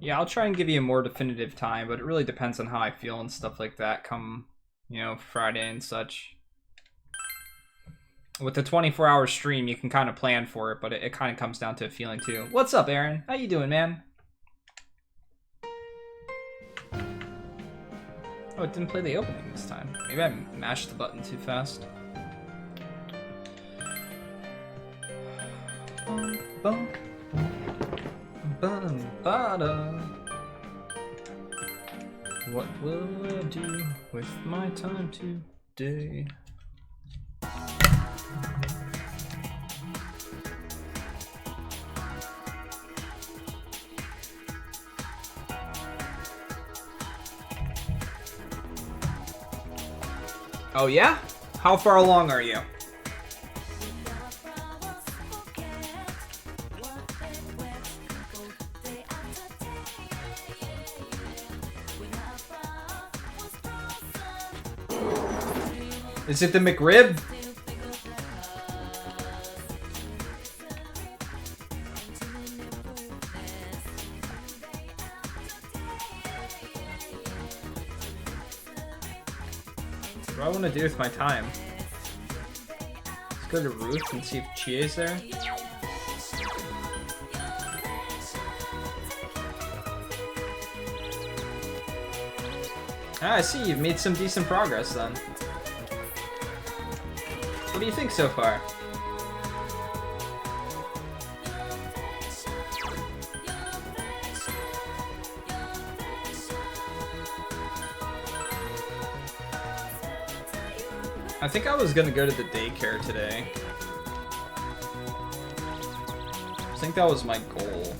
Yeah, I'll try and give you a more definitive time, but it really depends on how I feel and stuff like that come, you know, Friday and such. With the 24-hour stream, you can kind of plan for it, but it kind of comes down to a feeling too. What's up, Aaron? How you doing, man? Oh, it didn't play the opening this time. Maybe I mashed the button too fast. Bum, bum, ba-da. What will I do with my time today? Oh yeah? How far along are you? Is it the McRib? What do I want to do with my time? Let's go to Ruth and see if Chie's there. Ah, I see you've made some decent progress then. What do you think so far? I think I was gonna go to the daycare today. I think that was my goal.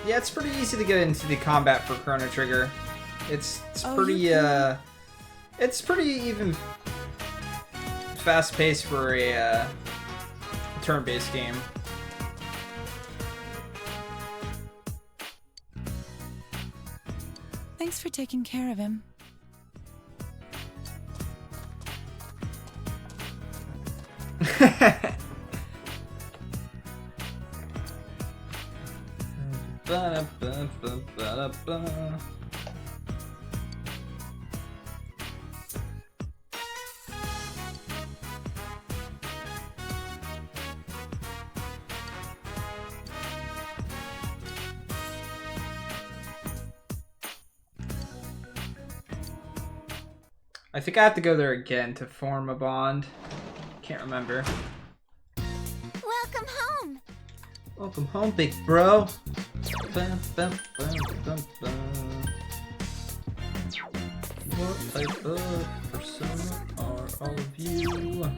Yeah, it's pretty easy to get into the combat for Chrono Trigger. It's pretty it's pretty even fast paced for a turn-based game. Thanks for taking care of him. I think I have to go there again to form a bond. Can't remember. Welcome home. Welcome home, big bro. What type of persona are all of you?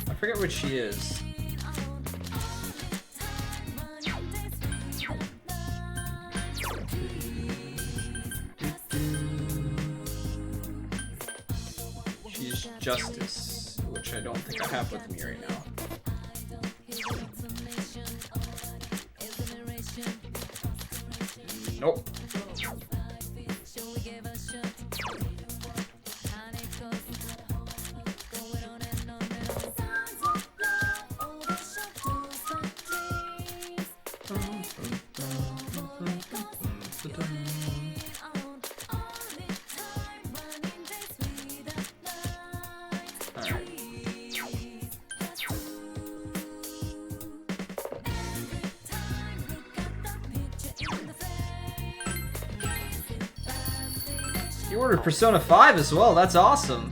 I forget what she is. She's Justice, which I don't think I have with me right now. Nope. You ordered Persona 5 as well. That's awesome.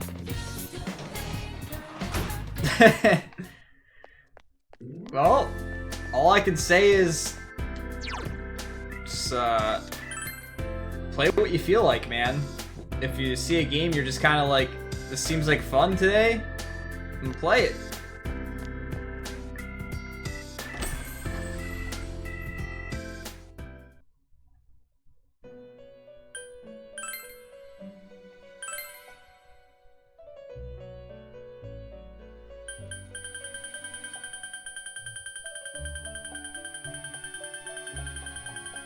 Well, all I can say is just play what you feel like, man. If you see a game you're just kind of like, this seems like fun today, then play it.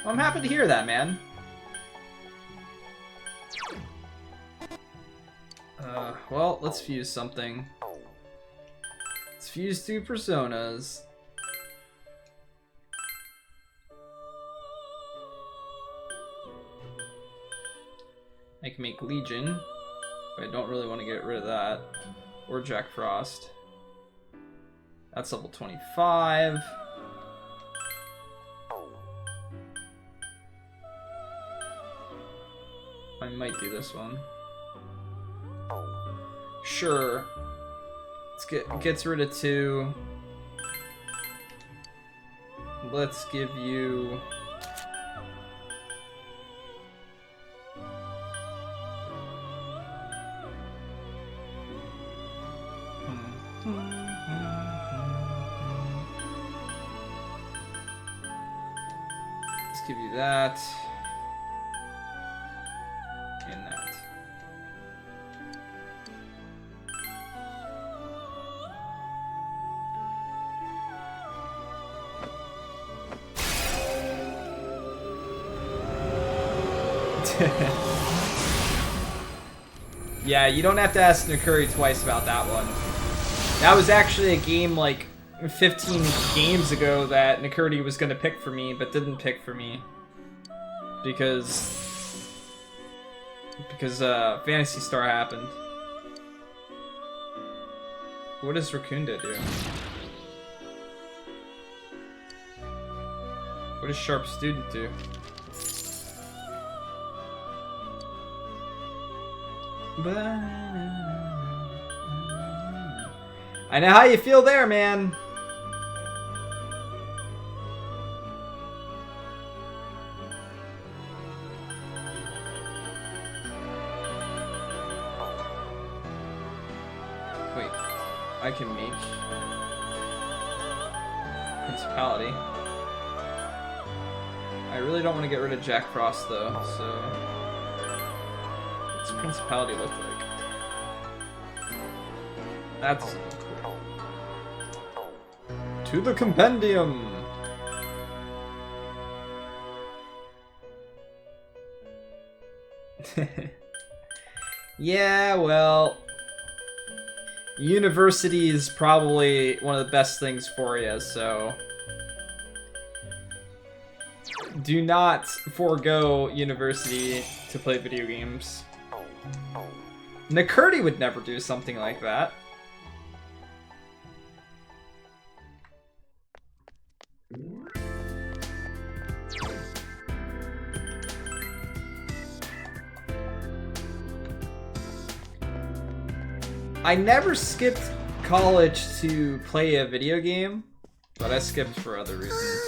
I'm happy to hear that, man. Well, let's fuse something. Let's fuse 2 personas. I can make Legion, but I don't really want to get rid of that. Or Jack Frost. That's level 25. I might do this one. Sure. Gets rid of 2. Let's give you let's give you that. And that. Yeah, you don't have to ask Nakuri twice about that one. That was actually a game like 15 games ago that Nakuri was gonna pick for me, but didn't pick for me. Because Phantasy Star happened. What does Raccoonda do? What does Sharp Student do? I know how you feel there, man. Wait, I can make Principality. I really don't want to get rid of Jack Frost though, so what's Principality look like? That's cool. To the compendium. Yeah, well, university is probably one of the best things for you, so do not forego university to play video games. Nakuri would never do something like that. I never skipped college to play a video game, but I skipped for other reasons.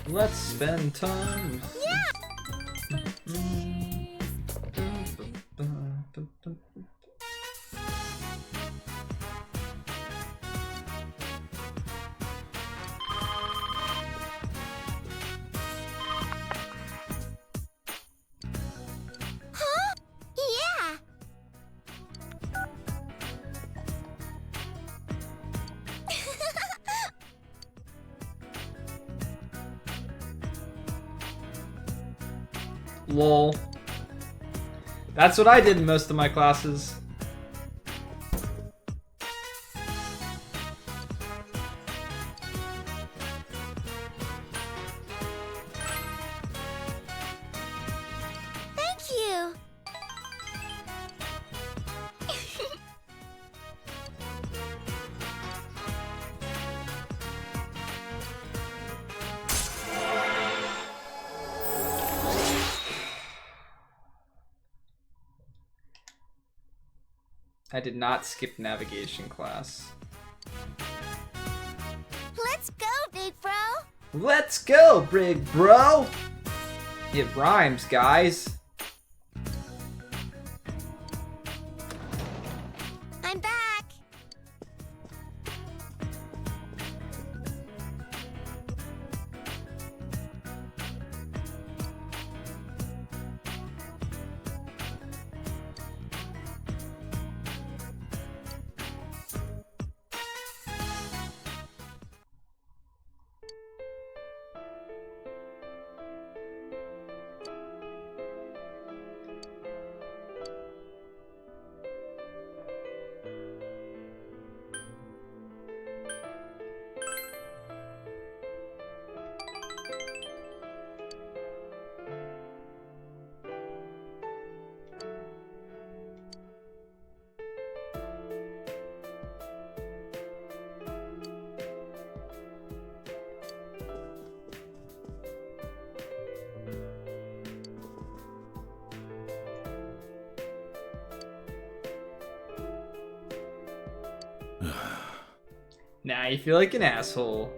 Let's spend time. Huh? Yeah. Lol. That's what I did in most of my classes. Thank you. I did not skip navigation class. Let's go, big bro. Let's go, big bro! It rhymes, guys. I'm back. Now you feel like an asshole.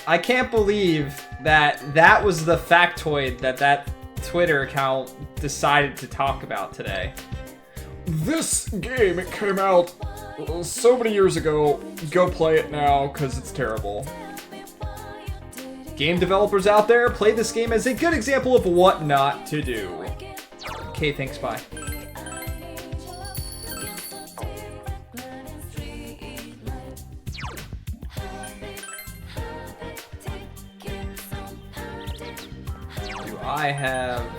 I can't believe that was the factoid that Twitter account decided to talk about today. This game, it came out so many years ago. Go play it now, because it's terrible. Game developers out there, play this game as a good example of what not to do. Okay, thanks, bye. Do I have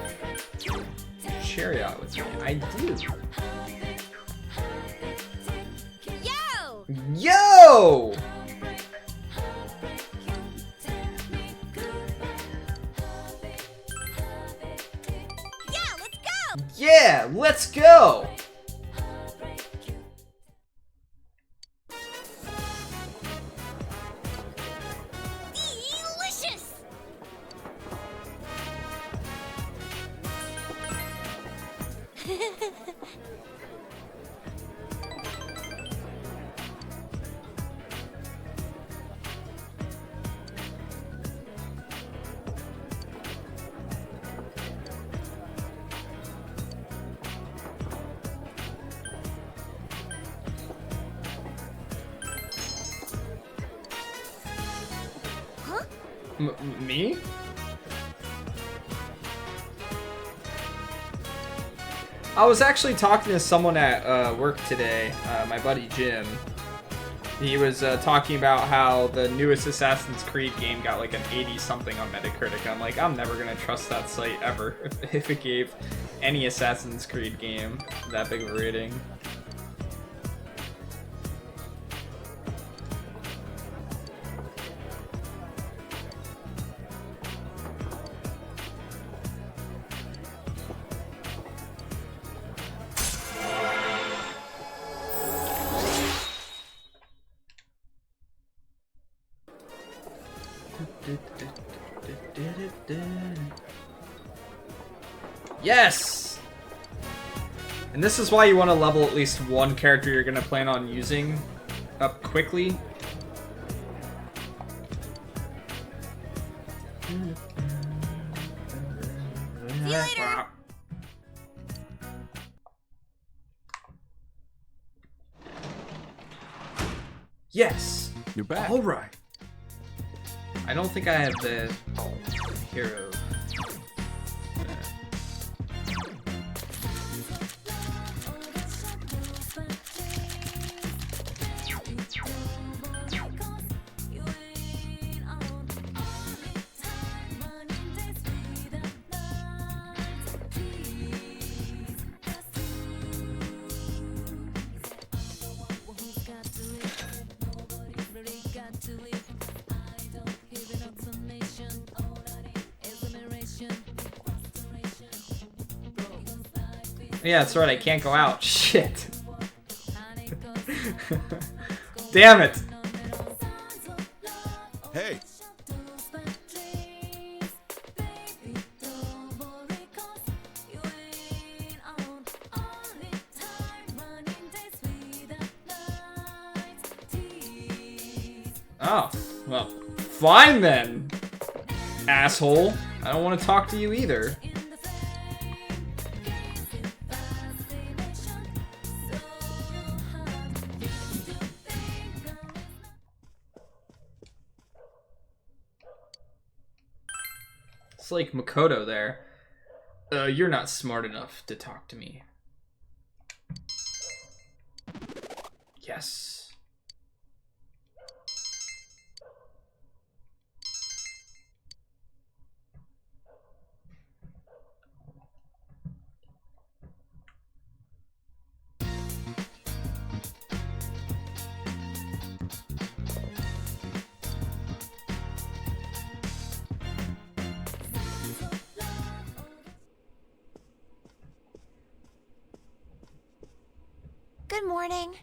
Chariot with me? I do. Yo! Yeah, let's go! Delicious! Me? I was actually talking to someone at work today, my buddy Jim. He was talking about how the newest Assassin's Creed game got like an 80-something on Metacritic. I'm like, I'm never gonna trust that site ever if it gave any Assassin's Creed game that big of a rating. Yes! And this is why you want to level at least one character you're going to plan on using up quickly. See you later. Yes! You're back. All right. I don't think I have the hero. Yeah, that's right, I can't go out. Shit. Damn it. Hey. Oh, well, fine then, asshole. I don't want to talk to you either. It's like Makoto there. You're not smart enough to talk to me. Yes. Good morning.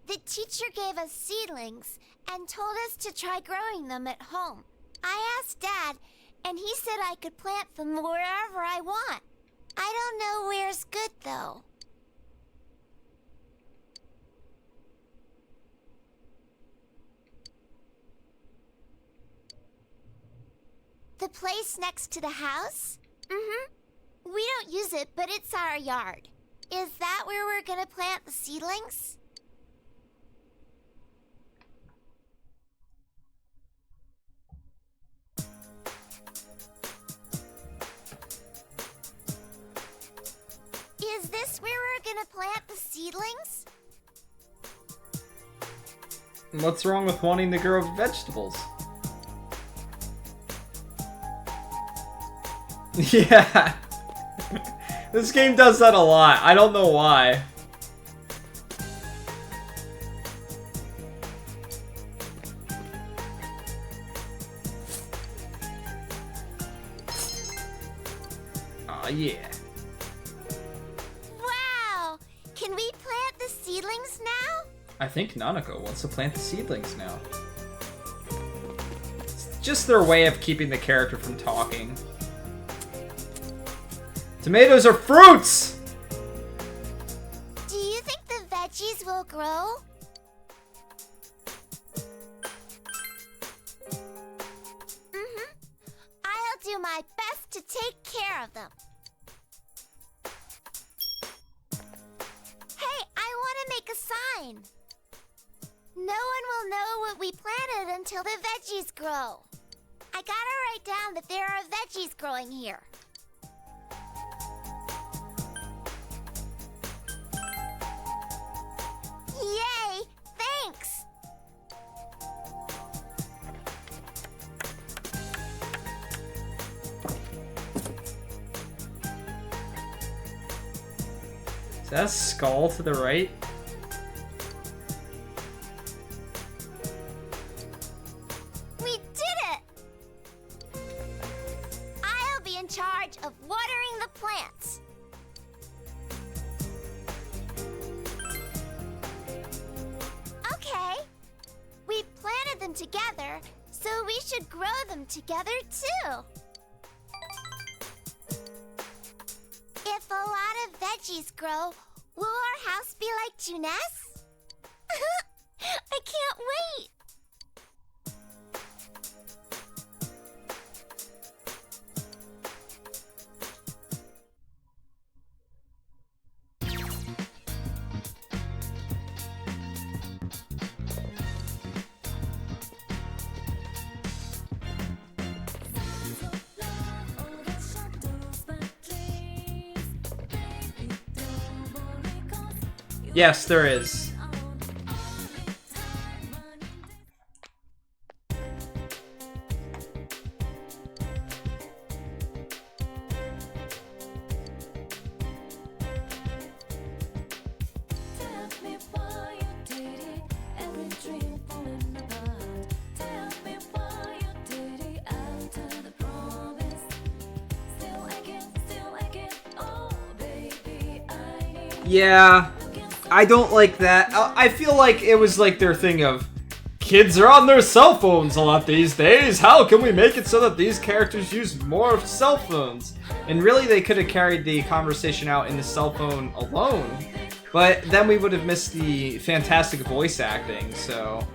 The teacher gave us seedlings and told us to try growing them at home. I asked Dad, and he said I could plant them wherever I want. I don't know where's good, though. The place next to the house? Mm-hmm. We don't use it, but it's our yard. Is that where we're gonna plant the seedlings? Is this where we're gonna plant the seedlings? What's wrong with wanting to grow vegetables? Yeah. This game does that a lot. I don't know why. Aw, yeah. Wow! Can we plant the seedlings now? I think Nanako wants to plant the seedlings now. It's just their way of keeping the character from talking. Tomatoes are fruits! Do you think the veggies will grow? Mm-hmm. I'll do my best to take care of them. Hey, I want to make a sign. No one will know what we planted until the veggies grow. I gotta write down that there are veggies growing here. Yay! Thanks! Is that a skull to the right? We did it! I'll be in charge of watering the plants. Okay. We planted them together, so we should grow them together too. If a lot of veggies grow, will our house be like Juness? I can't wait! Yes, there is. Yeah, I don't like that. I feel like it was like their thing of, kids are on their cell phones a lot these days. How can we make it so that these characters use more cell phones? And really, they could have carried the conversation out in the cell phone alone. But then we would have missed the fantastic voice acting, so...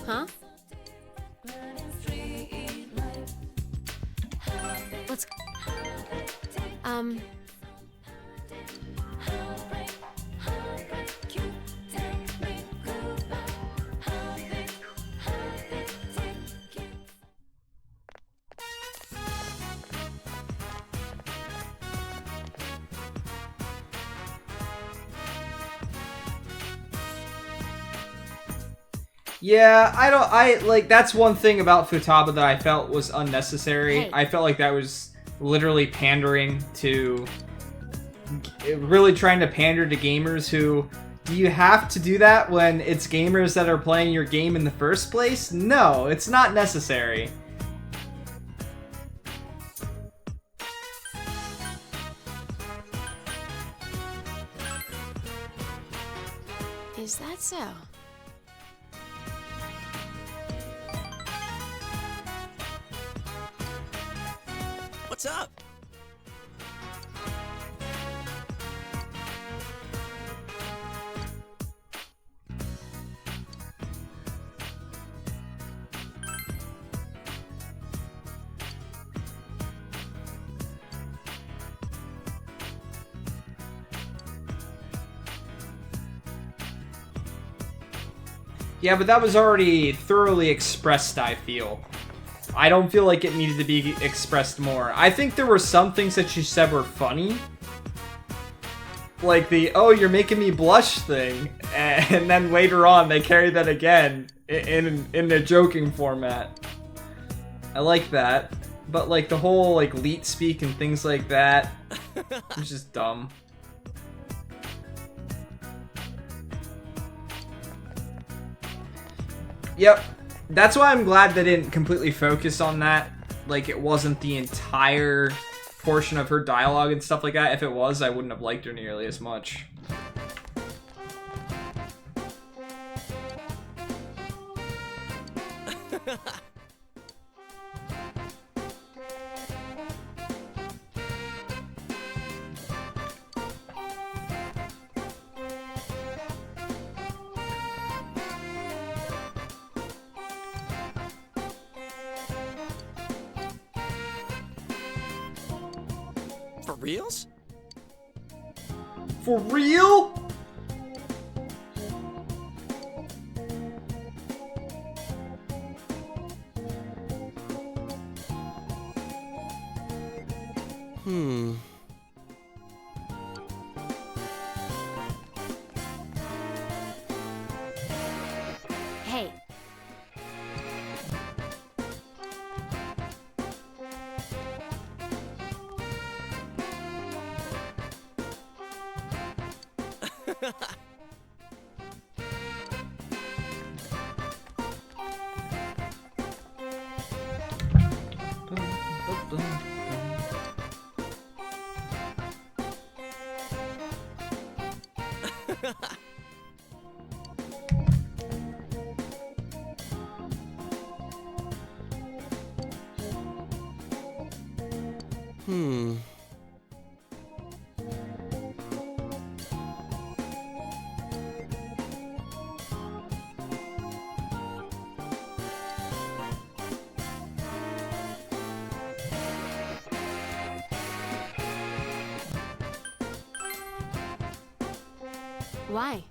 Huh? Let's... Yeah, that's one thing about Futaba that I felt was unnecessary. Hey. I felt like that was literally pandering to... really trying to pander to gamers who... Do you have to do that when it's gamers that are playing your game in the first place? No, it's not necessary. Is that so? What's up? Yeah, but that was already thoroughly expressed, I feel. I don't feel like it needed to be expressed more. I think there were some things that she said were funny. Like the, oh, you're making me blush thing. And then later on, they carry that again in a joking format. I like that. But like the whole like leet speak and things like that, it's just dumb. Yep. That's why I'm glad they didn't completely focus on that. Like, it wasn't the entire portion of her dialogue and stuff like that. If it was, I wouldn't have liked her nearly as much. For reals? For real? Hey. Why?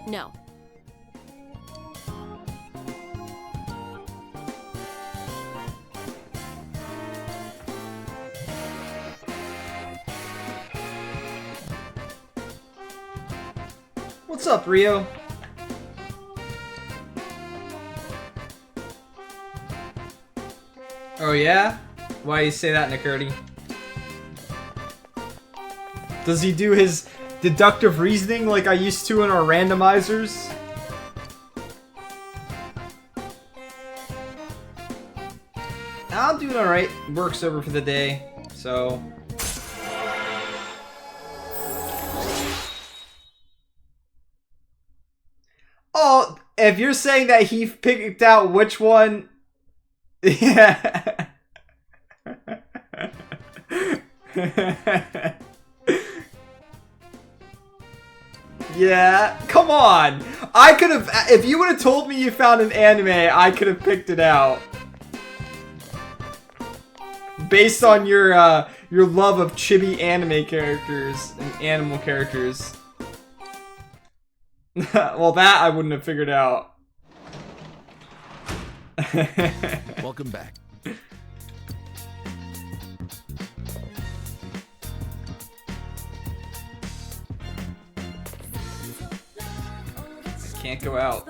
No. What's up, Rio? Oh yeah? Why you say that, Nicurdy? Does he do his deductive reasoning like I used to in our randomizers? I'm doing alright. Work's over for the day, so... Oh, if you're saying that he picked out which one... Yeah. Yeah, come on. I could have, if you would have told me you found an anime, I could have picked it out. Based on your love of chibi anime characters and animal characters. Well, that I wouldn't have figured out. Welcome back. Can't go out.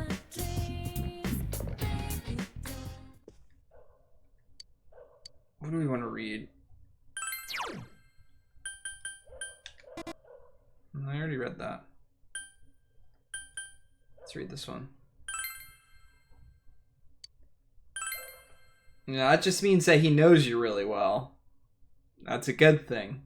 What do we want to read? I already read that. Let's read this one. Yeah, that just means that he knows you really well. That's a good thing.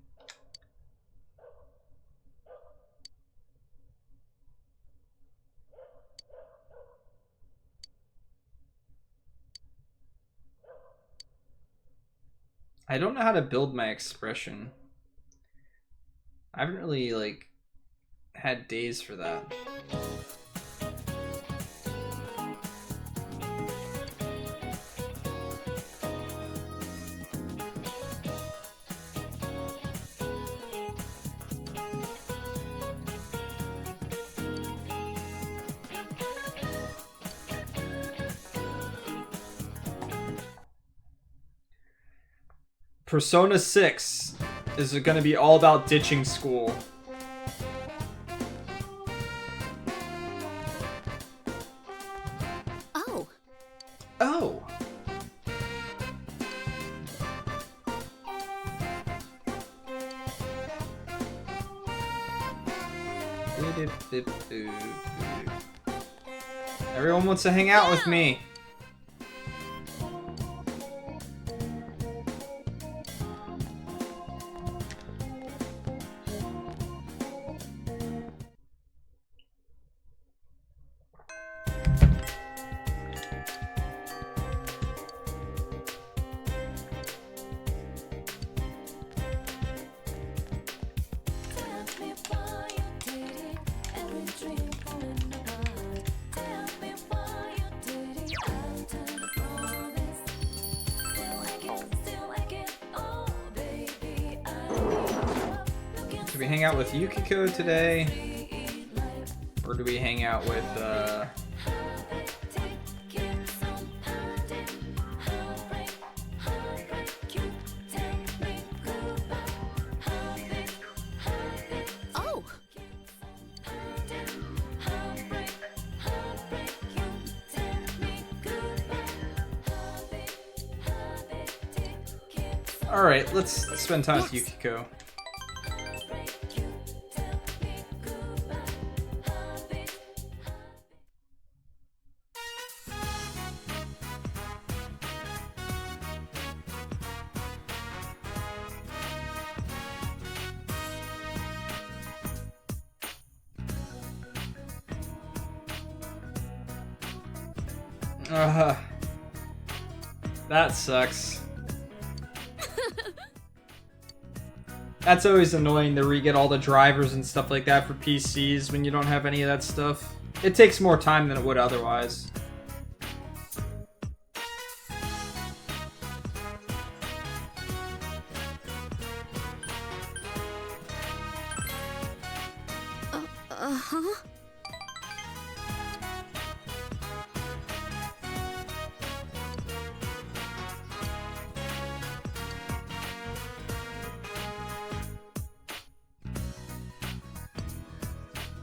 I don't know how to build my expression. I haven't really, like, had days for that. Persona 6 is going to be all about ditching school. Oh. Oh. Everyone wants to hang out with me. Do we hang out with Yukiko today? Or do we hang out with, Oh. Alright, let's spend time with Yukiko. That sucks. That's always annoying to re-get all the drivers and stuff like that for PCs when you don't have any of that stuff. It takes more time than it would otherwise. Uh-huh.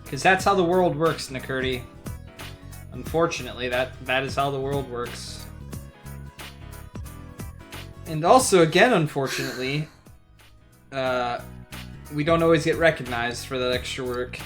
Because that's how the world works, Nakurti. Unfortunately, that is how the world works. And also, again, unfortunately, we don't always get recognized for that extra work.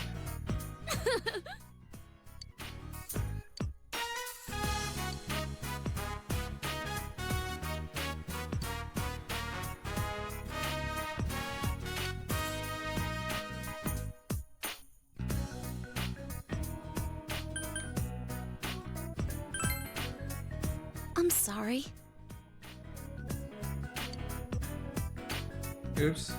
I'm sorry. Oops.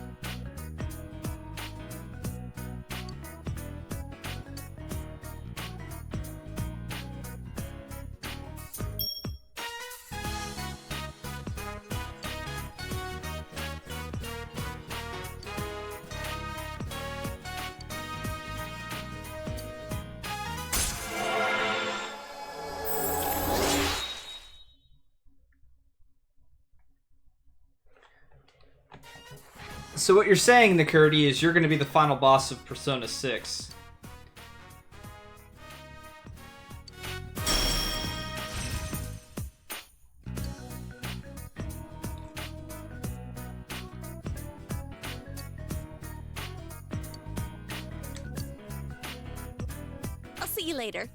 So what you're saying, Nakurti, is you're going to be the final boss of Persona 6. I'll see you later.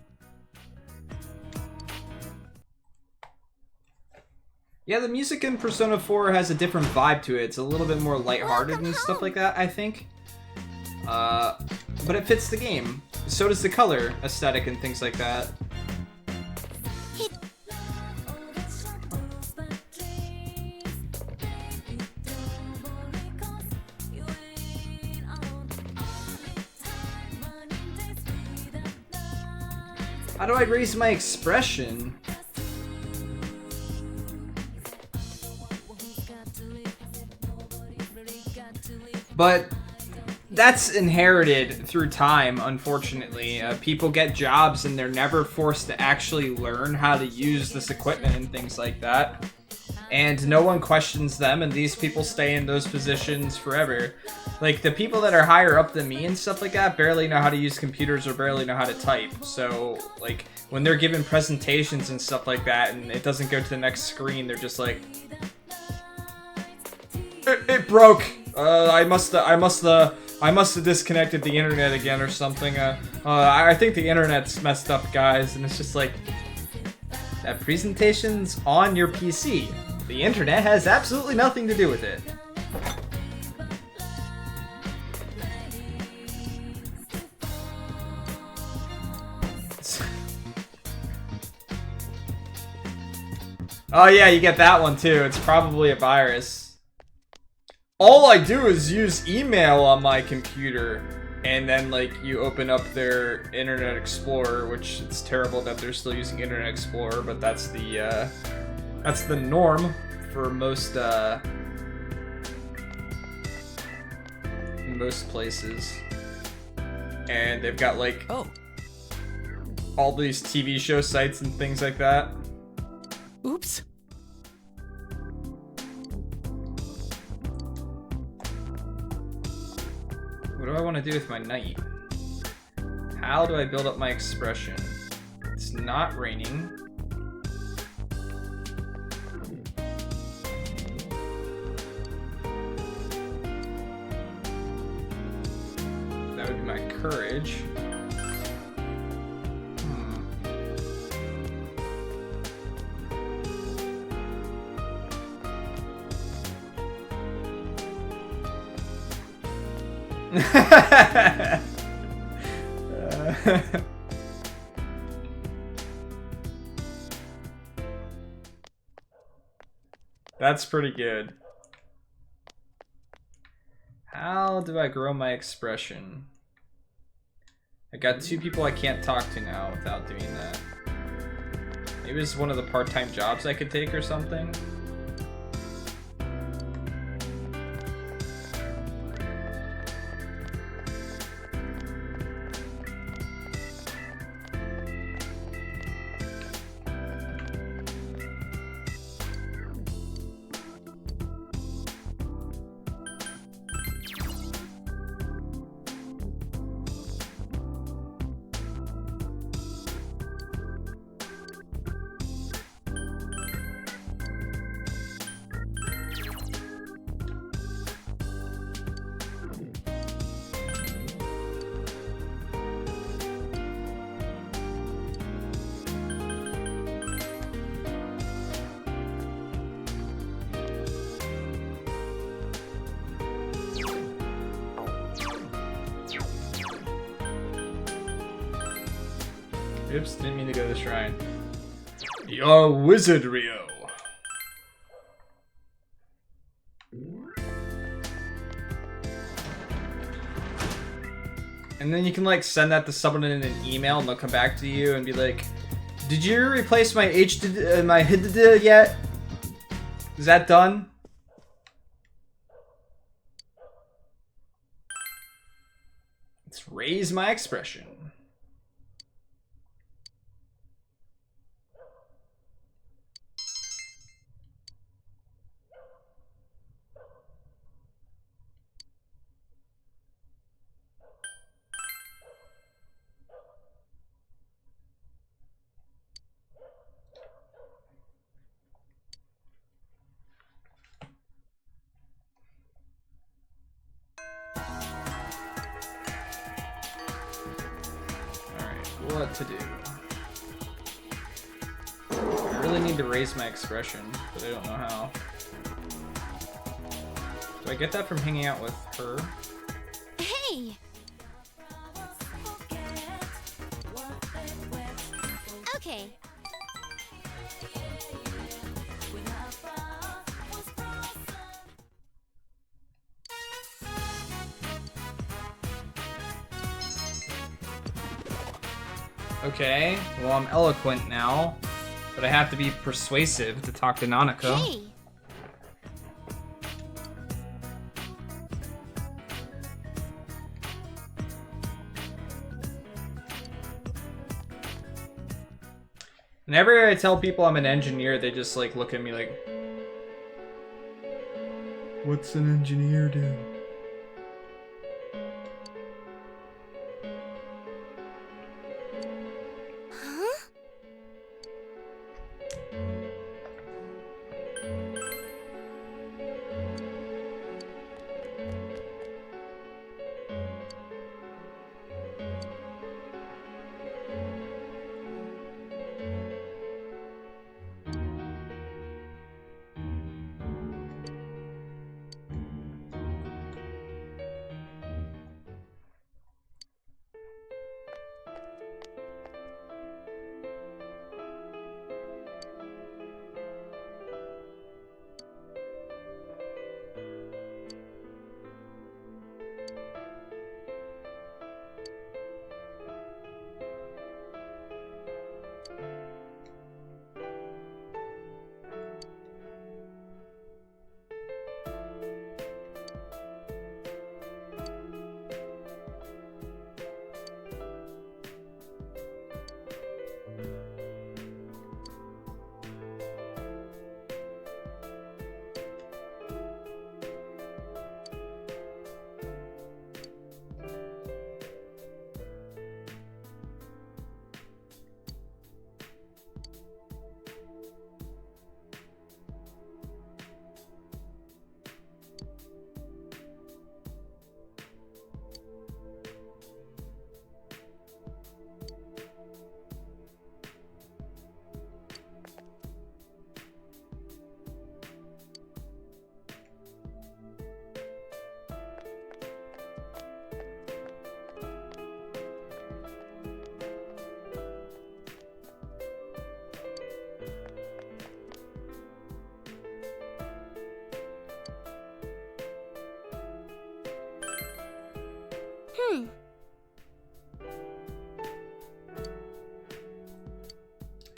Yeah, the music in Persona 4 has a different vibe to it. It's a little bit more lighthearted and stuff like that, I think. But it fits the game. So does the color aesthetic and things like that. How do I raise my expression? But that's inherited through time, unfortunately. People get jobs and they're never forced to actually learn how to use this equipment and things like that. And no one questions them, and these people stay in those positions forever. Like, the people that are higher up than me and stuff like that barely know how to use computers or barely know how to type. So, like, when they're given presentations and stuff like that and it doesn't go to the next screen, they're just like... It broke! I must have disconnected the internet again or something. I think the internet's messed up, guys. And it's just like, that presentation's on your PC. The internet has absolutely nothing to do with it. Oh yeah, you get that one too. It's probably a virus. All I do is use email on my computer, and then like you open up their Internet Explorer, which it's terrible that they're still using Internet Explorer, but that's the norm for most places. And they've got like all these TV show sites and things like that. Oops. What do I want to do with my knight? How do I build up my expression? It's not raining. That would be my courage. That's pretty good. How do I grow my expression? I got 2 people I can't talk to now without doing that. Maybe it's one of the part-time jobs I could take or something. Oops, didn't mean to go to the shrine. Your wizard, Rio. And then you can like send that to someone in an email, and they'll come back to you and be like, "Did you replace my my HDD yet? Is that done?" Let's raise my expression. What to do? I really need to raise my expression, but I don't know how. Do I get that from hanging out with her? Hey! Okay. Okay, well I'm eloquent now, but I have to be persuasive to talk to Nanako. Hey! Whenever I tell people I'm an engineer, they just like look at me like, "What's an engineer do?" Huh?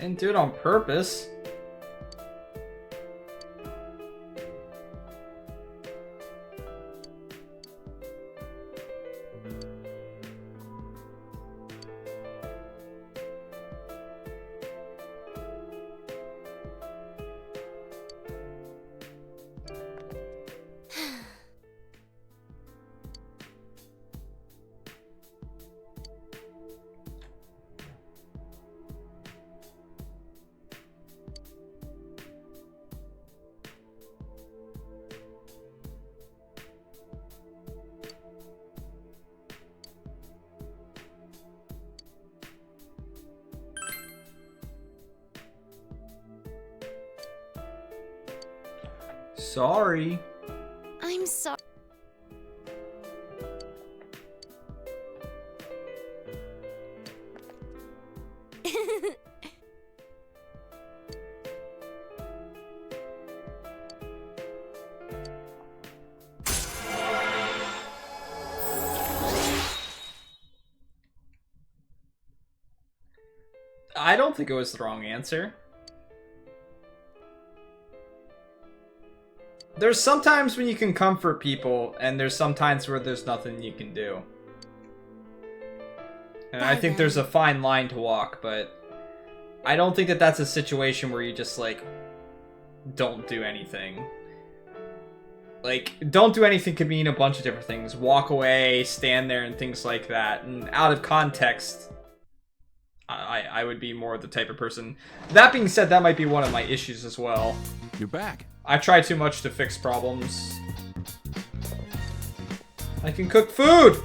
Didn't do it on purpose. Sorry. I'm sorry. I don't think it was the wrong answer. There's sometimes when you can comfort people, and there's sometimes where there's nothing you can do. And I think there's a fine line to walk, but I don't think that that's a situation where you just, like, don't do anything. Like, don't do anything could mean a bunch of different things. Walk away, stand there, and things like that. And out of context, I would be more the type of person. That being said, that might be one of my issues as well. You're back. I try too much to fix problems. I can cook food!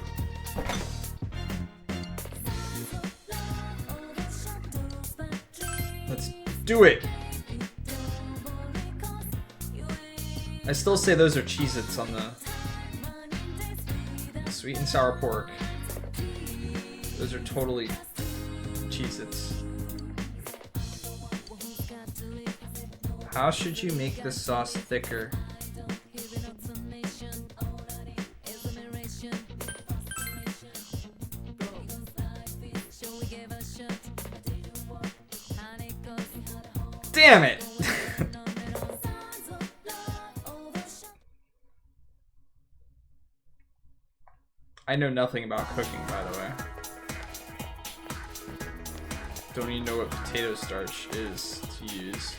Let's do it! I still say those are Cheez-Its on the sweet and sour pork. Those are totally Cheez-Its. How should you make the sauce thicker? Damn it! I know nothing about cooking, by the way. Don't even know what potato starch is to use.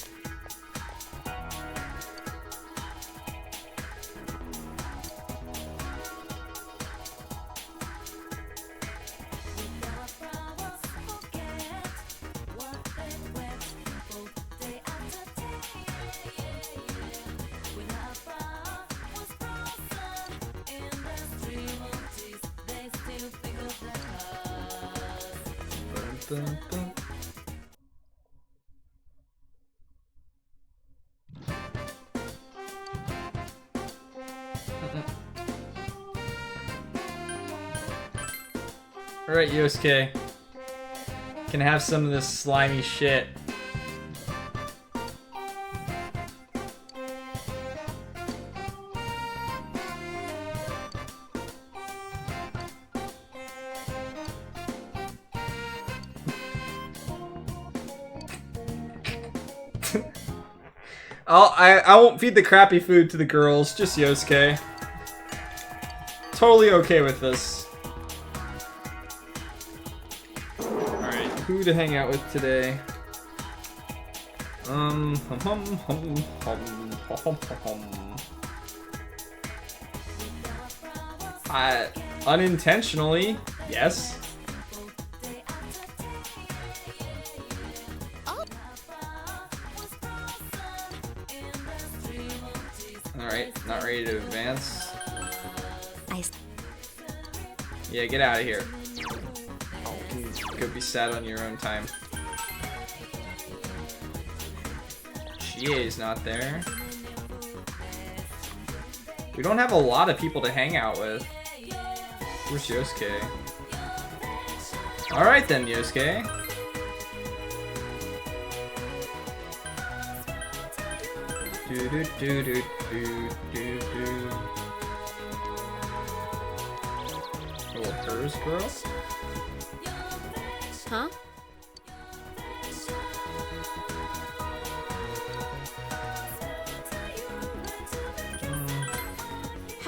Alright, Yosuke. Can have some of this slimy shit. I won't feed the crappy food to the girls, just Yosuke. Totally okay with this. Alright, who to hang out with today? Unintentionally, yes. Alright, not ready to advance. Yeah, get out of here. You can go be sad on your own time. Chie's not there. We don't have a lot of people to hang out with. Where's Yosuke? Alright then, Yosuke. Do do do do do do do. Little hers girl? Huh?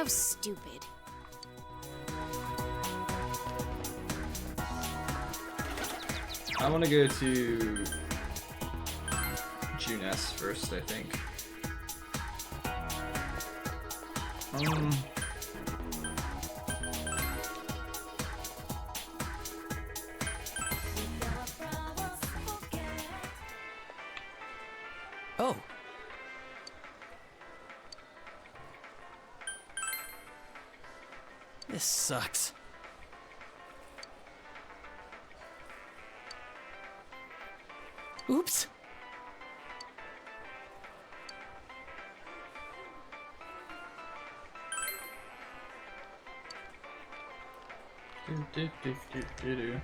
How stupid. I want to go to Junes first, I think. Oh. This sucks. Oops. Do.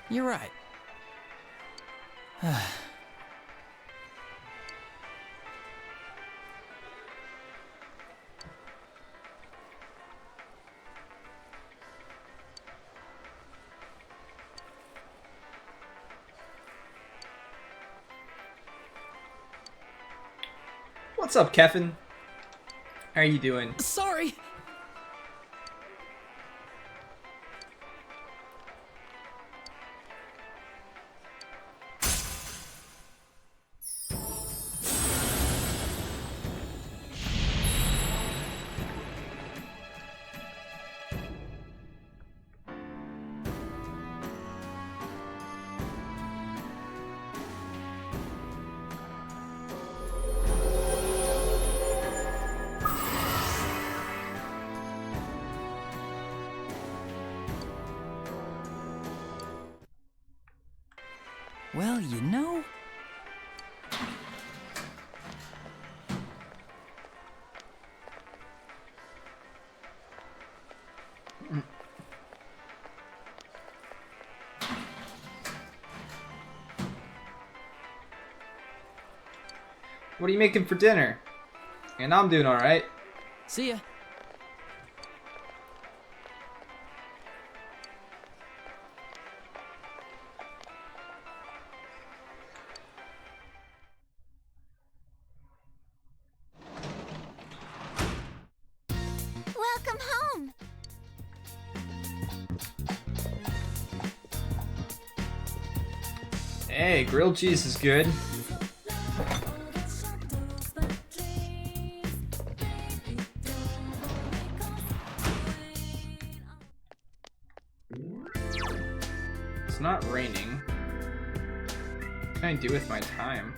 You're right. What's up, Kevin? How are you doing? Sorry. Well, you know. What are you making for dinner? And I'm doing alright. See ya. Welcome home. Hey, grilled cheese is good. It's not raining. What can I do with my time?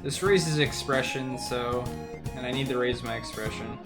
This raises expression, so... And I need to raise my expression.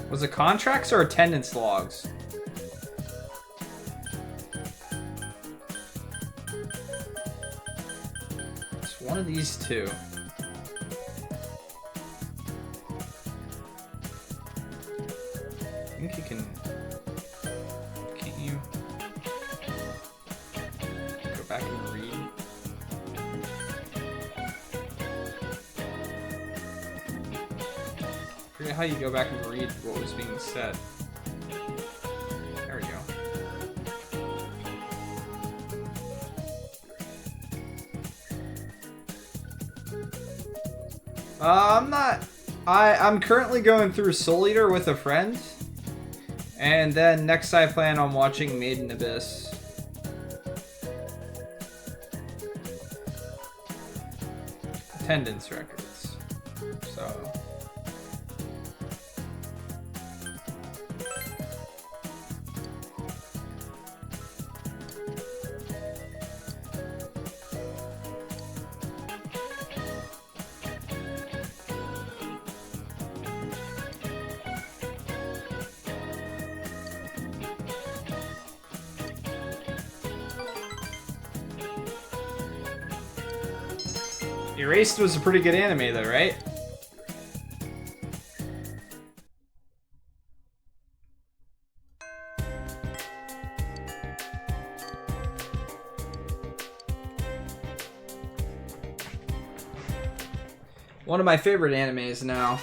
Was it contracts or attendance logs? It's one of these two. I think you can... Can't you go back and read? I forget how you go back and read what was being said. There we go. I'm currently going through Soul Eater with a friend. And then next I plan on watching Made in Abyss. Attendance records. So... Erased was a pretty good anime though, right? One of my favorite animes now.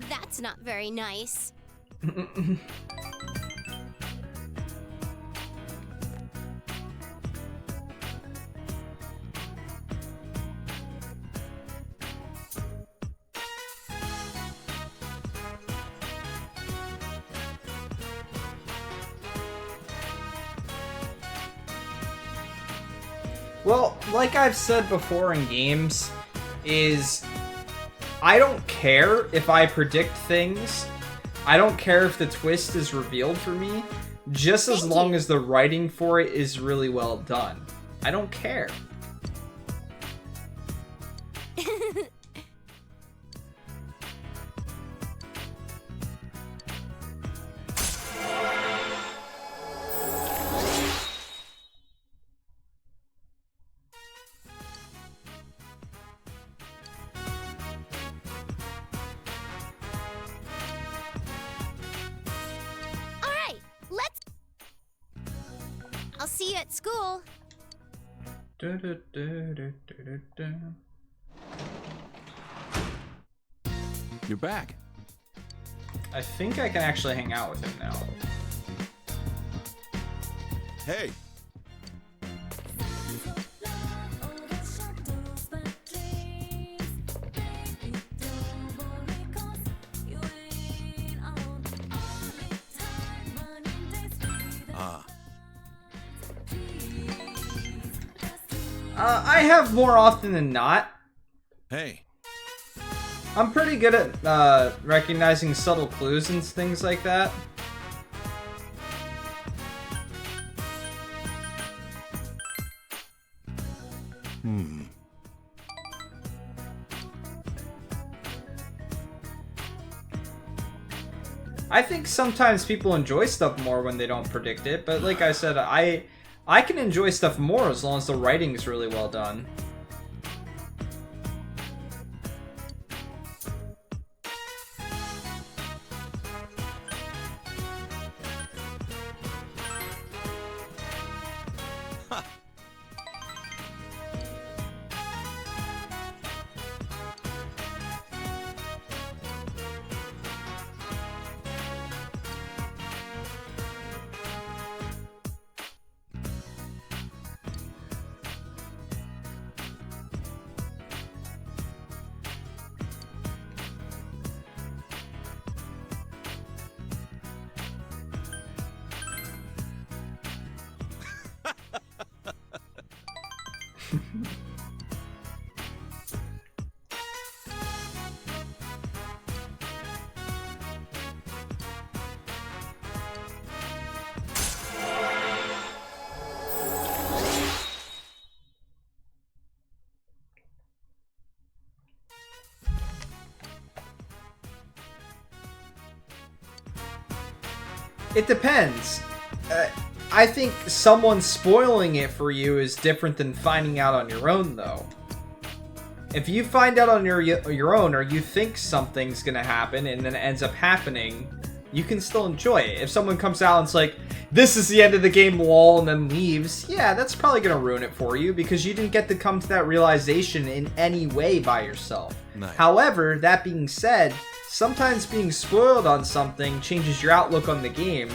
That's not very nice. Well, like I've said before in games, is I don't care if I predict things. I don't care if the twist is revealed for me, just as long as the writing for it is really well done. I don't care. at school. You're back. I think I can actually hang out with him now. Hey. I have more often than not. Hey. I'm pretty good at recognizing subtle clues and things like that. I think sometimes people enjoy stuff more when they don't predict it, but like I said, I can enjoy stuff more as long as the writing is really well done. It depends. I think someone spoiling it for you is different than finding out on your own, though. If you find out on your own, or you think something's gonna happen and then it ends up happening, you can still enjoy it. If someone comes out and it's like, this is the end of the game, lol, and then leaves, yeah, that's probably gonna ruin it for you because you didn't get to come to that realization in any way by yourself. Nice. However, that being said, sometimes being spoiled on something changes your outlook on the game,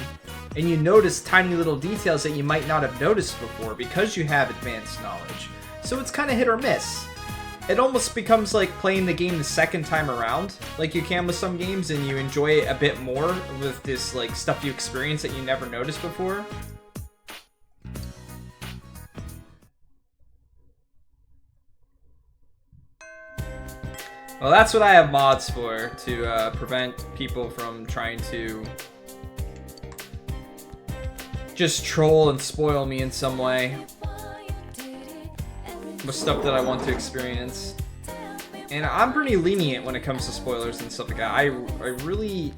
and you notice tiny little details that you might not have noticed before because you have advanced knowledge. So it's kind of hit or miss. It almost becomes like playing the game the second time around, like you can with some games, and you enjoy it a bit more with this like stuff you experience that you never noticed before. Well, that's what I have mods for, to prevent people from trying to just troll and spoil me in some way with stuff that I want to experience. And I'm pretty lenient when it comes to spoilers and stuff like that. I really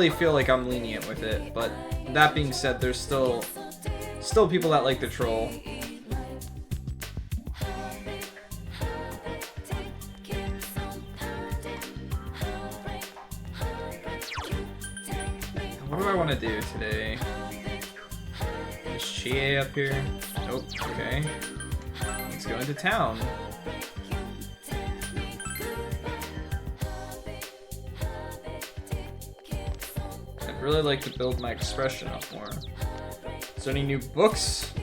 feel like I'm lenient with it, but that being said, there's still people that like to troll. What do I want to do today? Is Chie up here? Nope. Okay. Let's go into town. I'd really like to build my expression up more. Is there any new books?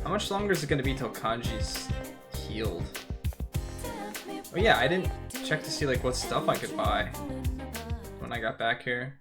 How much longer is it going to be till Kanji's healed? Oh yeah, I didn't check to see like what stuff I could buy when I got back here.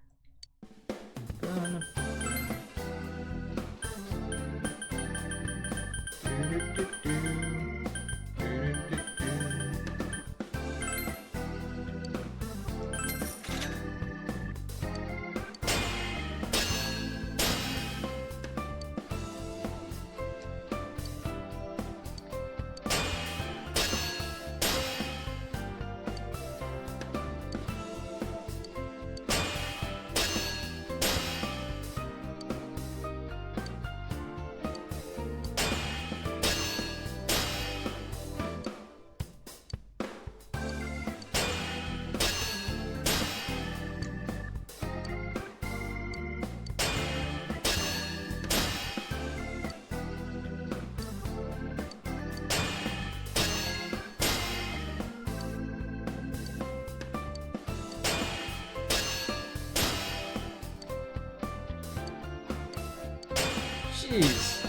Jeez.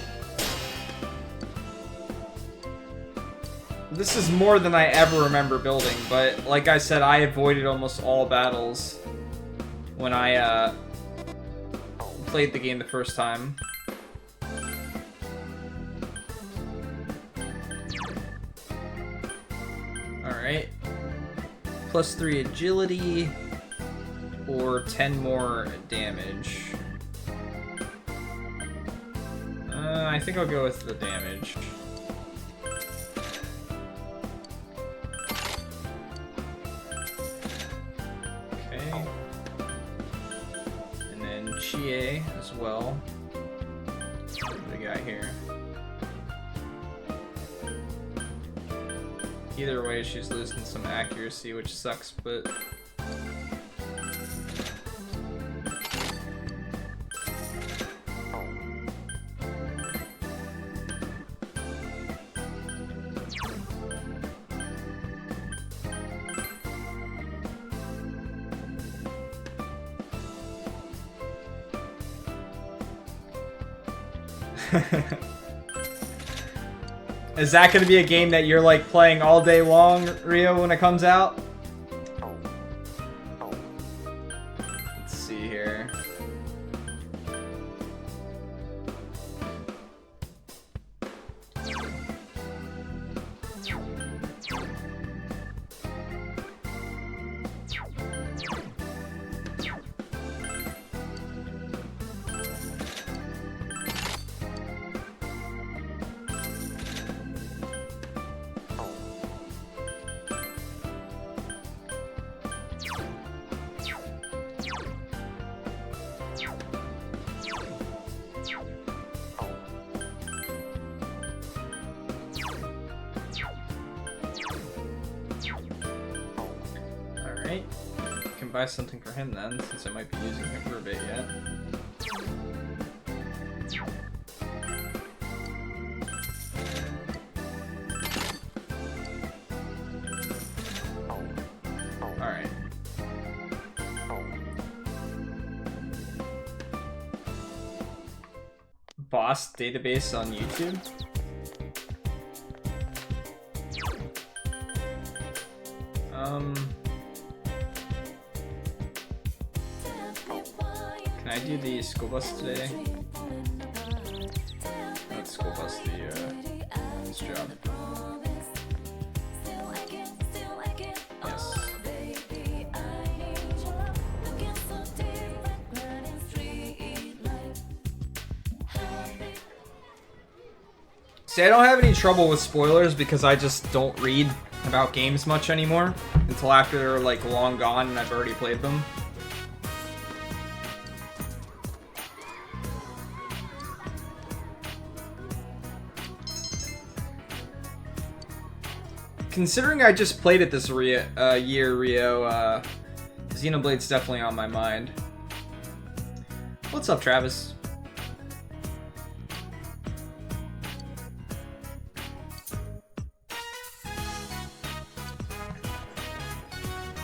This is more than I ever remember building, but like I said, I avoided almost all battles when I played the game the first time. Alright. +3 agility, or 10 more damage. I think I'll go with the damage. Okay. And then Chie as well. The guy here. Either way, she's losing some accuracy, which sucks, but... Is that going to be a game that you're like playing all day long, Rio, when it comes out? Let's see here. Alright. Can buy something for him then, since I might be using him for a bit yet. Alright. Boss database on YouTube? Can I do the school bus today? Not school bus, this job. Yes. See, I don't have any trouble with spoilers because I just don't read about games much anymore until after they're like long gone and I've already played them. Considering I just played it this year, Rio, Xenoblade's definitely on my mind. What's up, Travis?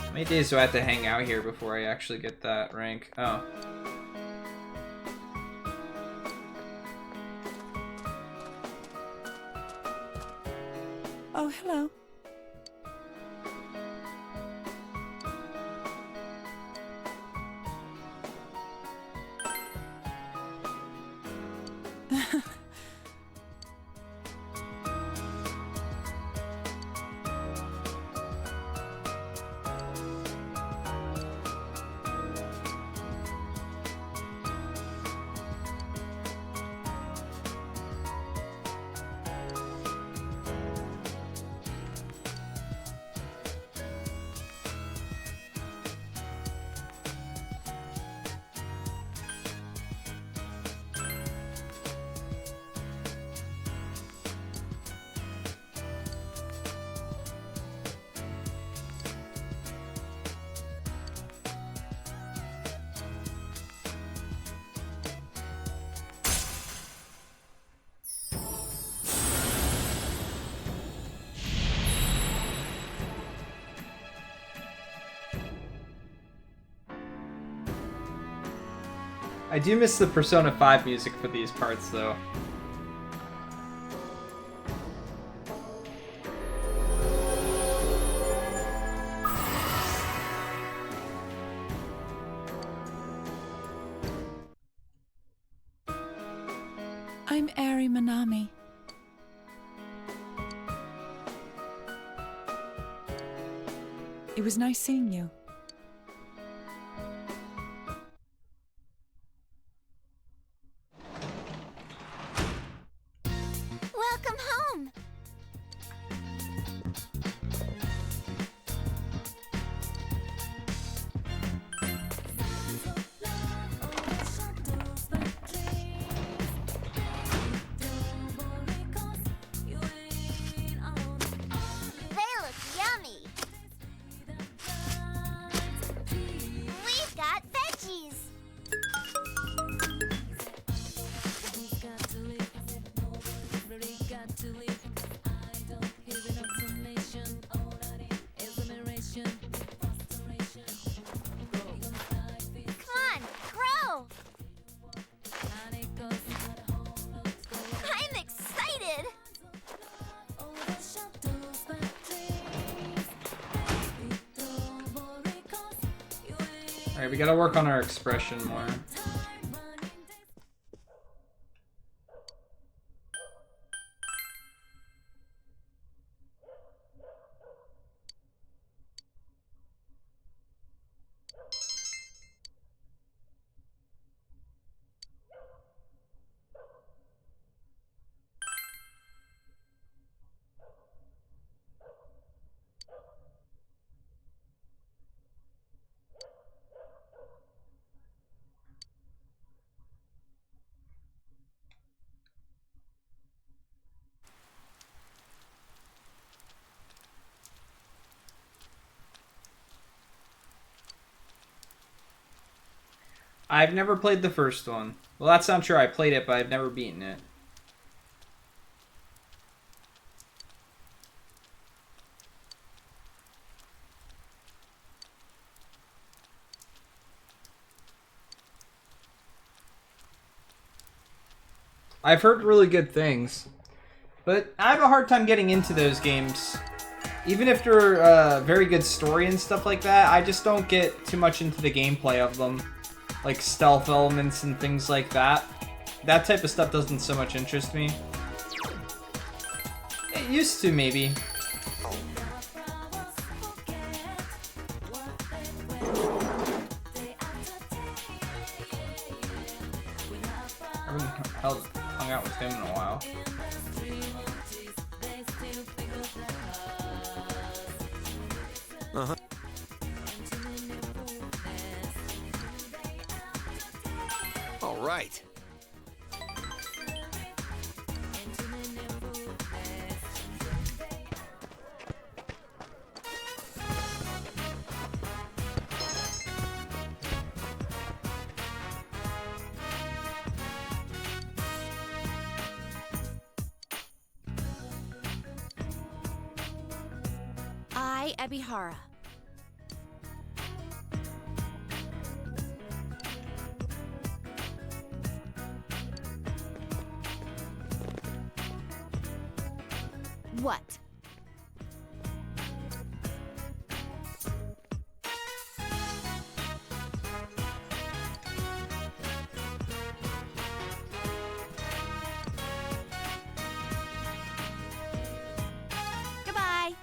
How many days do I have to hang out here before I actually get that rank? Oh. Oh, hello. I do miss the Persona 5 music for these parts, though. I'm Ari Manami. It was nice seeing you. Welcome home. They look yummy. We've got veggies. Come on, grow. I'm excited. Alright, we gotta work on our expression more. I've never played the first one. Well, that's not true. I played it, but I've never beaten it. I've heard really good things, but I have a hard time getting into those games. Even if they're very good story and stuff like that, I just don't get too much into the gameplay of them. Like stealth elements and things like that. That type of stuff doesn't so much interest me. It used to, maybe. I haven't hung out with him in a while. Uh-huh. All right. I, Ebihara. What? Goodbye.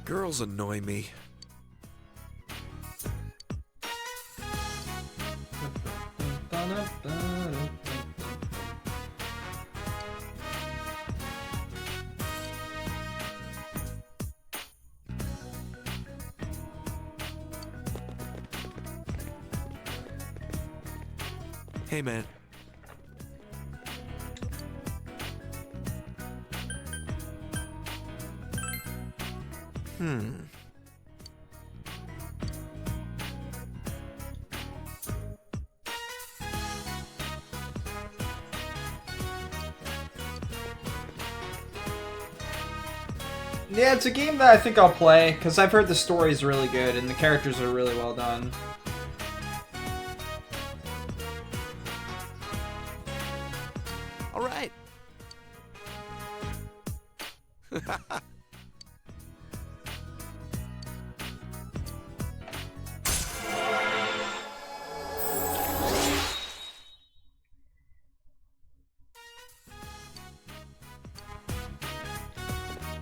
Girls annoy me. Hey, man. Yeah, it's a game that I think I'll play, because I've heard the story is really good, and the characters are really well done. All right.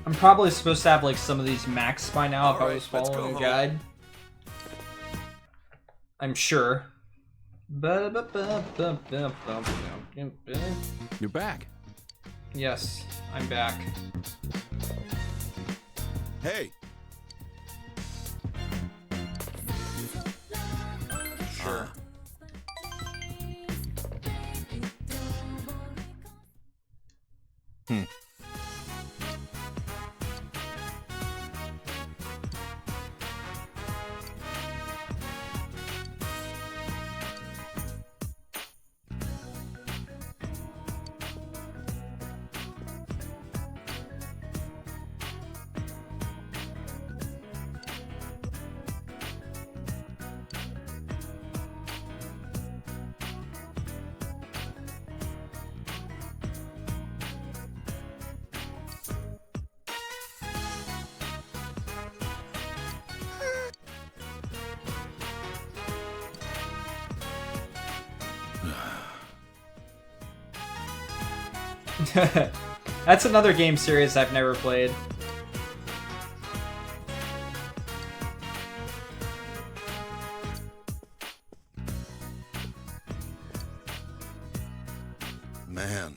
I'm probably supposed to have like some of these maxed by now if I was Let's following go a guide. I'm sure. You're back. Yes, I'm back. Hey. Sure. That's another game series I've never played. Man.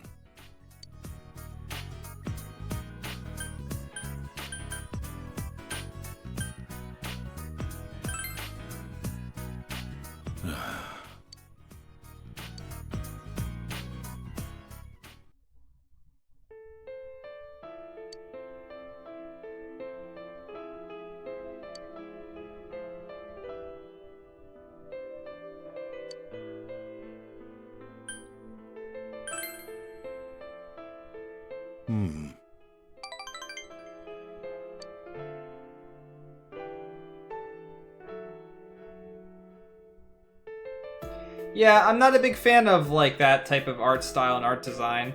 Yeah, I'm not a big fan of like that type of art style and art design.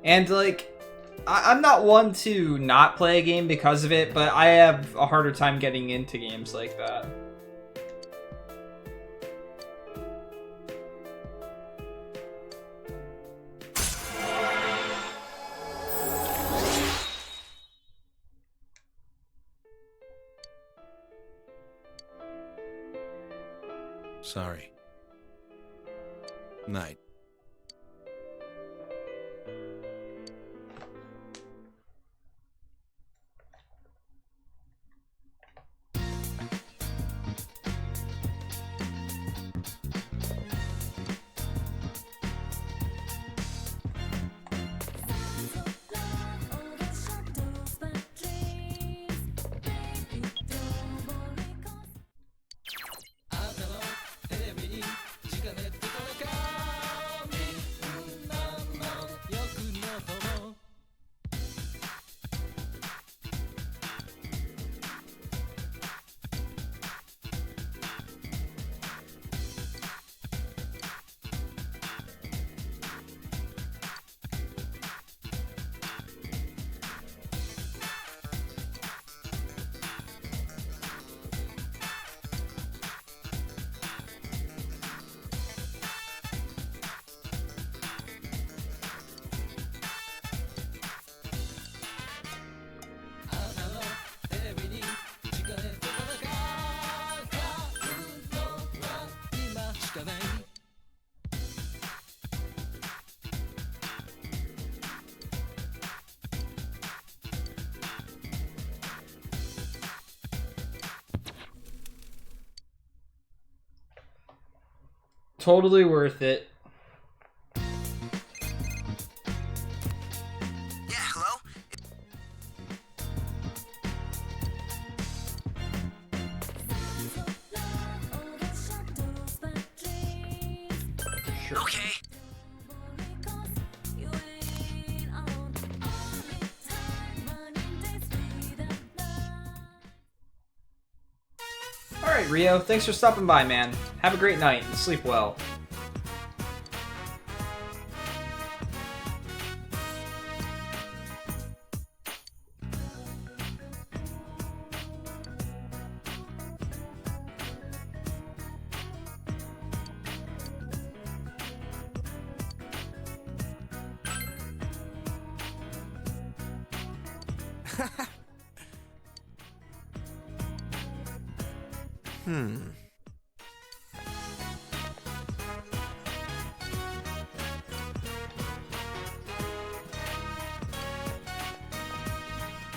And like I'm not one to not play a game because of it, but I have a harder time getting into games like that. Sorry. Night. Totally worth it. Yeah, hello? Sure. Okay. Alright, Rio, thanks for stopping by, man. Have a great night and sleep well.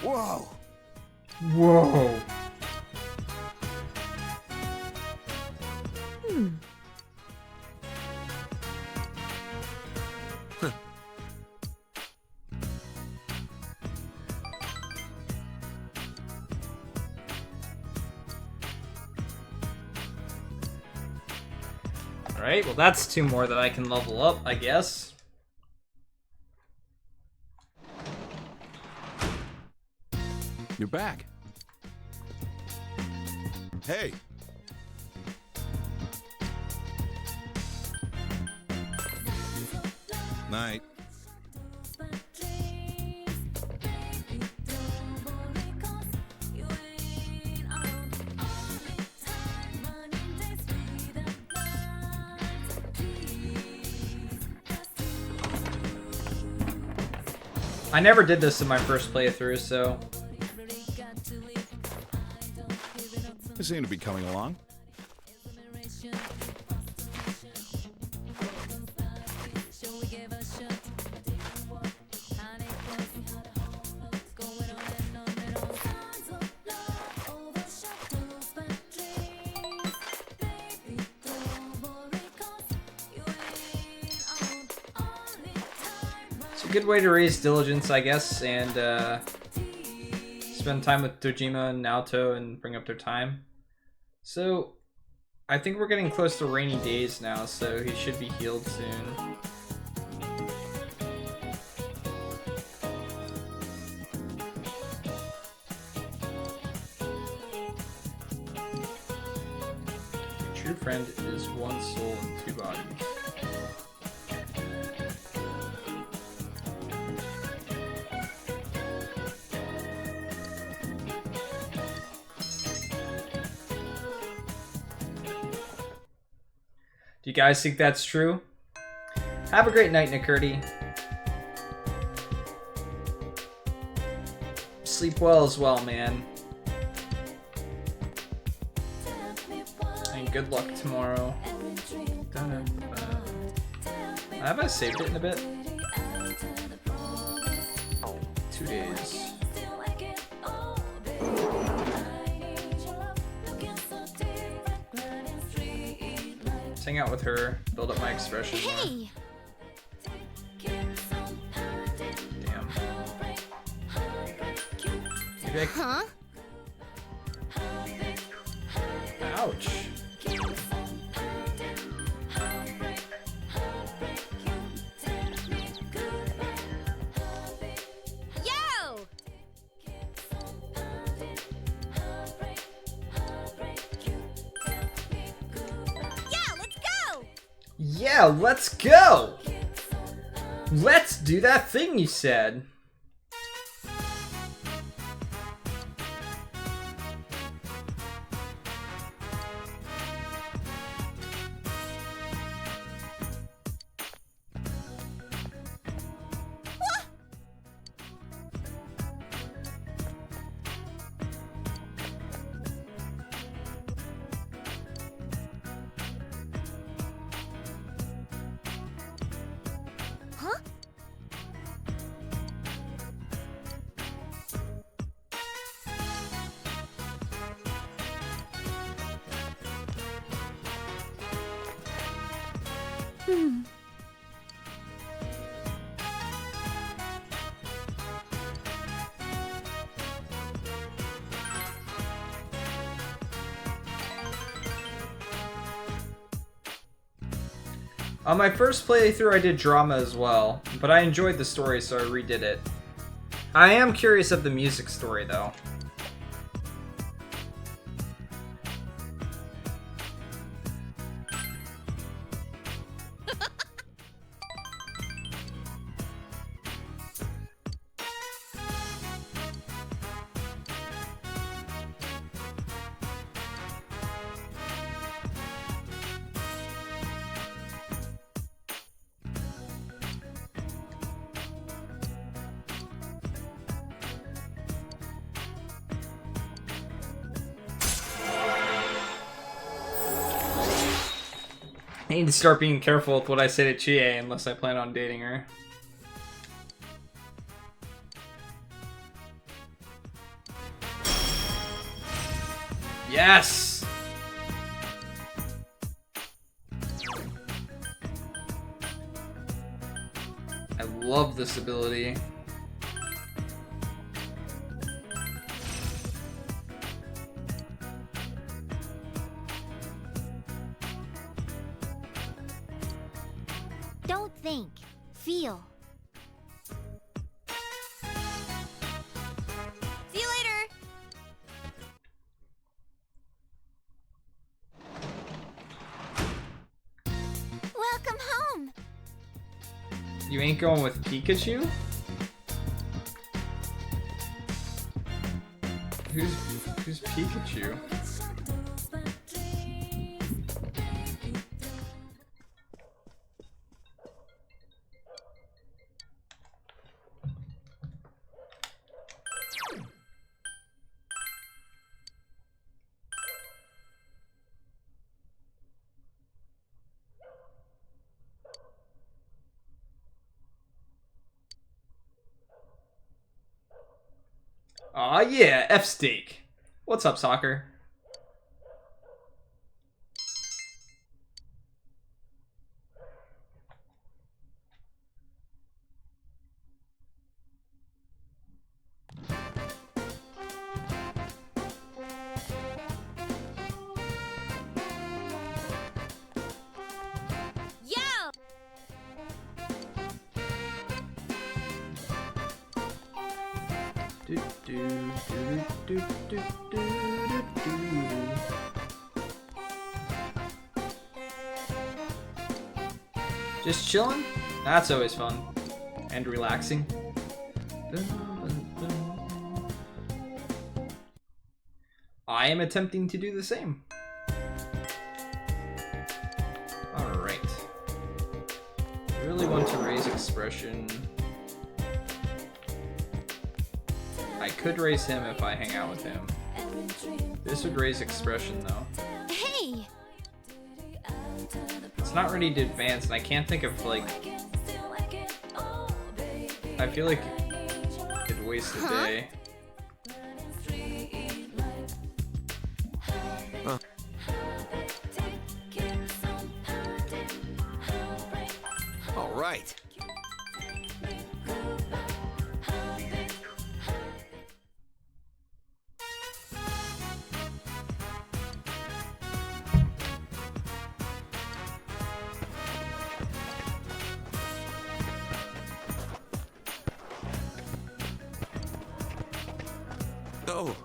Whoa! Whoa. Alright, well that's two more that I can level up, I guess. You're back. Hey! Night. I never did this in my first playthrough, so... I seem to be coming along. It's a good way to raise diligence, I guess, and spend time with Dojima and Naoto and bring up their time. So, I think we're getting close to rainy days now, so he should be healed soon. Your true friend is one soul in two bodies. Do you guys think that's true? Have a great night, Nicurdy. Sleep well as well, man. And good luck tomorrow. Have I saved it in a bit? 2 days. Let's hang out with her, build up my expressions more. Hey! Damn. Maybe I... Huh? Ouch. Yo! Yeah, let's go! Yeah, let's go! Let's do that thing you said. Huh? On my first playthrough, I did drama as well, but I enjoyed the story, so I redid it. I am curious of the music story, though. I need to start being careful with what I say to Chie unless I plan on dating her. Yes! I love this ability. Don't think. Feel. See you later. Welcome home. You ain't going with Pikachu? Who's Pikachu? Aw yeah, F-Steak. What's up, soccer? Yo! Just chilling? That's always fun. And relaxing. I am attempting to do the same. Alright. I really want to raise expression. I could raise him if I hang out with him. This would raise expression though. Hey! It's not ready to advance, and I can't think of, like... I feel like it'd waste a day. All right. Oh.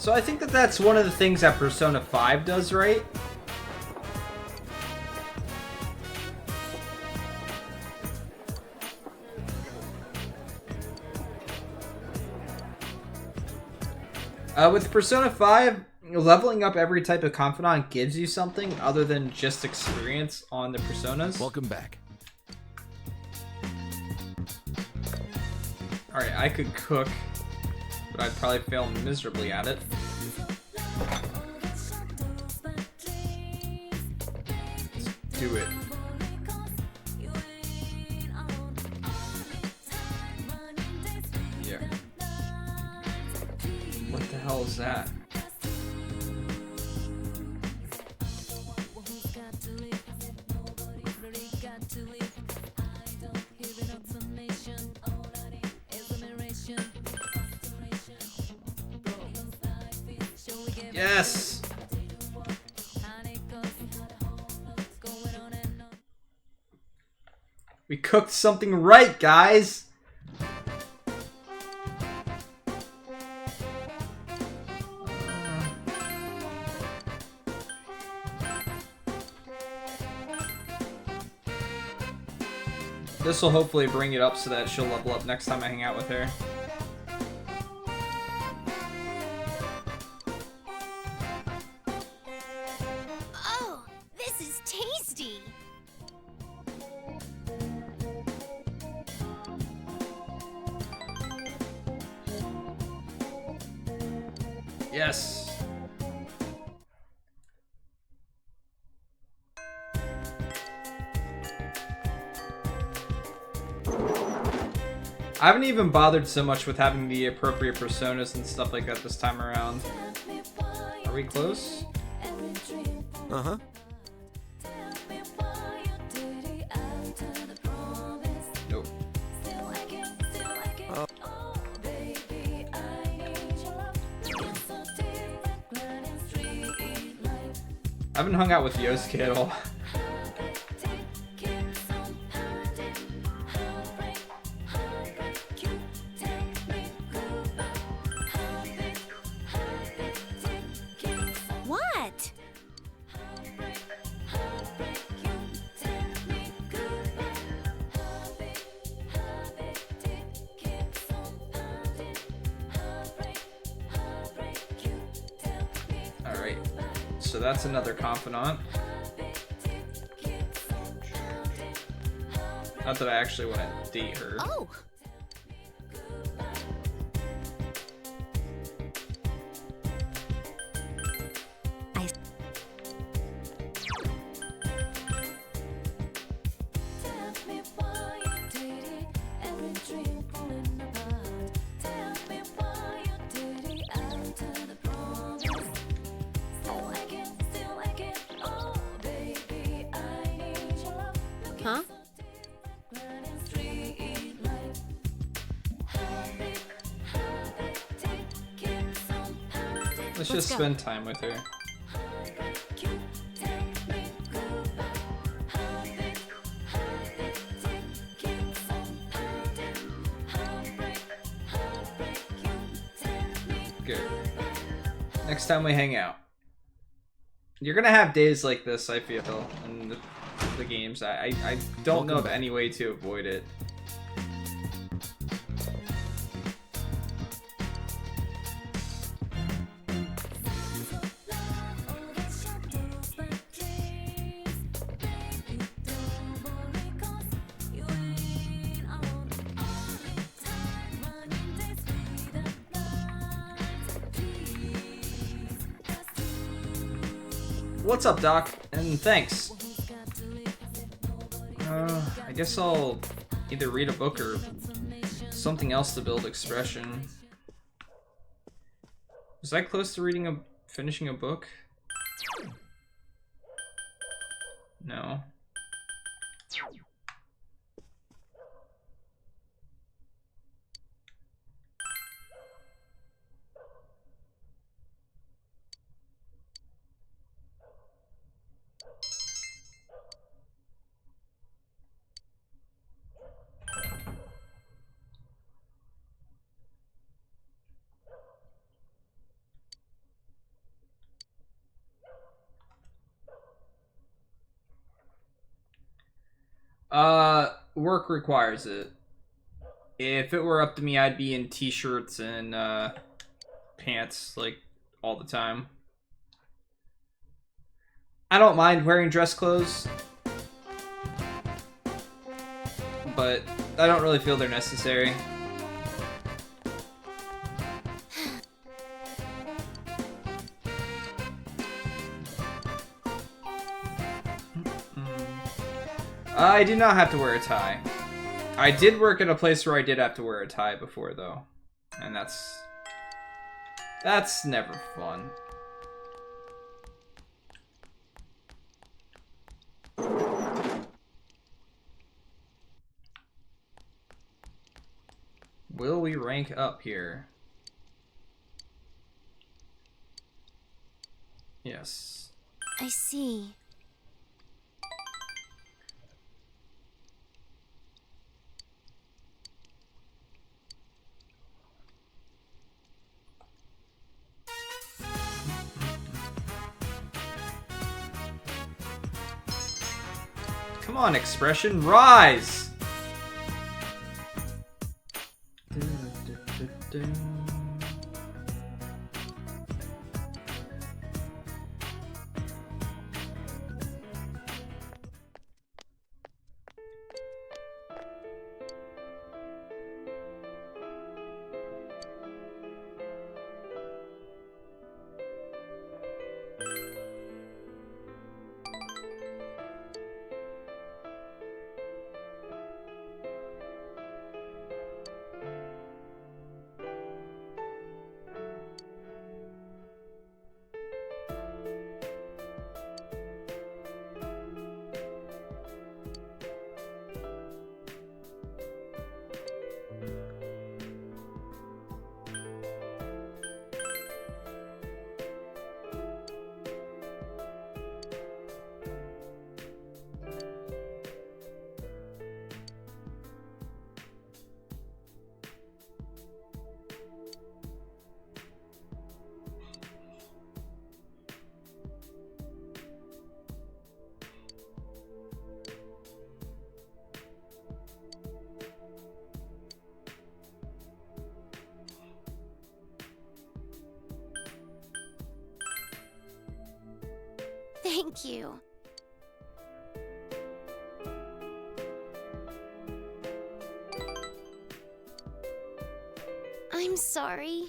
So I think that that's one of the things that Persona 5 does right. With Persona 5, leveling up every type of confidant gives you something other than just experience on the personas. Welcome back. Alright, I could cook, but I'd probably fail miserably at it. Let's do it. Yeah. What the hell is that? Yes! We cooked something right, guys! This will hopefully bring it up so that she'll level up next time I hang out with her. Oh, this is tasty. Yes! I haven't even bothered so much with having the appropriate personas and stuff like that this time around. Are we close? Uh-huh. Nope. I haven't hung out with Yosuke at all. What? Alright. So that's another confidant. Not that I actually want to date her. Oh. Huh? Let's just go. spend time with her. Good. Next time we hang out. You're gonna have days like this, I feel, in the games. I don't know of any way to avoid it. What's up, Doc? And thanks. I guess I'll either read a book or something else to build expression. Was I close to finishing a book? No. Work requires it. If it were up to me, I'd be in t-shirts and pants like all the time. I don't mind wearing dress clothes, but I don't really feel they're necessary. I do not have to wear a tie. I did work at a place where I did have to wear a tie before, though. And that's never fun. Will we rank up here? Yes. I see. Come on, expression, rise! Thank you. I'm sorry.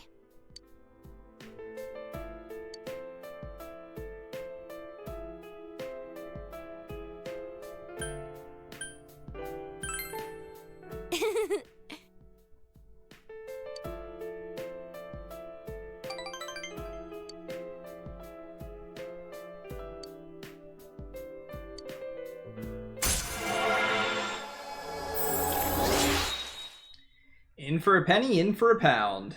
In for a penny, in for a pound.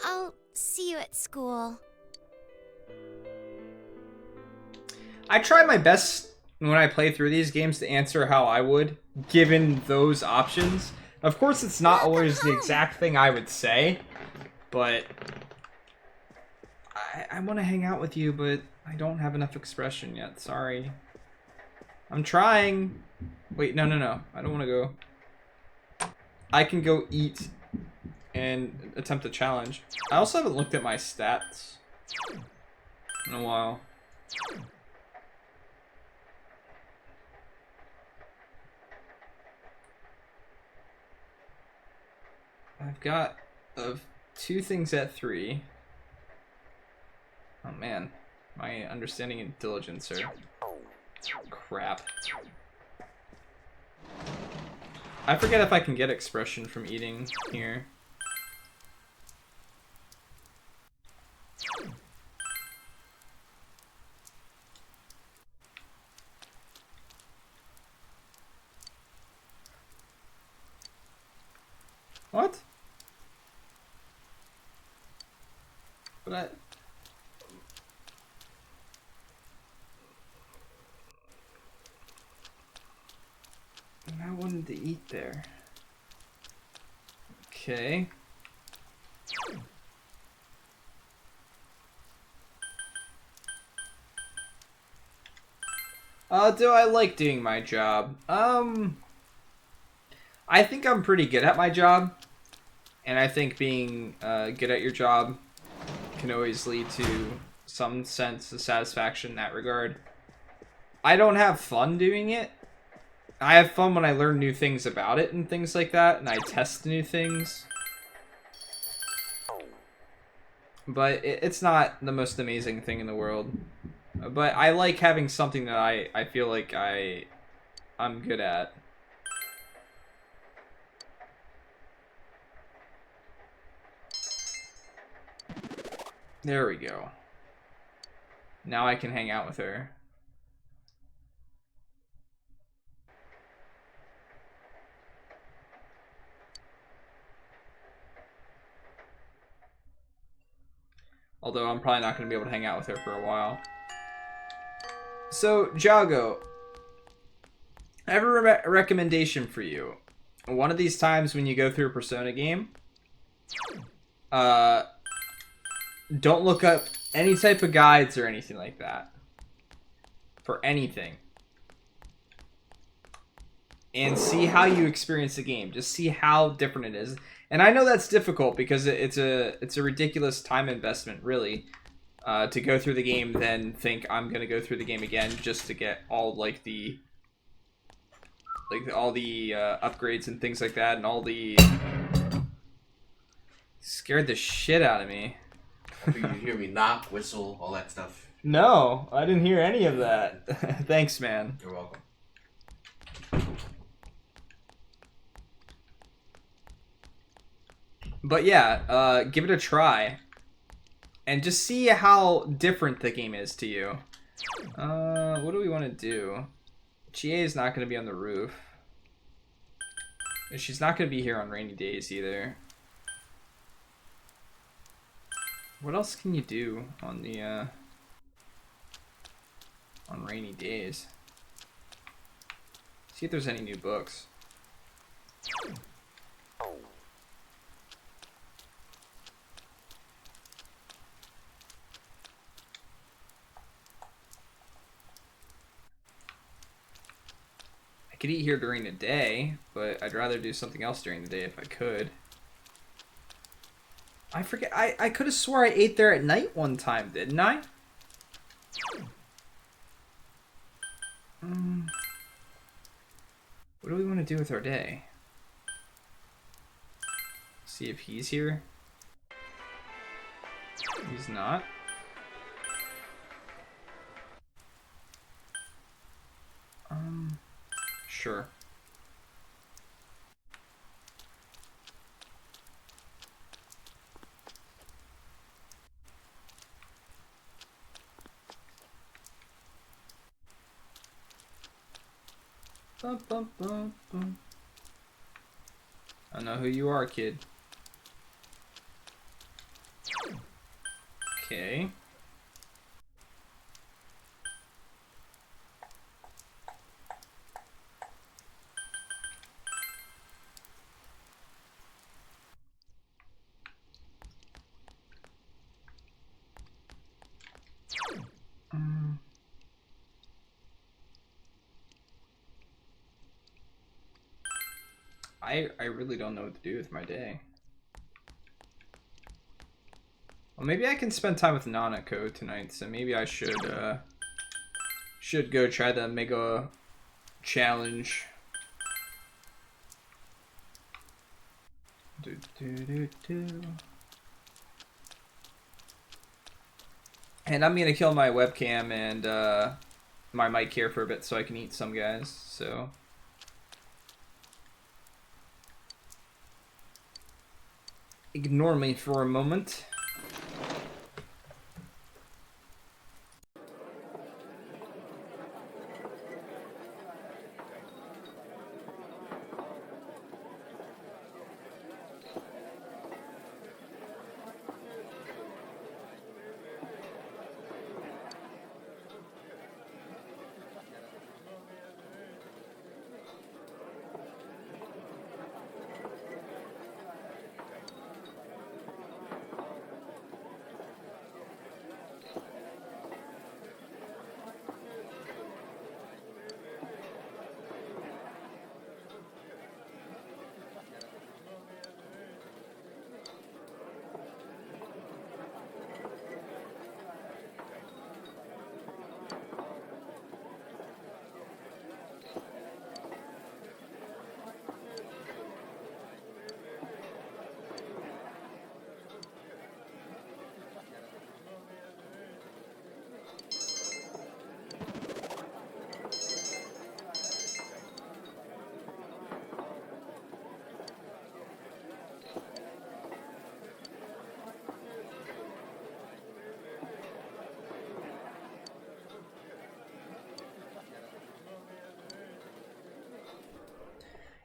I'll see you at school. I try my best when I play through these games to answer how I would, given those options. Of course, it's not always the exact thing I would say, but I want to hang out with you, but I don't have enough expression yet. Sorry. I'm trying. Wait, no. I don't want to go. I can go eat and attempt a challenge. I also haven't looked at my stats in a while. I've got two things at 3. Oh man, my understanding and diligence are crap. I forget if I can get expression from eating here. What? But I wanted to eat there. Okay. Do I like doing my job? I think I'm pretty good at my job. And I think being good at your job can always lead to some sense of satisfaction in that regard. I don't have fun doing it. I have fun when I learn new things about it and things like that, and I test new things. But it's not the most amazing thing in the world. But I like having something that I feel like I'm good at. There we go. Now I can hang out with her. Although I'm probably not going to be able to hang out with her for a while. So, Jago, I have a recommendation for you. One of these times when you go through a Persona game, don't look up any type of guides or anything like that. For anything. And see how you experience the game. Just see how different it is. And I know that's difficult because it's a ridiculous time investment, really, to go through the game, then think I'm gonna go through the game again just to get all the upgrades and things like that, and all the scared the shit out of me. You hear me knock, whistle, all that stuff. No, I didn't hear any of that. Thanks, man. You're welcome. But yeah, give it a try. And just see how different the game is to you. What do we want to do? GA is not going to be on the roof. And she's not going to be here on rainy days either. What else can you do on the, on rainy days? See if there's any new books. I could eat here during the day, but I'd rather do something else during the day if I could. I forget. I could have swore I ate there at night one time, didn't I? What do we want to do with our day? See if he's here. He's not. Sure. Bum, bum, bum, bum. I know who you are, kid. Okay. I really don't know what to do with my day. Well, maybe I can spend time with Nanako tonight, so maybe I should go try the Mega Challenge. And I'm gonna kill my webcam and my mic here for a bit so I can eat some, guys, so... Ignore me for a moment.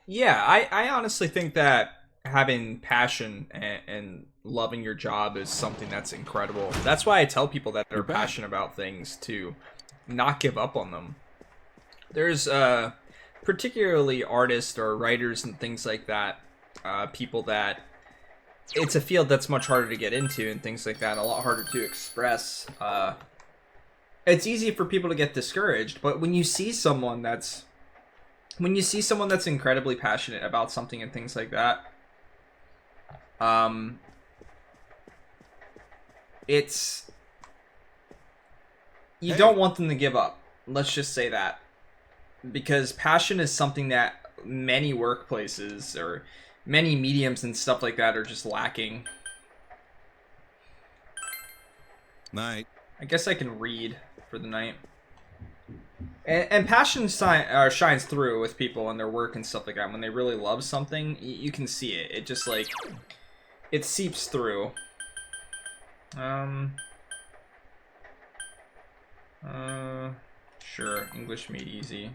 Yeah, I honestly think that having passion and loving your job is something that's incredible. That's why I tell people that are You're back. passionate about things to not give up on them. There's particularly artists or writers and things like that, people that it's a field that's much harder to get into and things like that, a lot harder to express. It's easy for people to get discouraged, but when you see someone that's incredibly passionate about something and things like that, um, it's you Hey. don't want them to give up. Let's just say that, because passion is something that many workplaces or many mediums and stuff like that are just lacking. Night. I guess I can read for the night. And passion shines through with people and their work and stuff like that. When they really love something, you can see it. It just like it seeps through. Um. Sure. English made easy.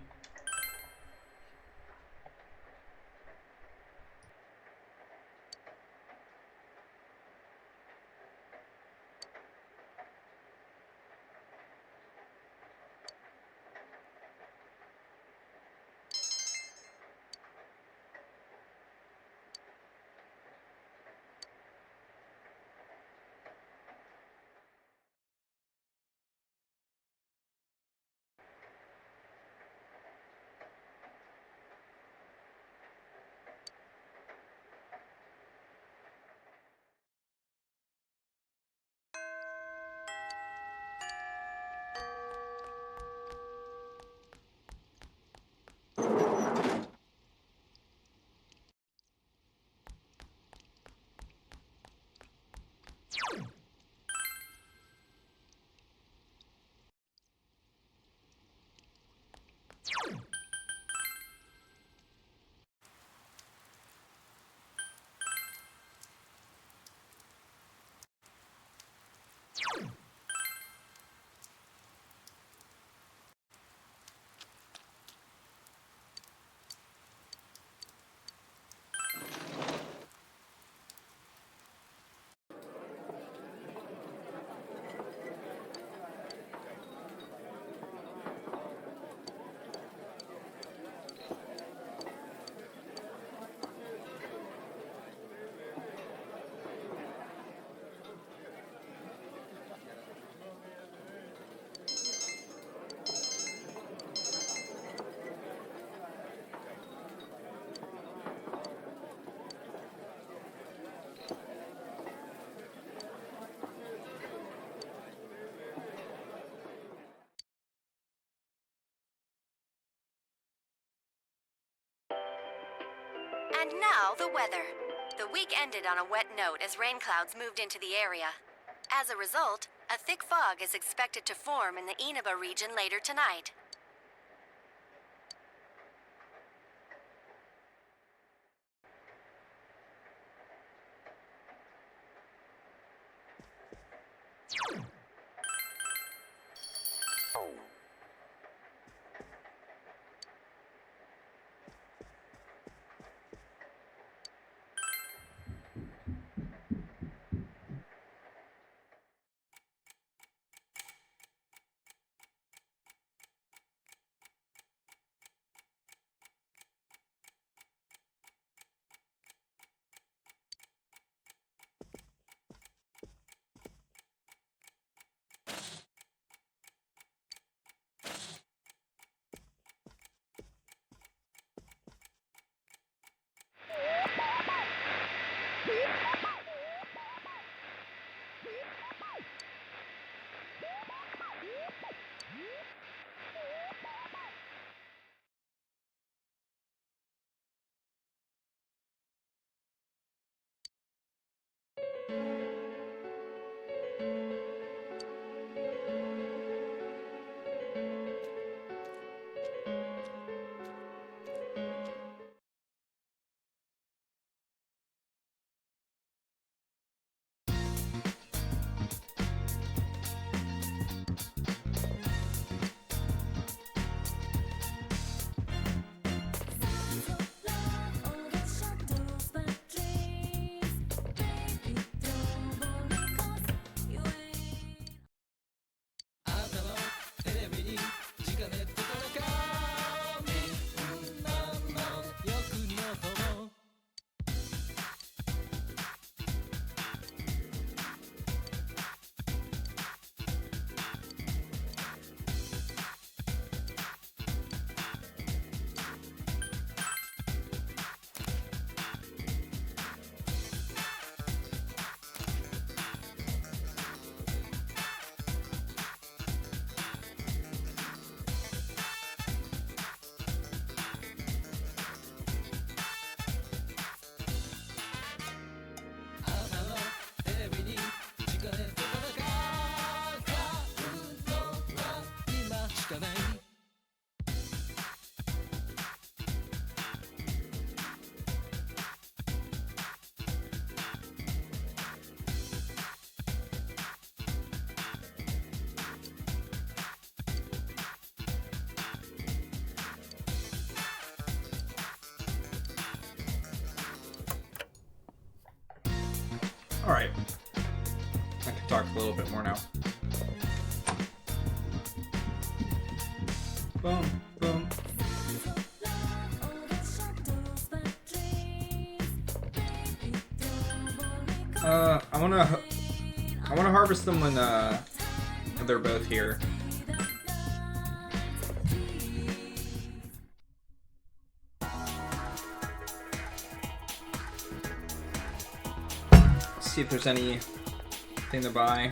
And now, the weather. The week ended on a wet note as rain clouds moved into the area. As a result, a thick fog is expected to form in the Inaba region later tonight. Alright. I can talk a little bit more now. Boom, boom. I wanna harvest them when they're both here. See if there's anything to buy.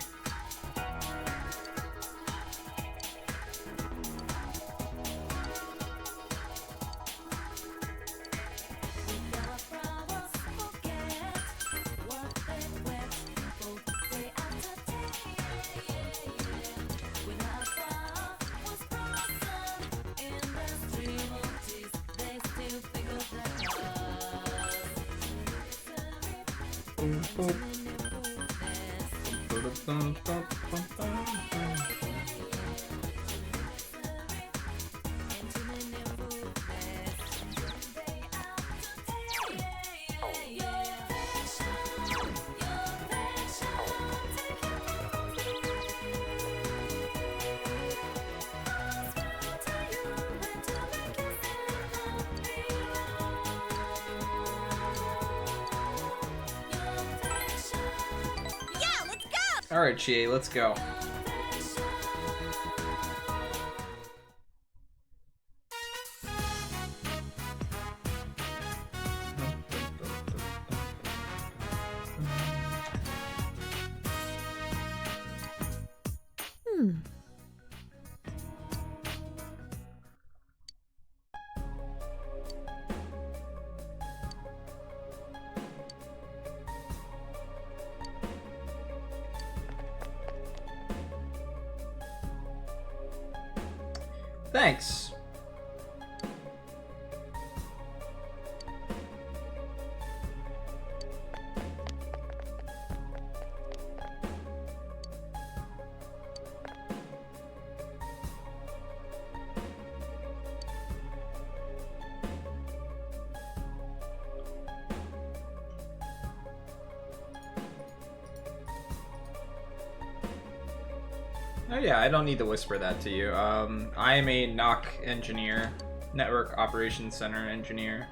Alright, GA, let's go. Thanks. Oh yeah, I don't need to whisper that to you. I am a NOC engineer, Network Operations Center engineer.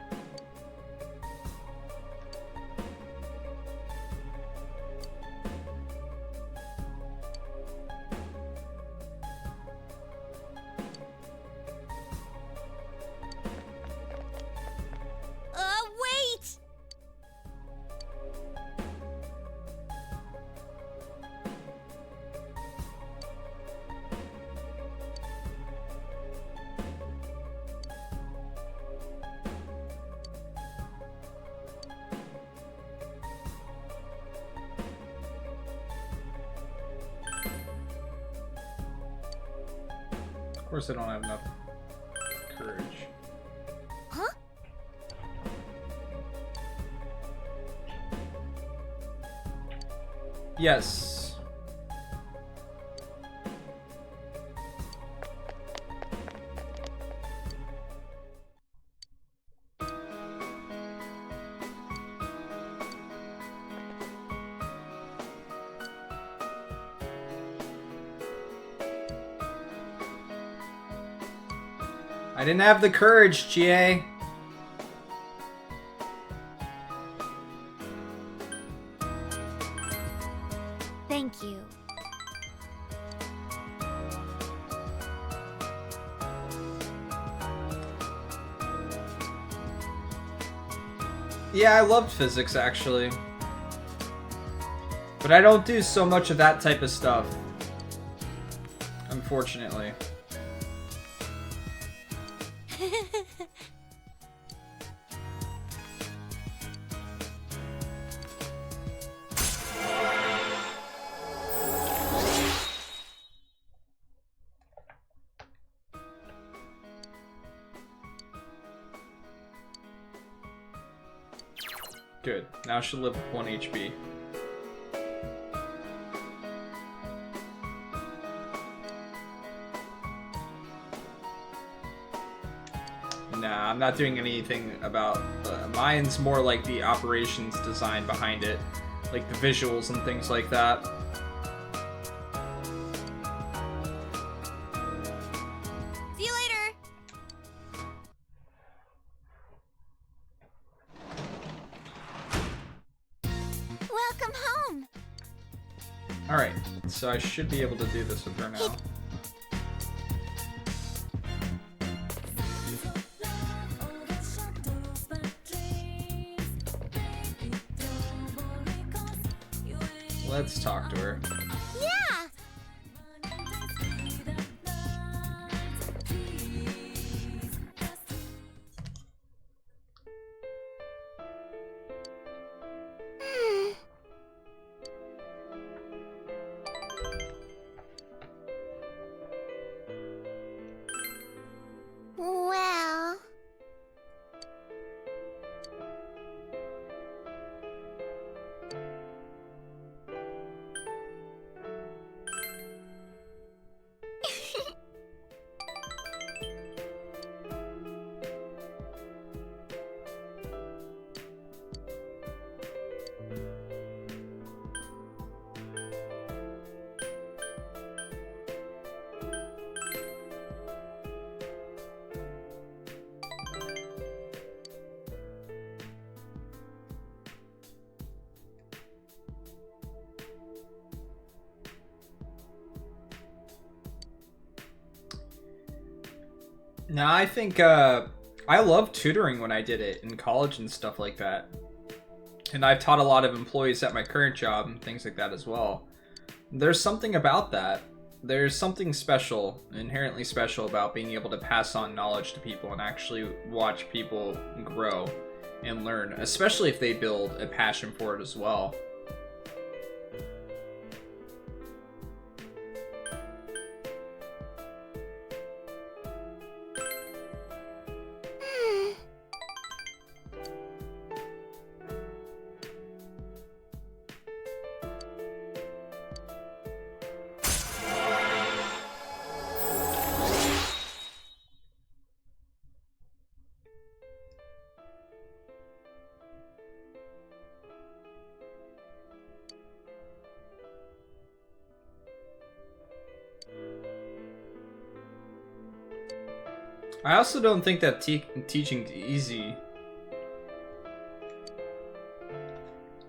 Wait! Of course I don't have enough courage. Huh? Yes. I didn't have the courage, GA. Thank you. Yeah, I loved physics, actually. But I don't do so much of that type of stuff. Unfortunately. Good. Now she'll live with 1 HP. Nah, I'm not doing anything about... mine's more like the operations design behind it. like the visuals and things like that. See you later. Welcome home. Alright, so I should be able to do this with her now. Let's talk to her. Yeah. Well. Now, I think, I loved tutoring when I did it in college and stuff like that. And I've taught a lot of employees at my current job and things like that as well. There's something about that. There's something special, inherently special about being able to pass on knowledge to people and actually watch people grow and learn, especially if they build a passion for it as well. I also don't think that teaching's easy.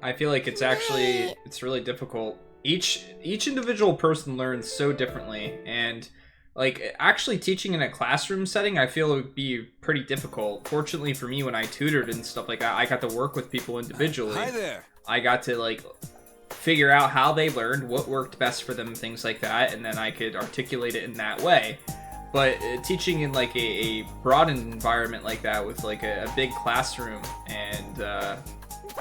I feel like it's actually, it's really difficult. Each individual person learns so differently, and like actually teaching in a classroom setting, I feel it would be pretty difficult. Fortunately for me, when I tutored and stuff like that, I got to work with people individually. Hi there. I got to like figure out how they learned, what worked best for them, things like that, and then I could articulate it in that way. But teaching in like a broadened environment like that with like a big classroom and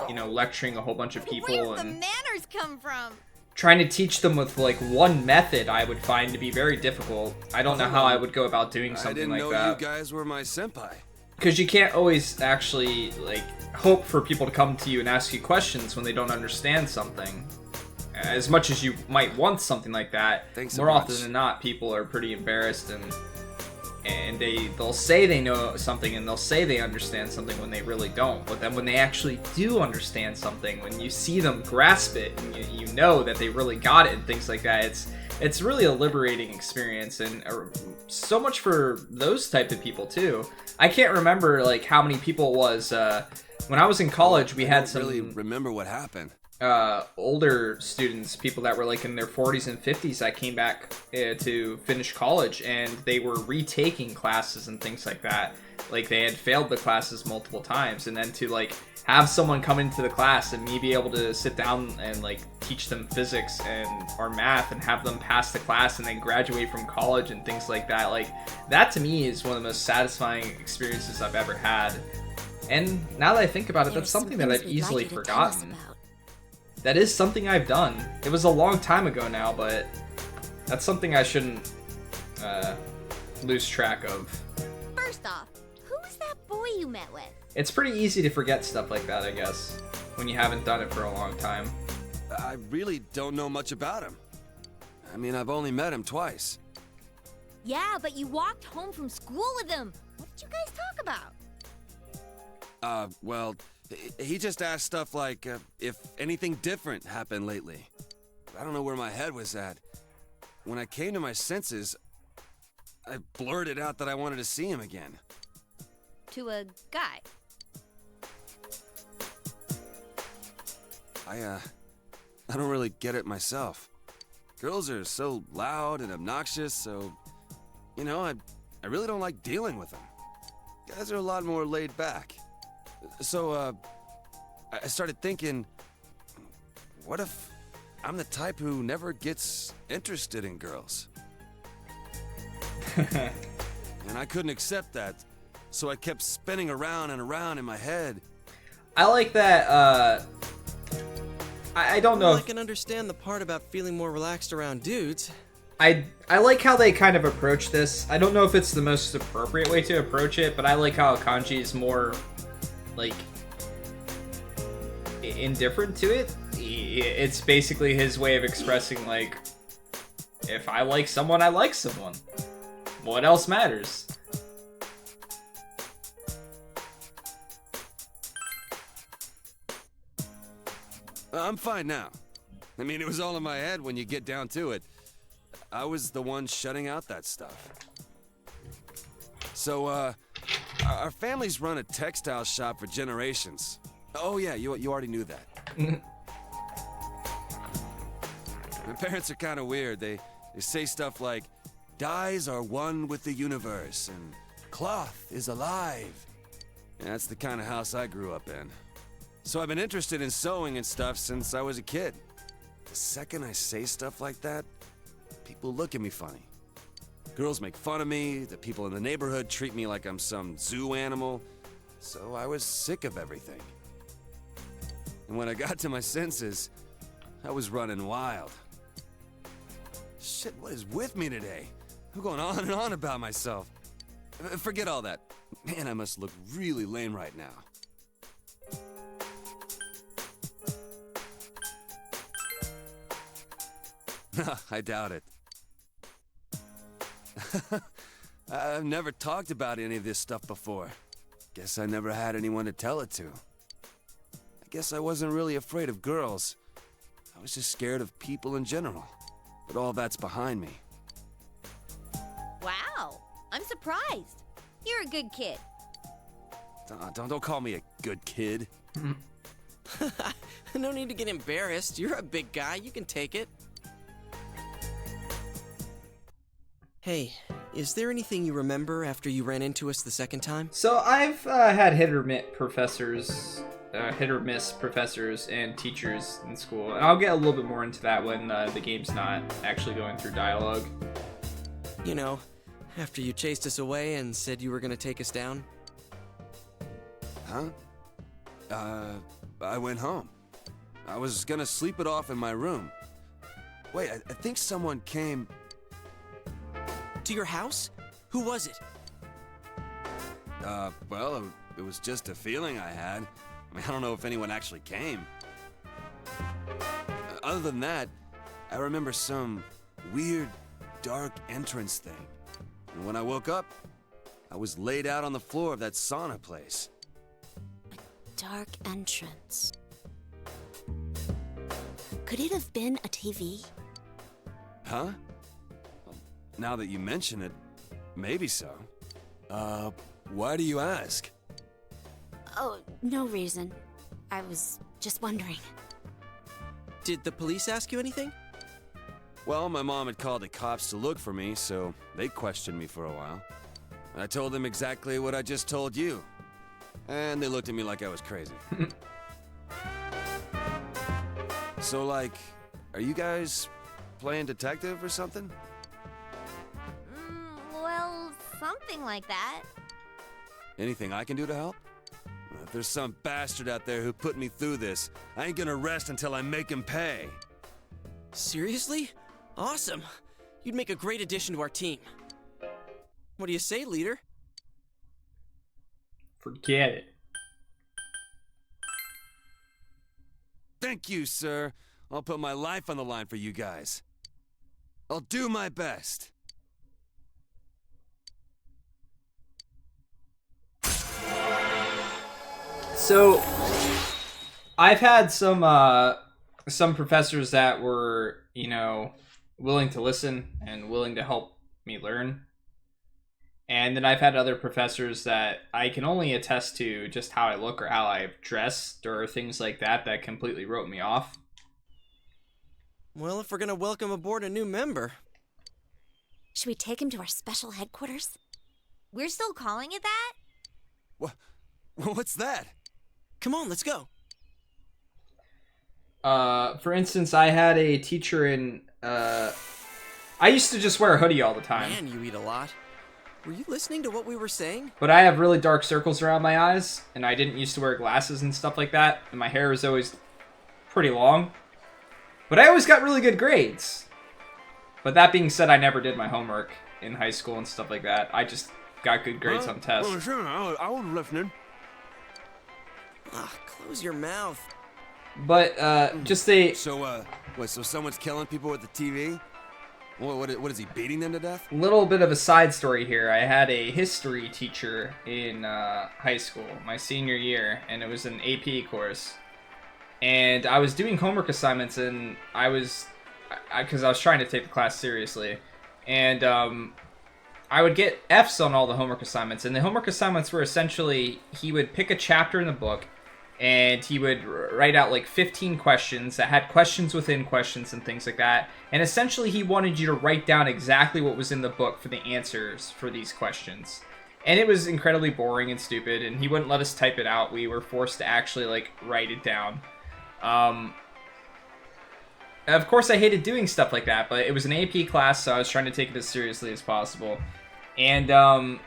you know, lecturing a whole bunch of people Where the and manners come from? trying to teach them with like one method, I would find to be very difficult. I don't know how I would go about doing something like that. I didn't know you guys were my senpai. Because you can't always actually like hope for people to come to you and ask you questions when they don't understand something. As much as you might want something like that, Thanks so more much. often than not, people are pretty embarrassed and they'll say they know something and they'll say they understand something when they really don't. But then when they actually do understand something, when you see them grasp it and you know that they really got it and things like that, it's really a liberating experience, and so much for those type of people too. I can't remember like how many people it was when I was in college. We had some really remember what happened. older students, people that were like in their 40s and 50s, that came back to finish college, and they were retaking classes and things like that. Like they had failed the classes multiple times, and then to like have someone come into the class and me be able to sit down and like teach them physics and or math and have them pass the class and then graduate from college and things like that, like that to me is one of the most satisfying experiences I've ever had. And now that I think about it, that's something that I've easily forgotten. That is something I've done. It was a long time ago now, but that's something I shouldn't lose track of. First off, who was that boy you met with? It's pretty easy to forget stuff like that, I guess, when you haven't done it for a long time. I really don't know much about him. I mean, I've only met him twice. Yeah, but you walked home from school with him. What did you guys talk about? Well, He just asked stuff like if anything different happened lately. I don't know where my head was at. When I came to my senses, I blurted out that I wanted to see him again. To a guy. I don't really get it myself. Girls are so loud and obnoxious, so, you know, I really don't like dealing with them. Guys are a lot more laid back. So, I started thinking, what if I'm the type who never gets interested in girls? And I couldn't accept that, so I kept spinning around and around in my head. I like that, I don't know Well, if... I can understand the part about feeling more relaxed around dudes. I like how they kind of approach this. I don't know if it's the most appropriate way to approach it, but I like how Kanji is more, like, indifferent to it. It's basically his way of expressing, like, if I like someone, I like someone. What else matters? I'm fine now. I mean, it was all in my head when you get down to it. I was the one shutting out that stuff. So, our family's run a textile shop for generations. Oh yeah, you already knew that. My parents are kind of weird. They say stuff like, dyes are one with the universe, and cloth is alive. And that's the kind of house I grew up in. So I've been interested in sewing and stuff since I was a kid. The second I say stuff like that, people look at me funny. Girls make fun of me, the people in the neighborhood treat me like I'm some zoo animal. So I was sick of everything. And when I got to my senses, I was running wild. Shit, what is with me today? I'm going on and on about myself. Forget all that. Man, I must look really lame right now. I doubt it. I've never talked about any of this stuff before. Guess I never had anyone to tell it to. I guess I wasn't really afraid of girls. I was just scared of people in general. But all that's behind me. Wow, I'm surprised. You're a good kid. Don't call me a good kid. No need to get embarrassed. You're a big guy. You can take it. Hey, is there anything you remember after you ran into us the second time? So I've had hit or miss professors and teachers in school, and I'll get a little bit more into that when the game's not actually going through dialogue. You know, after you chased us away and said you were gonna take us down. Huh? I went home. I was gonna sleep it off in my room. Wait, I think someone came... To your house? Who was it? Well, it was just a feeling I had. I mean, I don't know if anyone actually came. Other than that, I remember some weird, dark entrance thing. And when I woke up, I was laid out on the floor of that sauna place. Dark entrance. Could it have been a TV? Huh? Now that you mention it, maybe so. Why do you ask? Oh, no reason. I was just wondering. Did the police ask you anything? Well, my mom had called the cops to look for me, so they questioned me for a while. I told them exactly what I just told you. And they looked at me like I was crazy. So, like, are you guys playing detective or something? Well, something like that. Anything I can do to help? If there's some bastard out there who put me through this, I ain't gonna rest until I make him pay. Seriously? Awesome. You'd make a great addition to our team. What do you say, leader? Forget it. Thank you, sir. I'll put my life on the line for you guys. I'll do my best. So, I've had some professors that were, willing to listen and willing to help me learn. And then I've had other professors that I can only attest to just how I look or how I've dressed or things like that completely wrote me off. Well, if we're gonna welcome aboard a new member... Should we take him to our special headquarters? We're still calling it that? What's that? Come on, let's go. For instance, I had a teacher in... I used to just wear a hoodie all the time. Man, you eat a lot. Were you listening to what we were saying? But I have really dark circles around my eyes, and I didn't used to wear glasses and stuff like that, and my hair was always pretty long. But I always got really good grades. But that being said, I never did my homework in high school and stuff like that. I just got good grades on tests. Oh, sure, I was listening. Ugh, close your mouth. But, just a... So someone's killing people with the TV? What is he, beating them to death? Little bit of a side story here. I had a history teacher in high school, my senior year, and it was an AP course. And I was doing homework assignments, and because I was trying to take the class seriously. And I would get Fs on all the homework assignments. And the homework assignments were essentially, he would pick a chapter in the book, and he would write out like 15 questions that had questions within questions and things like that. And essentially he wanted you to write down exactly what was in the book for the answers for these questions. And it was incredibly boring and stupid, and he wouldn't let us type it out. We were forced to actually like write it down. Of course I hated doing stuff like that, but it was an AP class, so I was trying to take it as seriously as possible. And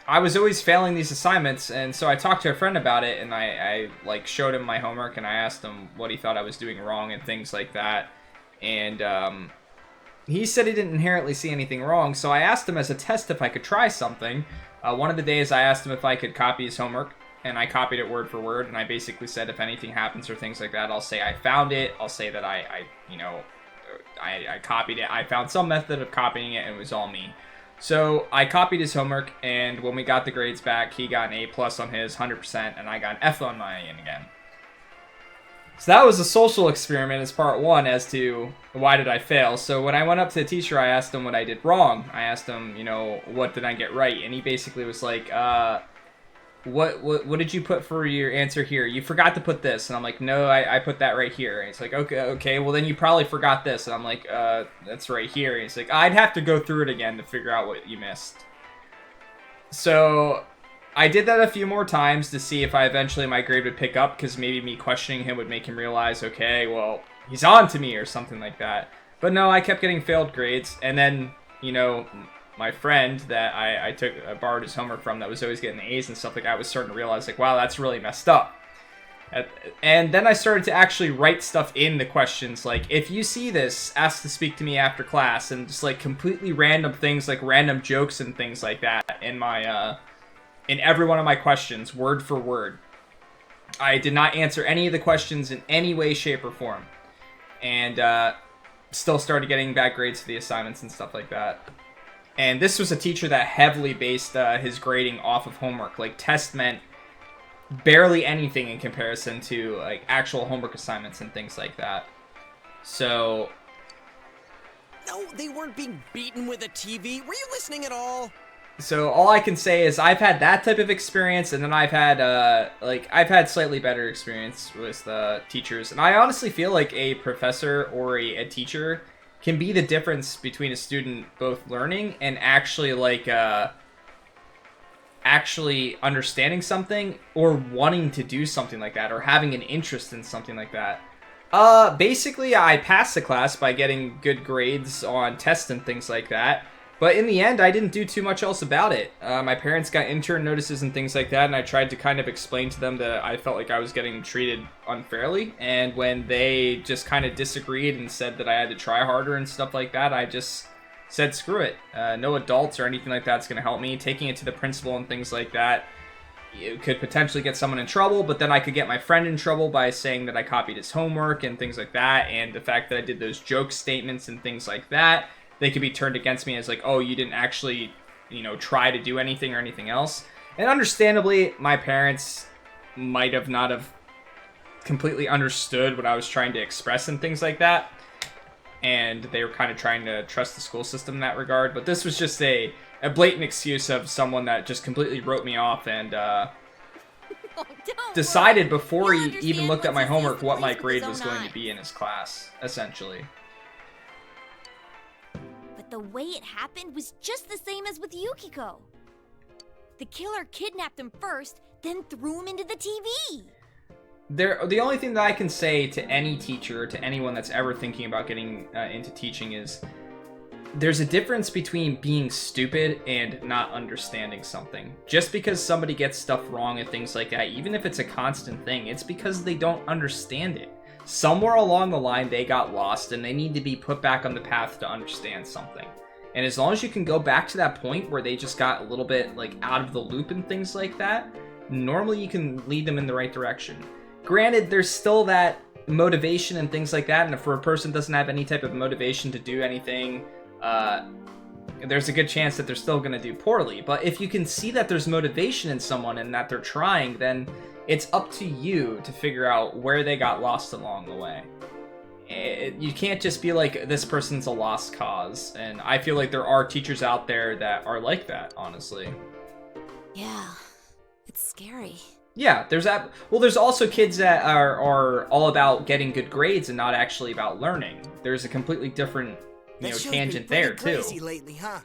I was always failing these assignments, and so I talked to a friend about it, and I like showed him my homework, and I asked him what he thought I was doing wrong and things like that. And he said he didn't inherently see anything wrong, so I asked him as a test if I could try something. One of the days I asked him if I could copy his homework, and I copied it word for word, and I basically said if anything happens or things like that, I'll say I found it, I'll say that I copied it, I found some method of copying it, and it was all me. So I copied his homework, and when we got the grades back, he got an A+ on his 100%, and I got an F on mine again. So that was a social experiment as part one as to why did I fail. So when I went up to the teacher, I asked him what I did wrong. I asked him, what did I get right? And he basically was like, what did you put for your answer here? You forgot to put this. And I'm like, no, I put that right here. And he's like, okay, well then you probably forgot this. And I'm like, that's right here. And he's like, I'd have to go through it again to figure out what you missed. So I did that a few more times to see if my grade would pick up, because maybe me questioning him would make him realize, okay, well, he's on to me or something like that. But no, I kept getting failed grades. And then, my friend that I borrowed his homework from, that was always getting A's and stuff like that, was starting to realize, like, wow, that's really messed up. And then I started to actually write stuff in the questions, like, if you see this, ask to speak to me after class, and just like completely random things, like random jokes and things like that in my in every one of my questions, word for word. I did not answer any of the questions in any way, shape, or form, and still started getting bad grades for the assignments and stuff like that. And this was a teacher that heavily based his grading off of homework. Like, test meant barely anything in comparison to, like, actual homework assignments and things like that. So... No, they weren't being beaten with a TV. Were you listening at all? So all I can say is I've had that type of experience, and then I've had, I've had slightly better experience with teachers. And I honestly feel like a professor or a teacher can be the difference between a student both learning and actually understanding something or wanting to do something like that or having an interest in something like that. Basically, I passed the class by getting good grades on tests and things like that. But in the end, I didn't do too much else about it. My parents got intern notices and things like that, and I tried to kind of explain to them that I felt like I was getting treated unfairly. And when they just kind of disagreed and said that I had to try harder and stuff like that, I just said, screw it. No adults or anything like that's going to help me. Taking it to the principal and things like that, it could potentially get someone in trouble, but then I could get my friend in trouble by saying that I copied his homework and things like that, and the fact that I did those joke statements and things like that. They could be turned against me as like, oh, you didn't actually, try to do anything or anything else. And understandably, my parents, might have not have completely understood what I was trying to express and things like that. And they were kind of trying to trust the school system in that regard. But this was just a blatant excuse of someone that just completely wrote me off and decided before he even looked at my homework what my grade was going to be in his class, essentially. But the way it happened was just the same as with Yukiko. The killer kidnapped him first, then threw him into the TV. The only thing that I can say to any teacher, to anyone that's ever thinking about getting into teaching is there's a difference between being stupid and not understanding something. Just because somebody gets stuff wrong and things like that, even if it's a constant thing, it's because they don't understand it. Somewhere along the line, they got lost and they need to be put back on the path to understand something. And as long as you can go back to that point where they just got a little bit like out of the loop and things like that, normally you can lead them in the right direction. Granted, there's still that motivation and things like that, and if a person doesn't have any type of motivation to do anything, there's a good chance that they're still going to do poorly. But if you can see that there's motivation in someone and that they're trying, then it's up to you to figure out where they got lost along the way. You can't just be like, this person's a lost cause, and I feel like there are teachers out there that are like that, honestly. Yeah, it's scary. Yeah, there's that. Well, there's also kids that are all about getting good grades and not actually about learning. There's a completely different, tangent there too. Lately, huh?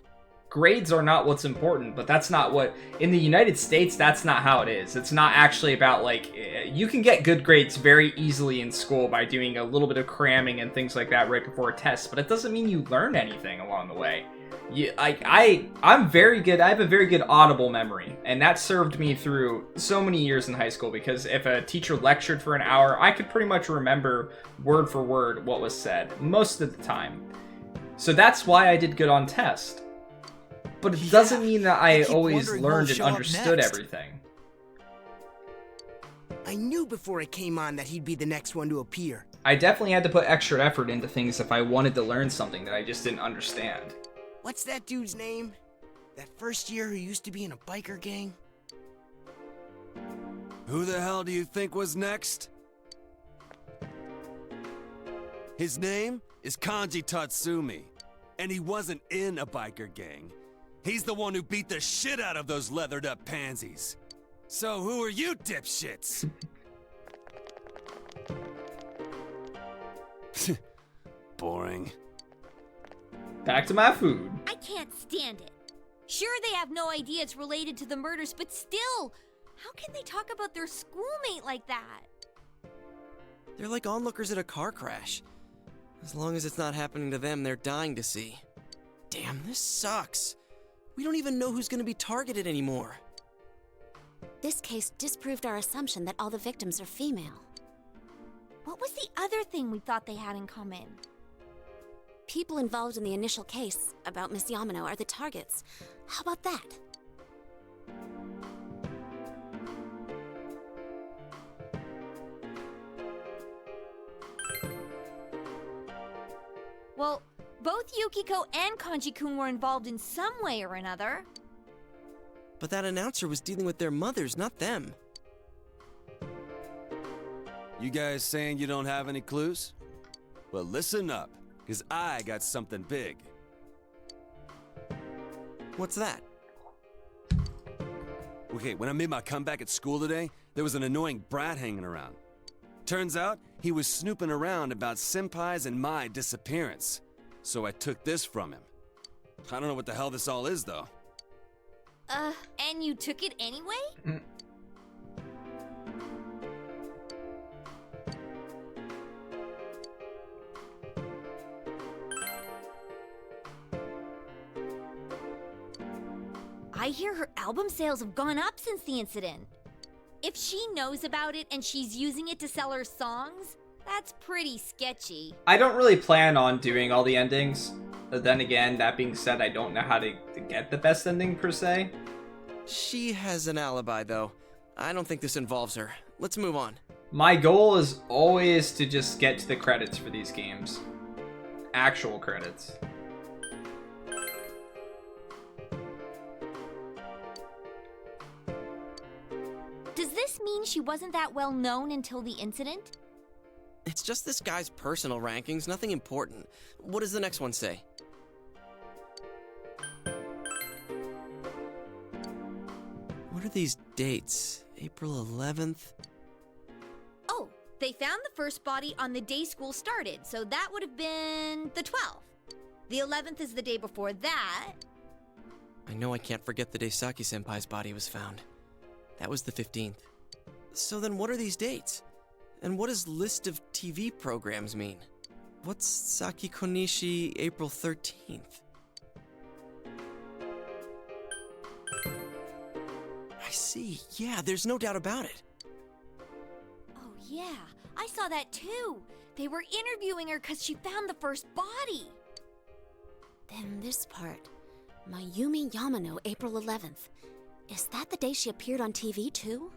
Grades are not what's important, but that's not what in the United States. That's not how it is. It's not actually about like you can get good grades very easily in school by doing a little bit of cramming and things like that right before a test, but it doesn't mean you learn anything along the way. I'm very good. I have a very good audible memory, and that served me through so many years in high school because if a teacher lectured for an hour, I could pretty much remember word for word what was said most of the time. So that's why I did good on test. But it doesn't mean that I always learned and understood everything. I knew before I came on that he'd be the next one to appear. I definitely had to put extra effort into things if I wanted to learn something that I just didn't understand. What's that dude's name? That first year who used to be in a biker gang? Who the hell do you think was next? His name is Kanji Tatsumi, and he wasn't in a biker gang. He's the one who beat the shit out of those leathered up pansies. So who are you dipshits? Boring. Back to my food. I can't stand it. Sure, they have no idea it's related to the murders, but still, how can they talk about their schoolmate like that? They're like onlookers at a car crash. As long as it's not happening to them, they're dying to see. Damn, this sucks. We don't even know who's gonna be targeted anymore. This case disproved our assumption that all the victims are female. What was the other thing we thought they had in common? People involved in the initial case about Miss Yamano are the targets. How about that? Well, both Yukiko and Kanji-kun were involved in some way or another. But that announcer was dealing with their mothers, not them. You guys saying you don't have any clues? Well, listen up. Because I got something big. What's that? Okay, when I made my comeback at school today, there was an annoying brat hanging around. Turns out, he was snooping around about Senpai's and my disappearance. So I took this from him. I don't know what the hell this all is, though. And you took it anyway? I hear her album sales have gone up since the incident. If she knows about it and she's using it to sell her songs, that's pretty sketchy. I don't really plan on doing all the endings. But then again, that being said, I don't know how to get the best ending per se. She has an alibi, though. I don't think this involves her. Let's move on. My goal is always to just get to the credits for these games. Actual credits. Does this mean she wasn't that well known until the incident? It's just this guy's personal rankings, nothing important. What does the next one say? What are these dates? April 11th? Oh, they found the first body on the day school started, so that would have been the 12th. The 11th is the day before that. I know I can't forget the day Saki-senpai's body was found. That was the 15th. So then what are these dates? And what does list of TV programs mean? What's Saki Konishi April 13th? I see. Yeah, there's no doubt about it. Oh yeah, I saw that too. They were interviewing her because she found the first body. Then this part. Mayumi Yamano, April 11th. Is that the day she appeared on TV too?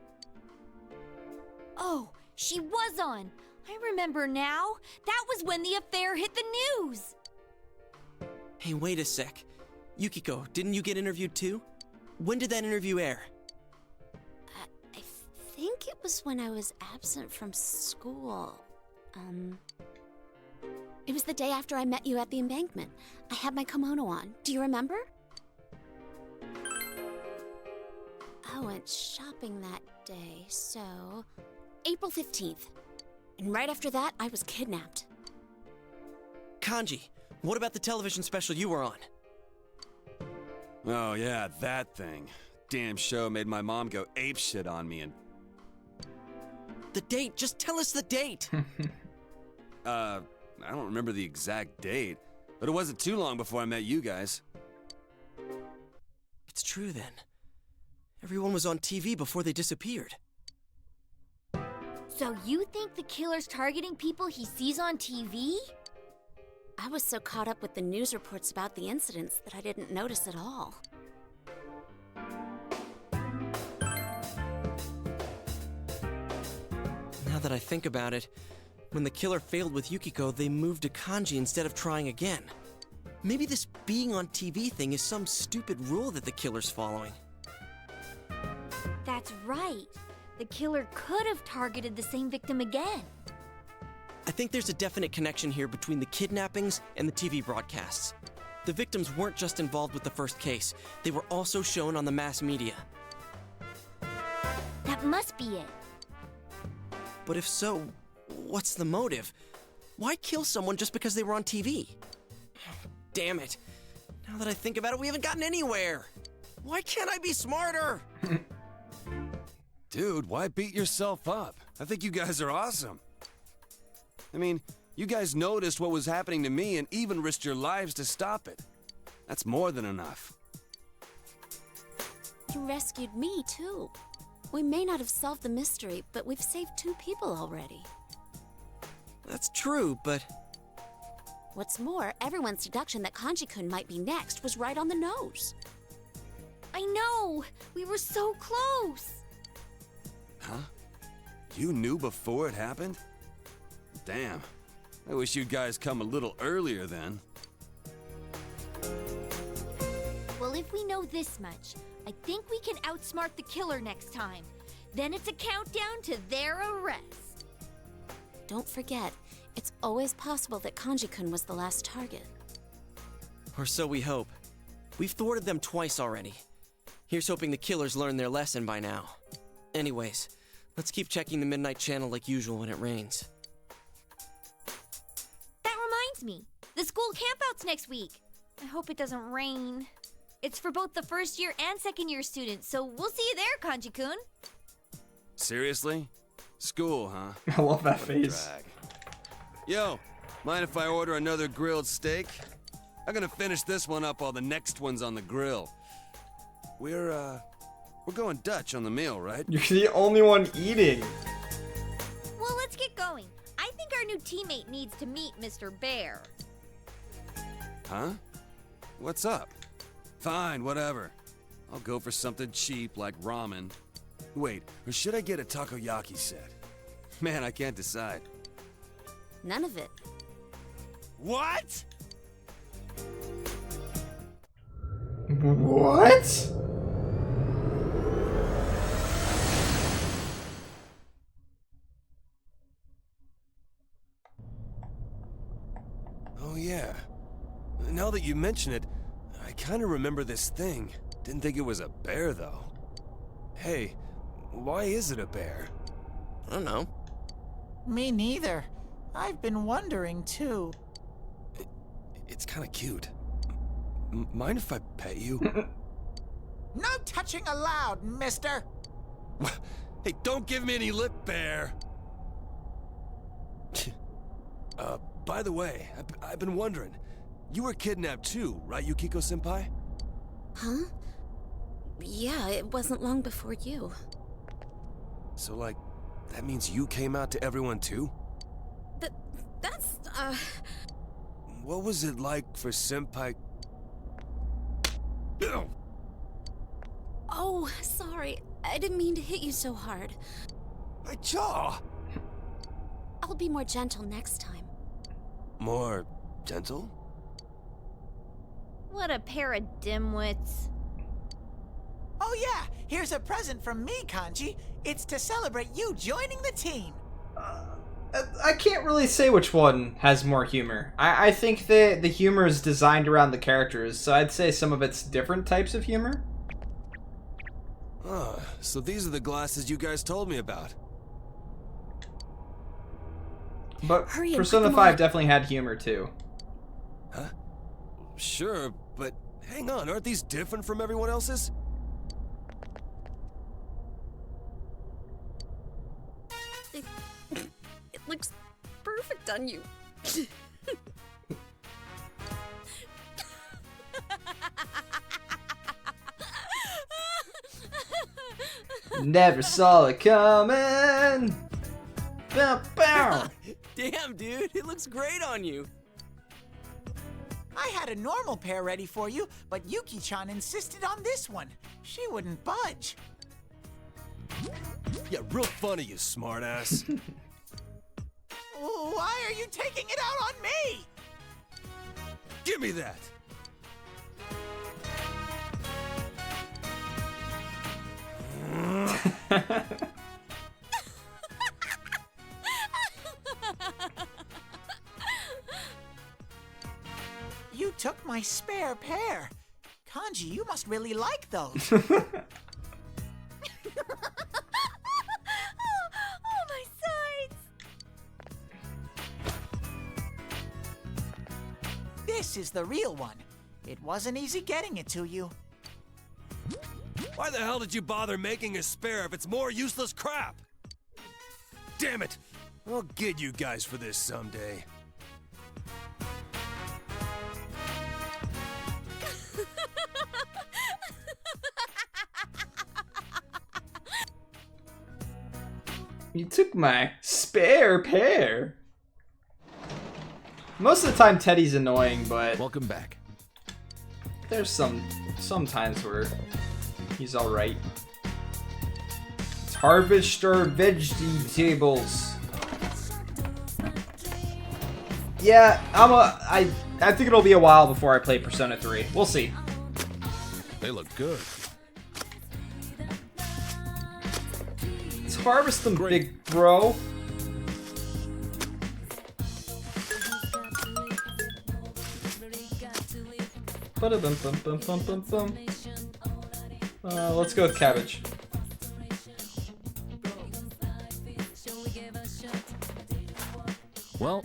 Oh, she was on. I remember now. That was when the affair hit the news. Hey, wait a sec. Yukiko, didn't you get interviewed too? When did that interview air? I think it was when I was absent from school. It was the day after I met you at the embankment. I had my kimono on. Do you remember? I went shopping that day, so... April 15th. And right after that, I was kidnapped. Kanji, what about the television special you were on? Oh yeah, that thing. Damn show made my mom go apeshit on me and... The date, just tell us the date! I don't remember the exact date, but it wasn't too long before I met you guys. It's true then. Everyone was on TV before they disappeared. So you think the killer's targeting people he sees on TV? I was so caught up with the news reports about the incidents that I didn't notice at all. Now that I think about it, when the killer failed with Yukiko, they moved to Kanji instead of trying again. Maybe this being on TV thing is some stupid rule that the killer's following. That's right. The killer could have targeted the same victim again. I think there's a definite connection here between the kidnappings and the TV broadcasts. The victims weren't just involved with the first case, they were also shown on the mass media. That must be it. But if so, what's the motive? Why kill someone just because they were on TV? Damn it. Now that I think about it, we haven't gotten anywhere. Why can't I be smarter? Dude, why beat yourself up? I think you guys are awesome. I mean, you guys noticed what was happening to me and even risked your lives to stop it. That's more than enough. You rescued me, too. We may not have solved the mystery, but we've saved 2 people already. That's true, but... What's more, everyone's deduction that Kanji-kun might be next was right on the nose. I know! We were so close! Huh? You knew before it happened? Damn. I wish you guys come a little earlier then. Well, if we know this much, I think we can outsmart the killer next time. Then it's a countdown to their arrest. Don't forget, it's always possible that Kanji-kun was the last target. Or so we hope. We've thwarted them twice already. Here's hoping the killers learned their lesson by now. Anyways, let's keep checking the Midnight Channel like usual when it rains. That reminds me, the school campout's next week. I hope it doesn't rain. It's for both the first year and second year students, so we'll see you there, Kanji-kun. Seriously? School, huh? I love that face. Drag. Yo, mind if I order another grilled steak? I'm gonna finish this one up while the next one's on the grill. We're going Dutch on the meal, right? You're the only one eating. Well, let's get going. I think our new teammate needs to meet Mr. Bear. Huh? What's up? Fine, whatever. I'll go for something cheap like ramen. Wait, or should I get a takoyaki set? Man, I can't decide. None of it. What? What? that you mention it, I kind of remember this thing. Didn't think it was a bear, though. Hey, why is it a bear? I don't know. Me neither. I've been wondering, too. It's kind of cute. Mind if I pet you? No touching allowed, mister! Hey, don't give me any lip, bear! By the way, I've been wondering. You were kidnapped too, right, Yukiko-senpai? Huh? Yeah, it wasn't long before you. So, like, that means you came out to everyone too? That's, What was it like for Senpai... Ew. Oh, sorry. I didn't mean to hit you so hard. My jaw! I'll be more gentle next time. More gentle? What a pair of dimwits. Oh yeah, here's a present from me, Kanji. It's to celebrate you joining the team. I can't really say which one has more humor. I think the humor is designed around the characters, so I'd say some of it's different types of humor. Ah, so these are the glasses you guys told me about. But Hurry and Persona put them 5 on. definitely had humor too. Huh? Sure, but hang on, aren't these different from everyone else's? It looks perfect on you. Never saw it coming! Bow, bow. Damn, dude, it looks great on you. I had a normal pair ready for you, but Yuki-chan insisted on this one. She wouldn't budge. Yeah, real funny, you smartass. Why are you taking it out on me? Give me that! You took my spare pair. Kanji, you must really like those. Oh, my sides! This is the real one. It wasn't easy getting it to you. Why the hell did you bother making a spare if it's more useless crap? Damn it! I'll get you guys for this someday. You took my spare pair. Most of the time Teddy's annoying, but Welcome back. there's some times where he's alright. Let's harvest our vegetables. Yeah, I think it'll be a while before I play Persona 3. We'll see. They look good. Let's harvest them, big bro. Ba-da-bum-bum-bum-bum-bum-bum. Let's go with cabbage. Well,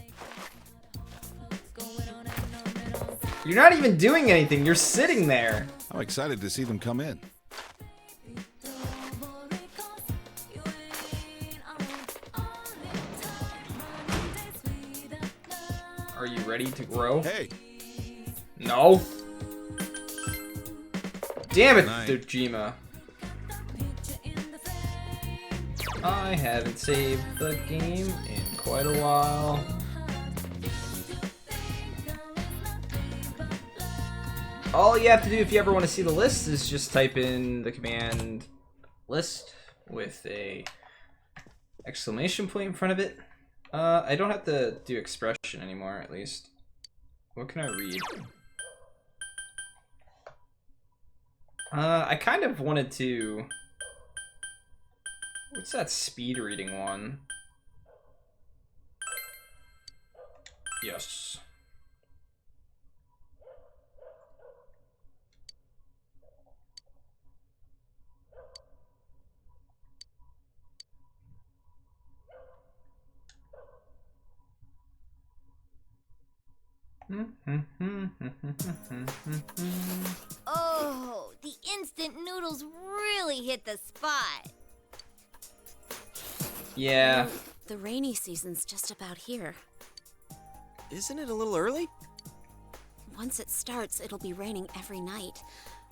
You're not even doing anything. You're sitting there. I'm excited to see them come in. Are you ready to grow? Hey, No. Damn it, Nice. Dojima. I haven't saved the game in quite a while. All you have to do if you ever want to see the list is just type in the command list with a exclamation point in front of it. I don't have to do expression anymore, at least. What can I read? I kind of wanted to... What's that speed reading one? Yes. Oh, the instant noodles really hit the spot. Yeah. The rainy season's just about here. Isn't it a little early? Once it starts, it'll be raining every night.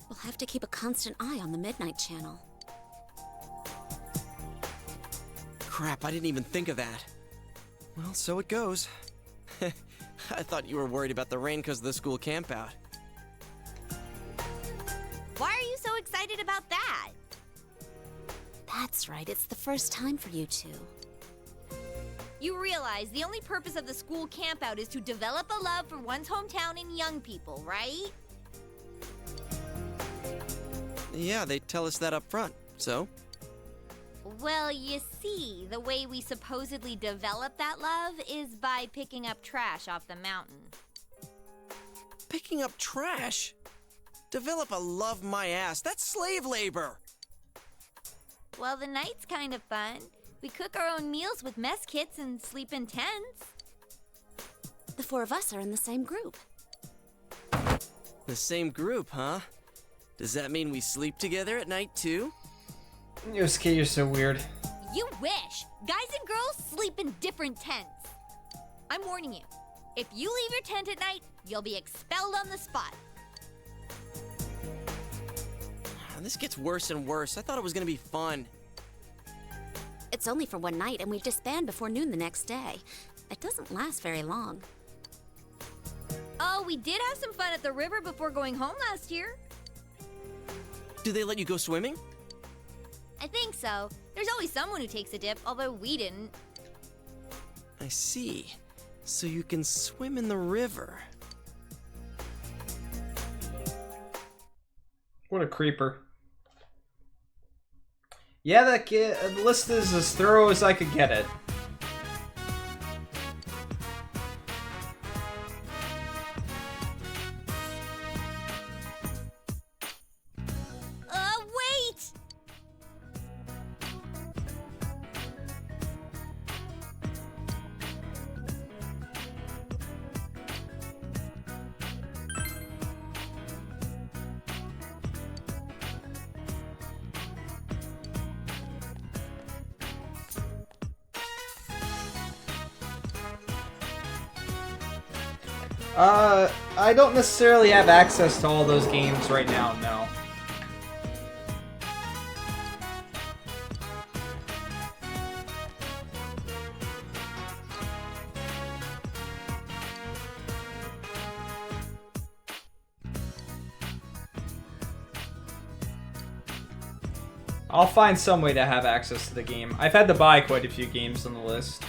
We'll have to keep a constant eye on the Midnight Channel. Crap, I didn't even think of that. Well, so it goes. I thought you were worried about the rain because of the school campout. Why are you so excited about that? That's right, it's the first time for you two. You realize the only purpose of the school campout is to develop a love for one's hometown and young people, right? Yeah, they tell us that up front, so? Well, you see, the way we supposedly develop that love is by picking up trash off the mountain. Picking up trash? Develop a love my ass. That's slave labor. Well, the night's kind of fun. We cook our own meals with mess kits and sleep in tents. The four of us are in the same group. The same group, huh? Does that mean we sleep together at night too? Yosuke, you're so weird. You wish! Guys and girls sleep in different tents. I'm warning you. If you leave your tent at night, you'll be expelled on the spot. This gets worse and worse. I thought it was gonna be fun. It's only for one night, and we disband before noon the next day. It doesn't last very long. Oh, we did have some fun at the river before going home last year. Do they let you go swimming? I think so. There's always someone who takes a dip, although we didn't. I see. So you can swim in the river. What a creeper. Yeah, that list is as thorough as I could get it. Wait! I don't necessarily have access to all those games right now, no. I'll find some way to have access to the game. I've had to buy quite a few games on the list.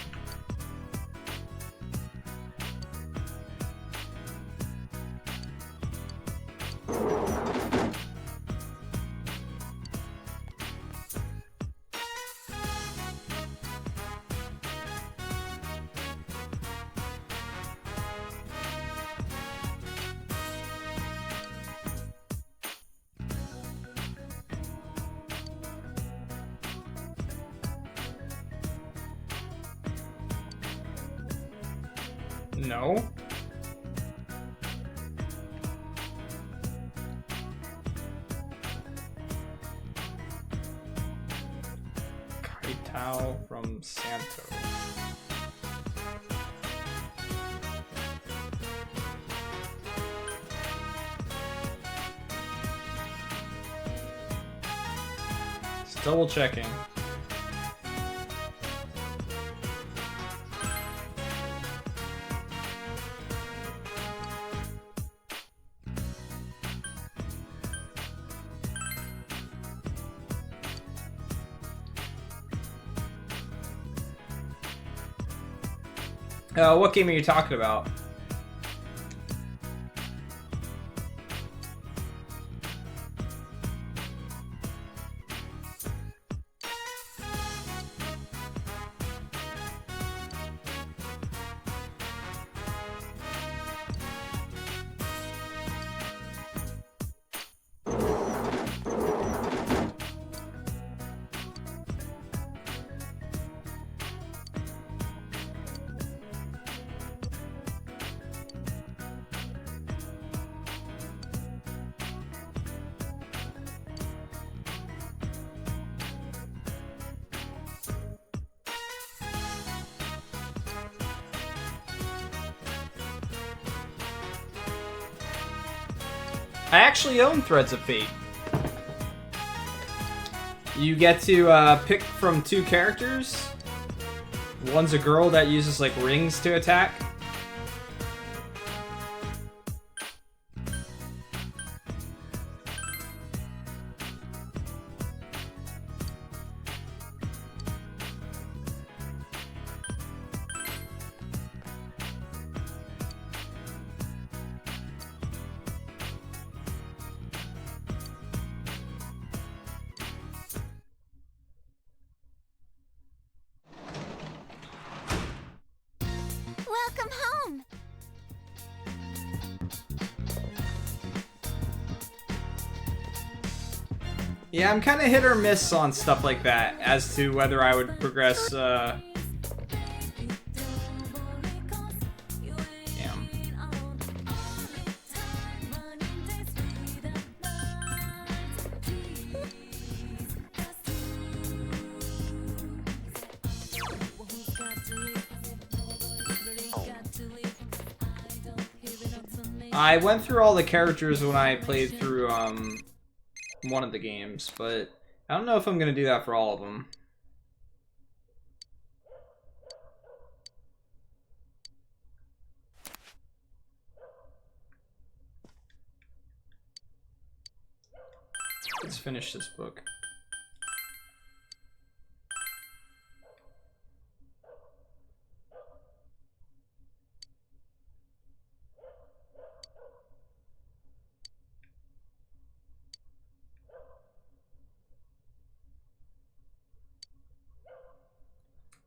No. Kaitao from Santo. Just double checking. What game are you talking about? I actually own Threads of Fate. You get to pick from 2 characters. One's a girl that uses like rings to attack. Welcome home. Yeah, I'm kind of hit or miss on stuff like that as to whether I would progress. Damn. I went through all the characters when I played through one of the games, but I don't know if I'm gonna do that for all of them. Let's finish this book.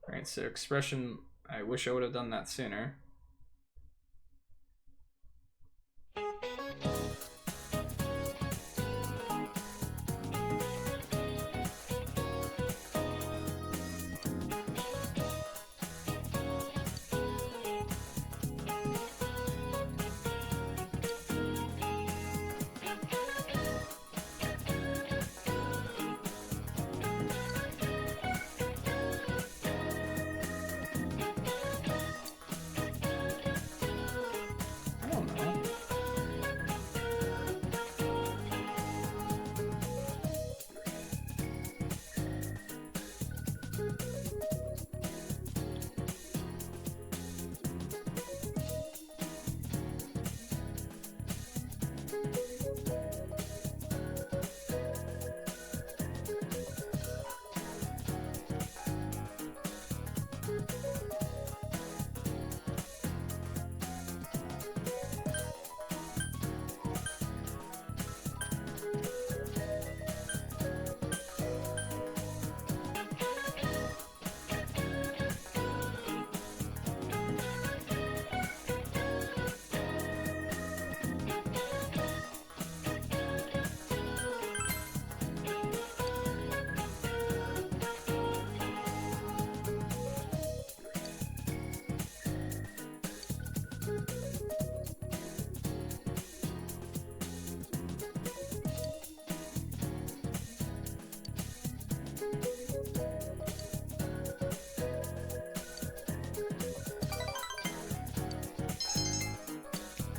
Alright, so expression, I wish I would have done that sooner.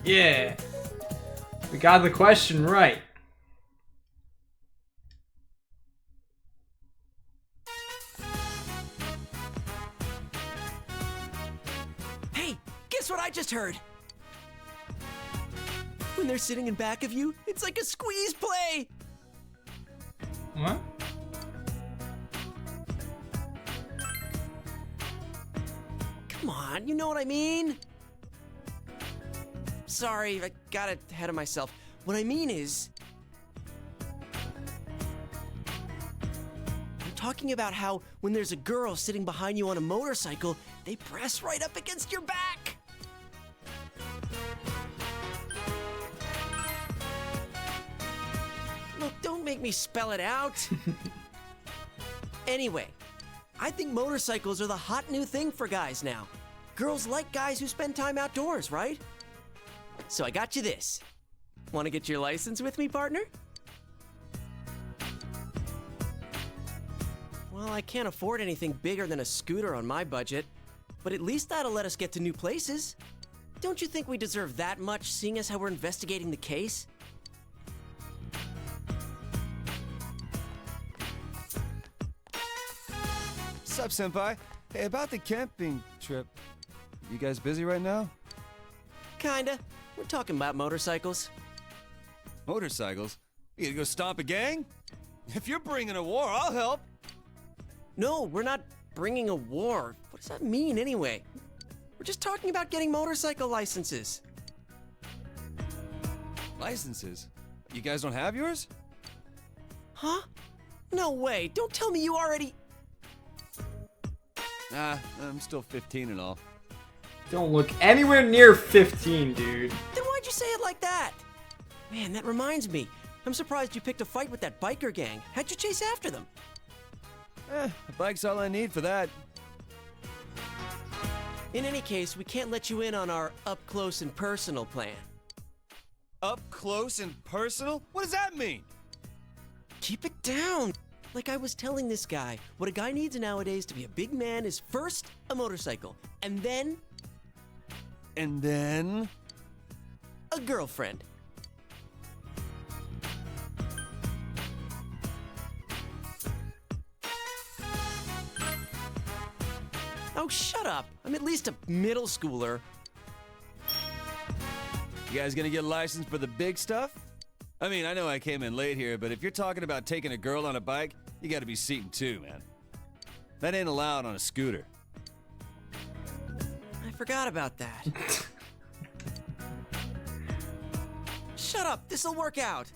Yeah, we got the question right. Hey, guess what I just heard? When they're sitting in back of you, it's like a squeeze play! What? Come on, you know what I mean? Sorry, I got ahead of myself. What I mean is, I'm talking about how when there's a girl sitting behind you on a motorcycle, they press right up against your back. Look, don't make me spell it out. Anyway, I think motorcycles are the hot new thing for guys now. Girls like guys who spend time outdoors, right? So I got you this. Want to get your license with me, partner? Well, I can't afford anything bigger than a scooter on my budget, but at least that'll let us get to new places. Don't you think we deserve that much, seeing as how we're investigating the case? Sup, senpai? Hey, about the camping trip. You guys busy right now? Kinda. We're talking about motorcycles. Motorcycles? You gonna go stomp a gang? If you're bringing a war, I'll help. No, we're not bringing a war. What does that mean anyway? We're just talking about getting motorcycle licenses. Licenses? You guys don't have yours? Huh? No way. Don't tell me you already... Nah, I'm still 15 and all. Don't look anywhere near 15, dude. Then why'd you say it like that? Man, that reminds me. I'm surprised you picked a fight with that biker gang. How'd you chase after them? A bike's all I need for that. In any case, we can't let you in on our up close and personal plan. Up close and personal? What does that mean? Keep it down. Like I was telling this guy, what a guy needs nowadays to be a big man is first a motorcycle, and then a girlfriend. Oh, shut up. I'm at least a middle schooler. You guys gonna get licensed for the big stuff? I mean, I know I came in late here, but if you're talking about taking a girl on a bike, you gotta be seating two, man. That ain't allowed on a scooter. I forgot about that. Shut up, this'll work out.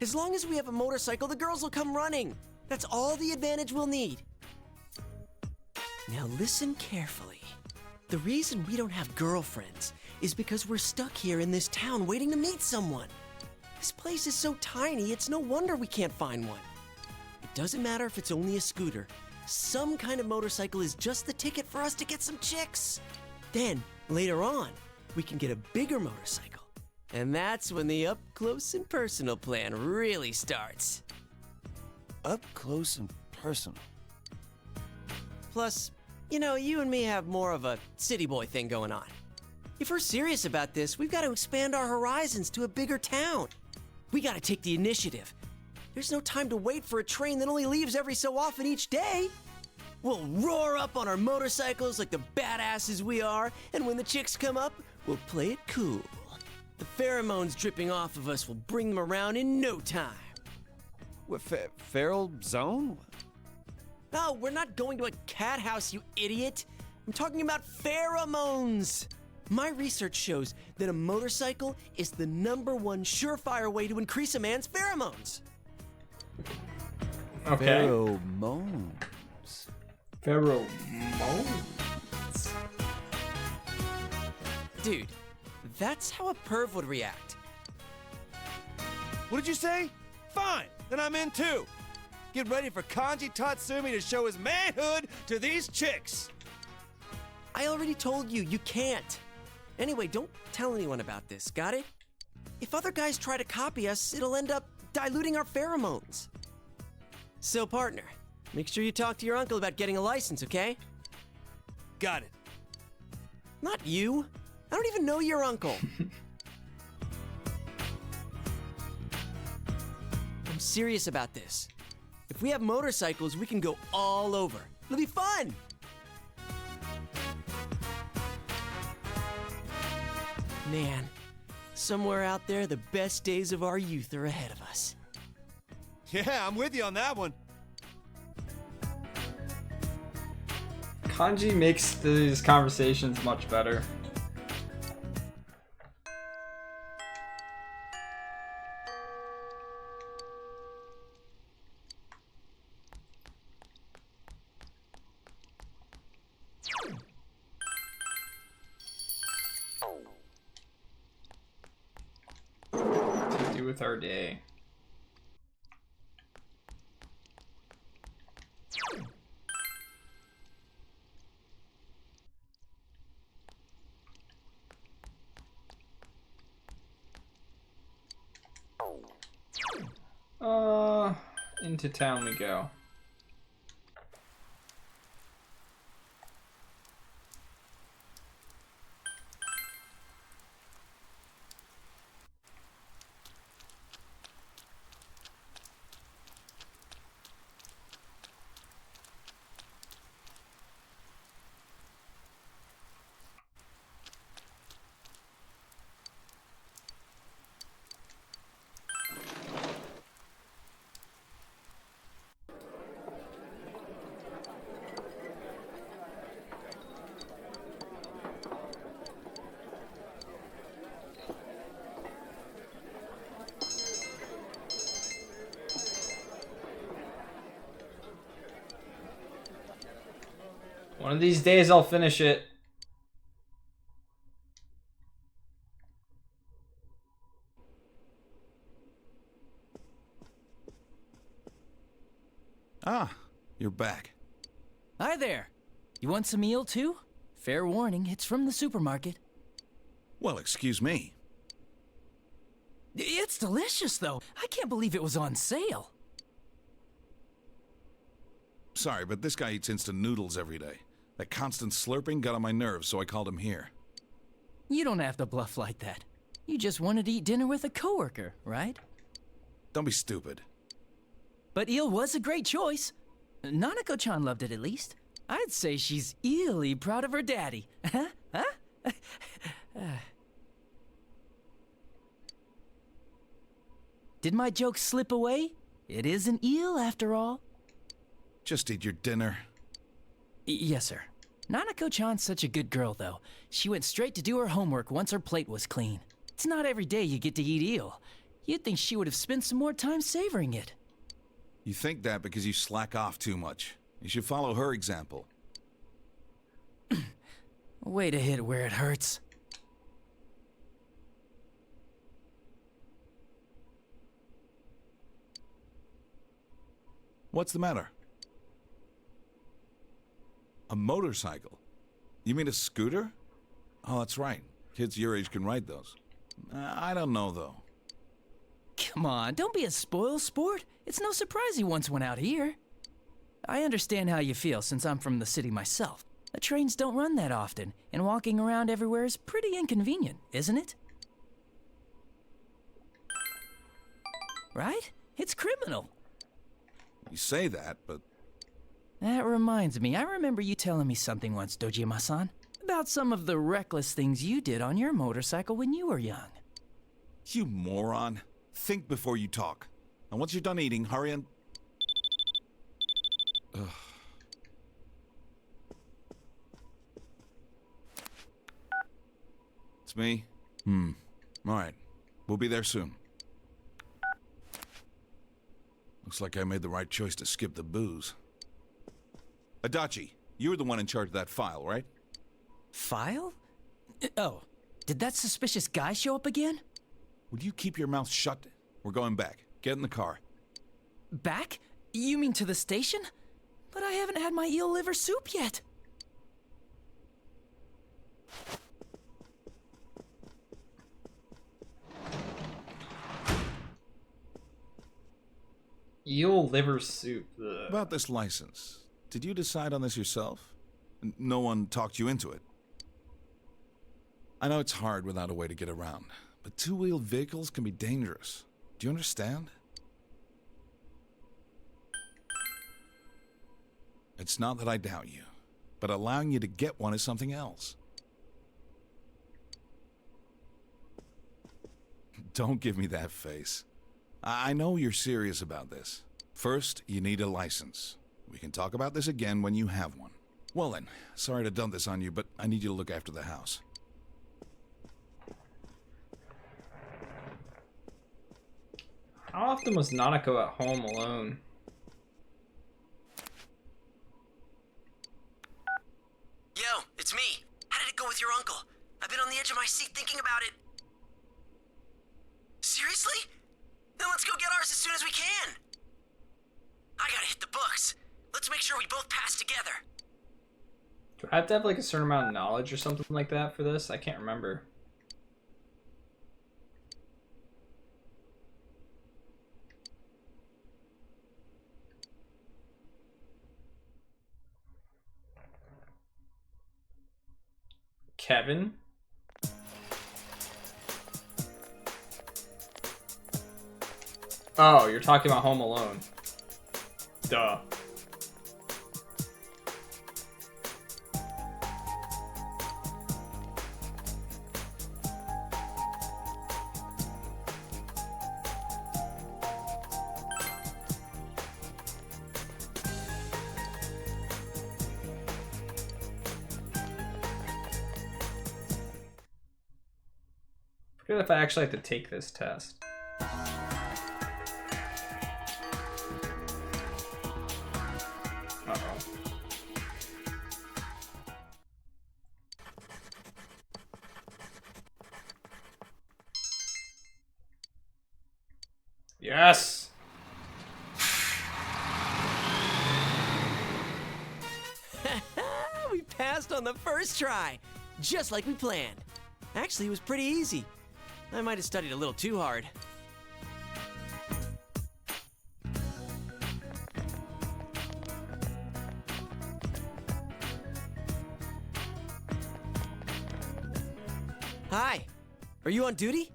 As long as we have a motorcycle, the girls will come running. That's all the advantage we'll need. Now listen carefully. The reason we don't have girlfriends is because we're stuck here in this town waiting to meet someone. This place is so tiny, it's no wonder we can't find one. It doesn't matter if it's only a scooter. Some kind of motorcycle is just the ticket for us to get some chicks. Then, later on, we can get a bigger motorcycle. And that's when the up close and personal plan really starts. Up close and personal? Plus, you know, you and me have more of a city boy thing going on. If we're serious about this, we've got to expand our horizons to a bigger town. We got to take the initiative. There's no time to wait for a train that only leaves every so often each day. We'll roar up on our motorcycles like the badasses we are, and when the chicks come up, we'll play it cool. The pheromones dripping off of us will bring them around in no time. What, feral zone? No, we're not going to a cat house, you idiot. I'm talking about pheromones. My research shows that a motorcycle is the #1 surefire way to increase a man's pheromones. Okay. Pheromones. Pheromones. Dude, that's how a perv would react. What did you say? Fine, then I'm in too. Get ready for Kanji Tatsumi to show his manhood to these chicks. I already told you, you can't. Anyway, don't tell anyone about this, got it? If other guys try to copy us, it'll end up diluting our pheromones. So, partner, make sure you talk to your uncle about getting a license, okay? Got it. Not you. I don't even know your uncle. I'm serious about this. If we have motorcycles, we can go all over. It'll be fun! Man, somewhere out there, the best days of our youth are ahead of us. Yeah, I'm with you on that one. Kanji makes these conversations much better. To do with our day. Into town we go. One of these days I'll finish it. Ah, you're back. Hi there. You want some eel too? Fair warning, it's from the supermarket. Well, excuse me. It's delicious, though. I can't believe it was on sale. Sorry, but this guy eats instant noodles every day. That constant slurping got on my nerves, so I called him here. You don't have to bluff like that. You just wanted to eat dinner with a coworker, right? Don't be stupid. But eel was a great choice. Nanako-chan loved it at least. I'd say she's eerily proud of her daddy. Huh? Huh? Did my joke slip away? It is an eel after all. Just eat your dinner. Yes, sir. Nanako-chan's such a good girl, though. She went straight to do her homework once her plate was clean. It's not every day you get to eat eel. You'd think she would have spent some more time savoring it. You think that because you slack off too much. You should follow her example. Way to hit where it hurts. What's the matter? A motorcycle? You mean a scooter? Oh, that's right. Kids your age can ride those. I don't know, though. Come on, don't be a spoil sport. It's no surprise he once went out here. I understand how you feel since I'm from the city myself. The trains don't run that often, and walking around everywhere is pretty inconvenient, isn't it? Right? It's criminal. You say that, but... That reminds me, I remember you telling me something once, Dojima-san, about some of the reckless things you did on your motorcycle when you were young. You moron. Think before you talk. And once you're done eating, hurry and... Ugh. It's me? Alright. We'll be there soon. Looks like I made the right choice to skip the booze. Adachi, you were the one in charge of that file, right? File? Oh, did that suspicious guy show up again? Would you keep your mouth shut? We're going back. Get in the car. Back? You mean to the station? But I haven't had my eel liver soup yet. Eel liver soup. Ugh. About this license. Did you decide on this yourself? No one talked you into it? I know it's hard without a way to get around, but two-wheeled vehicles can be dangerous. Do you understand? It's not that I doubt you, but allowing you to get one is something else. Don't give me that face. I know you're serious about this. First, you need a license. We can talk about this again when you have one. Well then, sorry to dump this on you, but I need you to look after the house. How often was Nanako at home alone? Yo, it's me. How did it go with your uncle? I've been on the edge of my seat thinking about it. Seriously? Then let's go get ours as soon as we can. I gotta hit the books. Let's make sure we both pass together. Do I have to have like a certain amount of knowledge or something like that for this? I can't remember. Kevin? Oh, you're talking about Home Alone. Duh. Forget if I actually have to take this test. Yes! We passed on the first try, just like we planned. Actually, it was pretty easy. I might have studied a little too hard. Hi, are you on duty?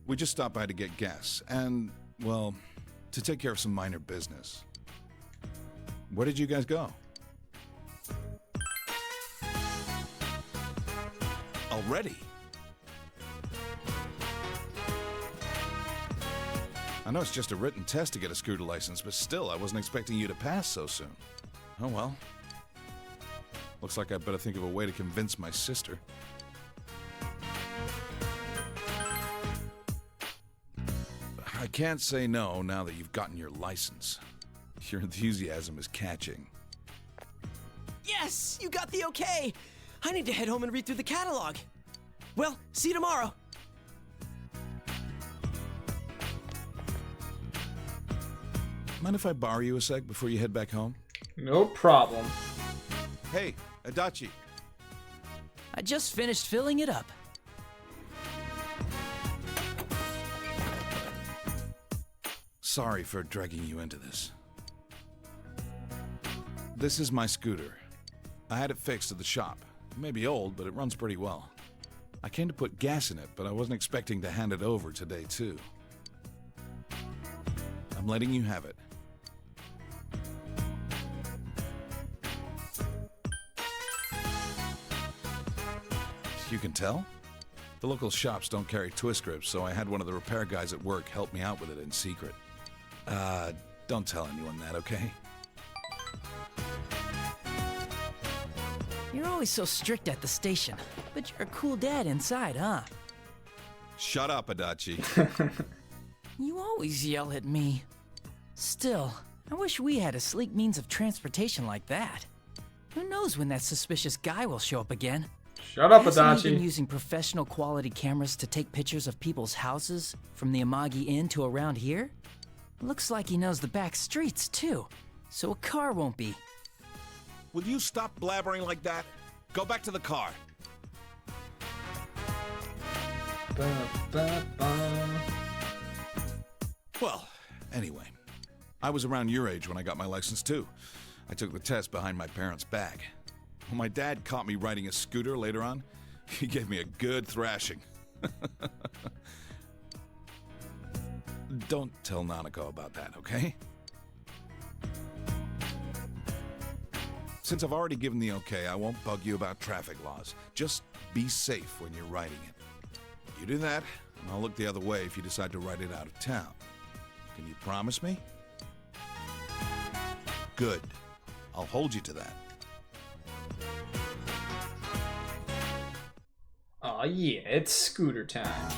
We just stopped by to get gas and, well, to take care of some minor business. Where did you guys go? Already? I know it's just a written test to get a scooter license, but still, I wasn't expecting you to pass so soon. Oh well. Looks like I better think of a way to convince my sister. I can't say no now that you've gotten your license. Your enthusiasm is catching. Yes, you got the okay. I need to head home and read through the catalog. Well, see you tomorrow. Mind if I borrow you a sec before you head back home? No problem. Hey, Adachi. I just finished filling it up. Sorry for dragging you into this. This is my scooter. I had it fixed at the shop. It may be old, but it runs pretty well. I came to put gas in it, but I wasn't expecting to hand it over today, too. I'm letting you have it. You can tell? The local shops don't carry twist grips, so I had one of the repair guys at work help me out with it in secret. Don't tell anyone that, okay? You're always so strict at the station, but you're a cool dad inside, huh? Shut up, Adachi. You always yell at me. Still, I wish we had a sleek means of transportation like that. Who knows when that suspicious guy will show up again? Shut up, Hasn't he Adachi. been using professional quality cameras to take pictures of people's houses from the Amagi Inn to around here? Looks like he knows the back streets, too, so a car won't be. Will you stop blabbering like that? Go back to the car. Well, anyway, I was around your age when I got my license too. I took the test behind my parents' back. When my dad caught me riding a scooter later on, he gave me a good thrashing. Don't tell Nanako about that, okay? Since I've already given the okay, I won't bug you about traffic laws. Just be safe when you're riding it. You do that, and I'll look the other way if you decide to ride it out of town. Can you promise me? Good. I'll hold you to that. Aw, yeah, it's scooter time.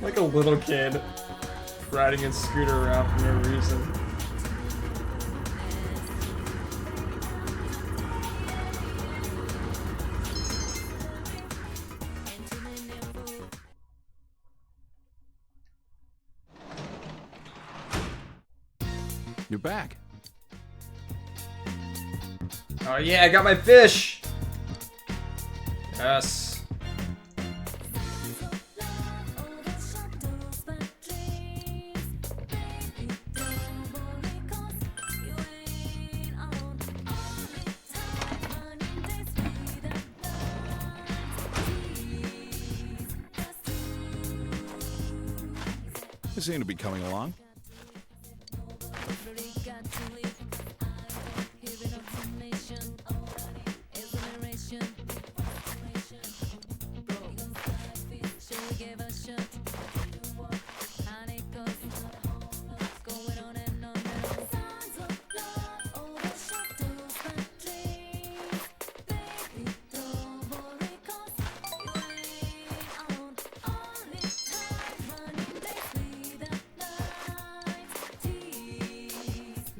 Like a little kid riding his scooter around for no reason. You're back. Oh yeah, I got my fish! Yes. They seem to be coming along.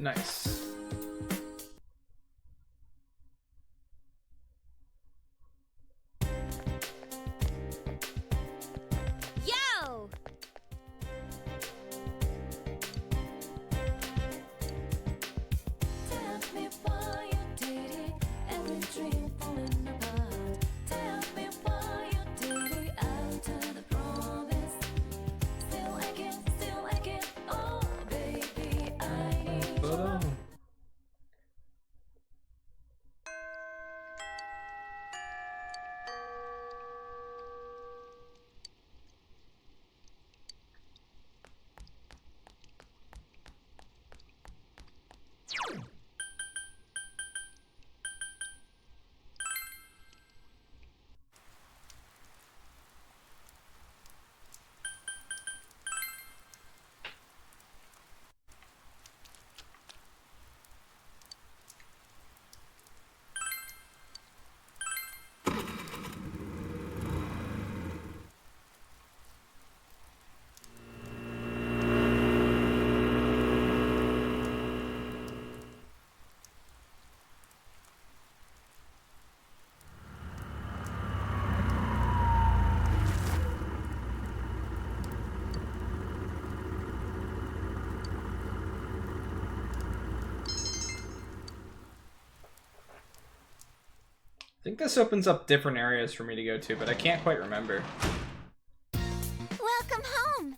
Nice. Yo! I think this opens up different areas for me to go to, but I can't quite remember. Welcome home.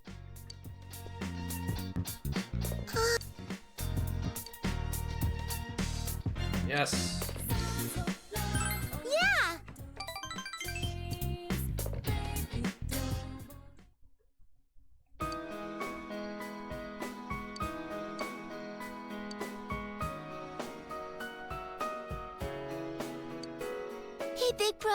Yes. Yeah. Hey, big bro.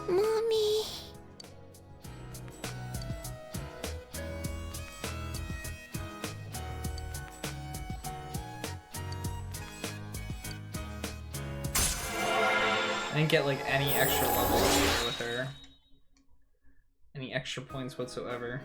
Mommy. I didn't get like any extra levels with her. Any extra points whatsoever.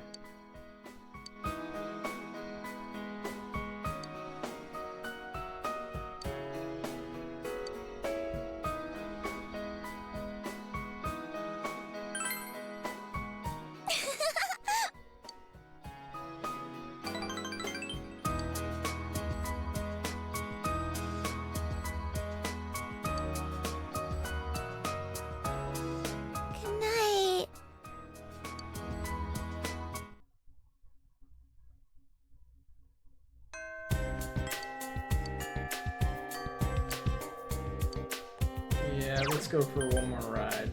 Good night. Yeah, let's go for one more ride.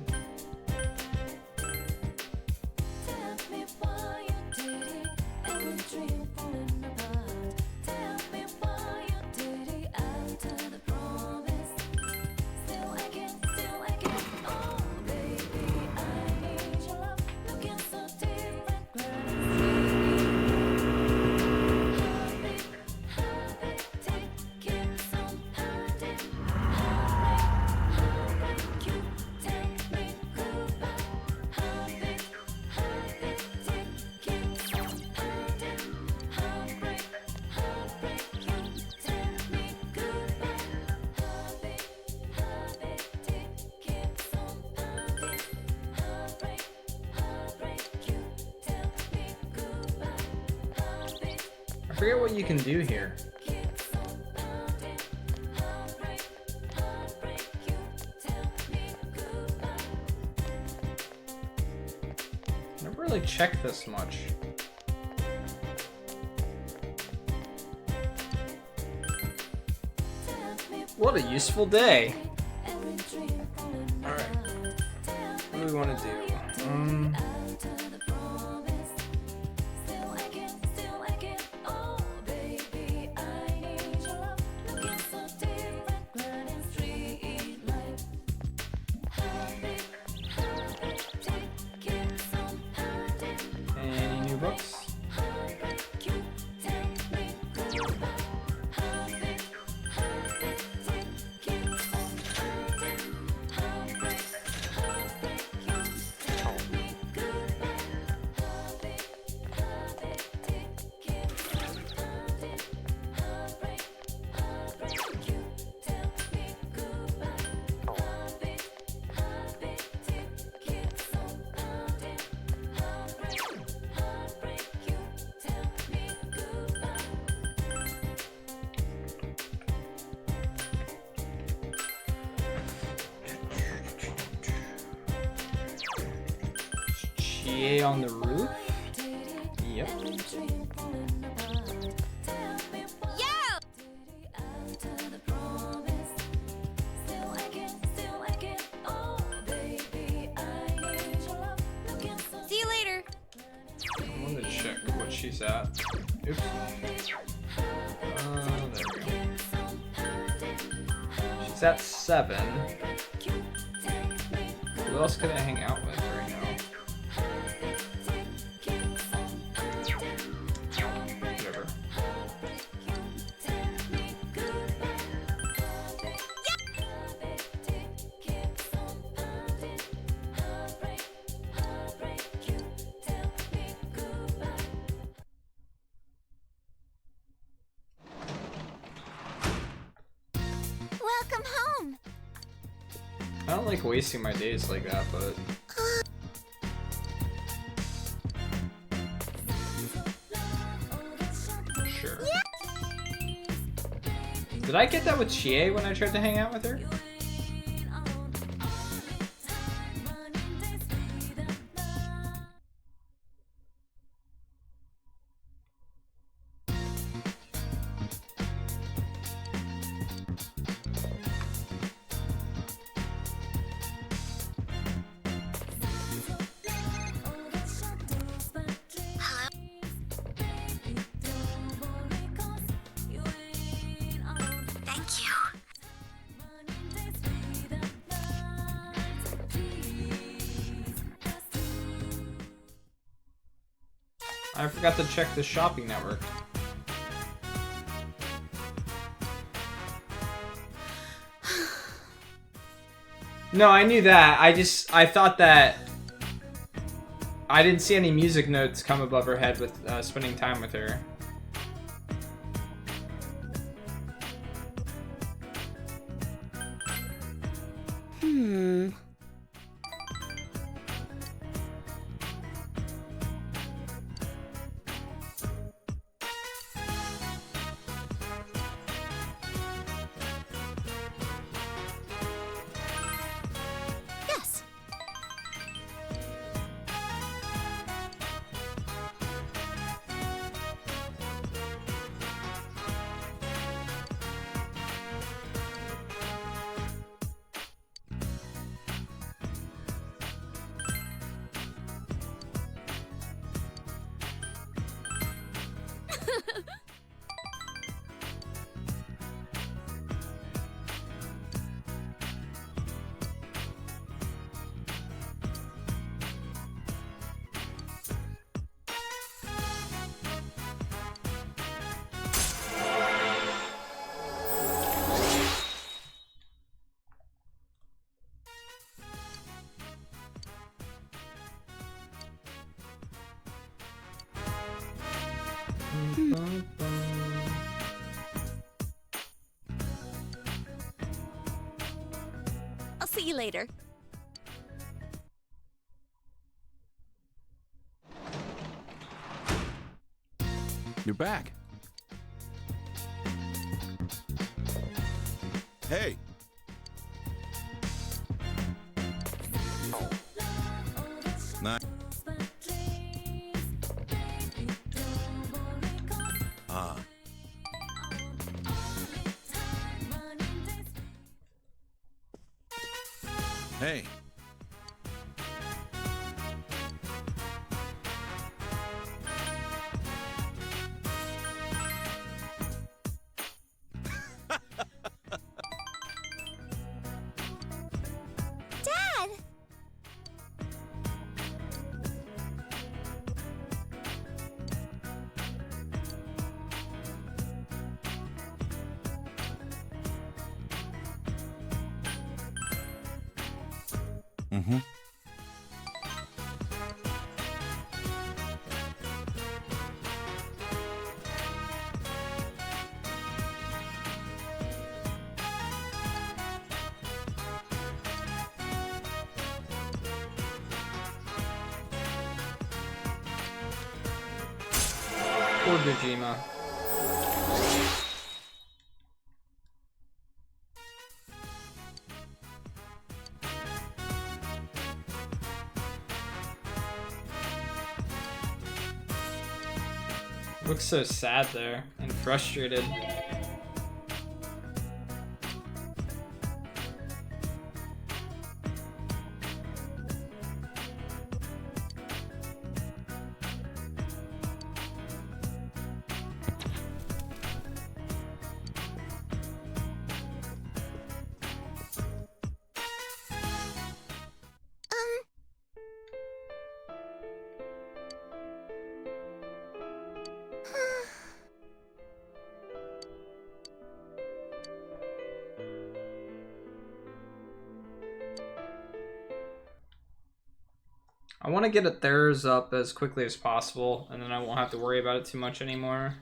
I forget what you can do here. Never really checked this much. What a useful day. Alright. What do we want to do? GA on the roof? Yep. See you later. I want to check what she's at. Oops. There we go. She's at 7. Who else could I hang out with right now? Whatever. Welcome home. I don't like wasting my days like that, but... Sure. Did I get that with Chie when I tried to hang out with her? I forgot to check the shopping network. No, I knew that. I thought that I didn't see any music notes come above her head with spending time with her. Yes. I'll see you later. You're back. Hey! Nice. Ah. Hey. Dad! Mm-hmm. Poor Dojima. Looks so sad there and frustrated. I want to get it theirs up as quickly as possible, and then I won't have to worry about it too much anymore.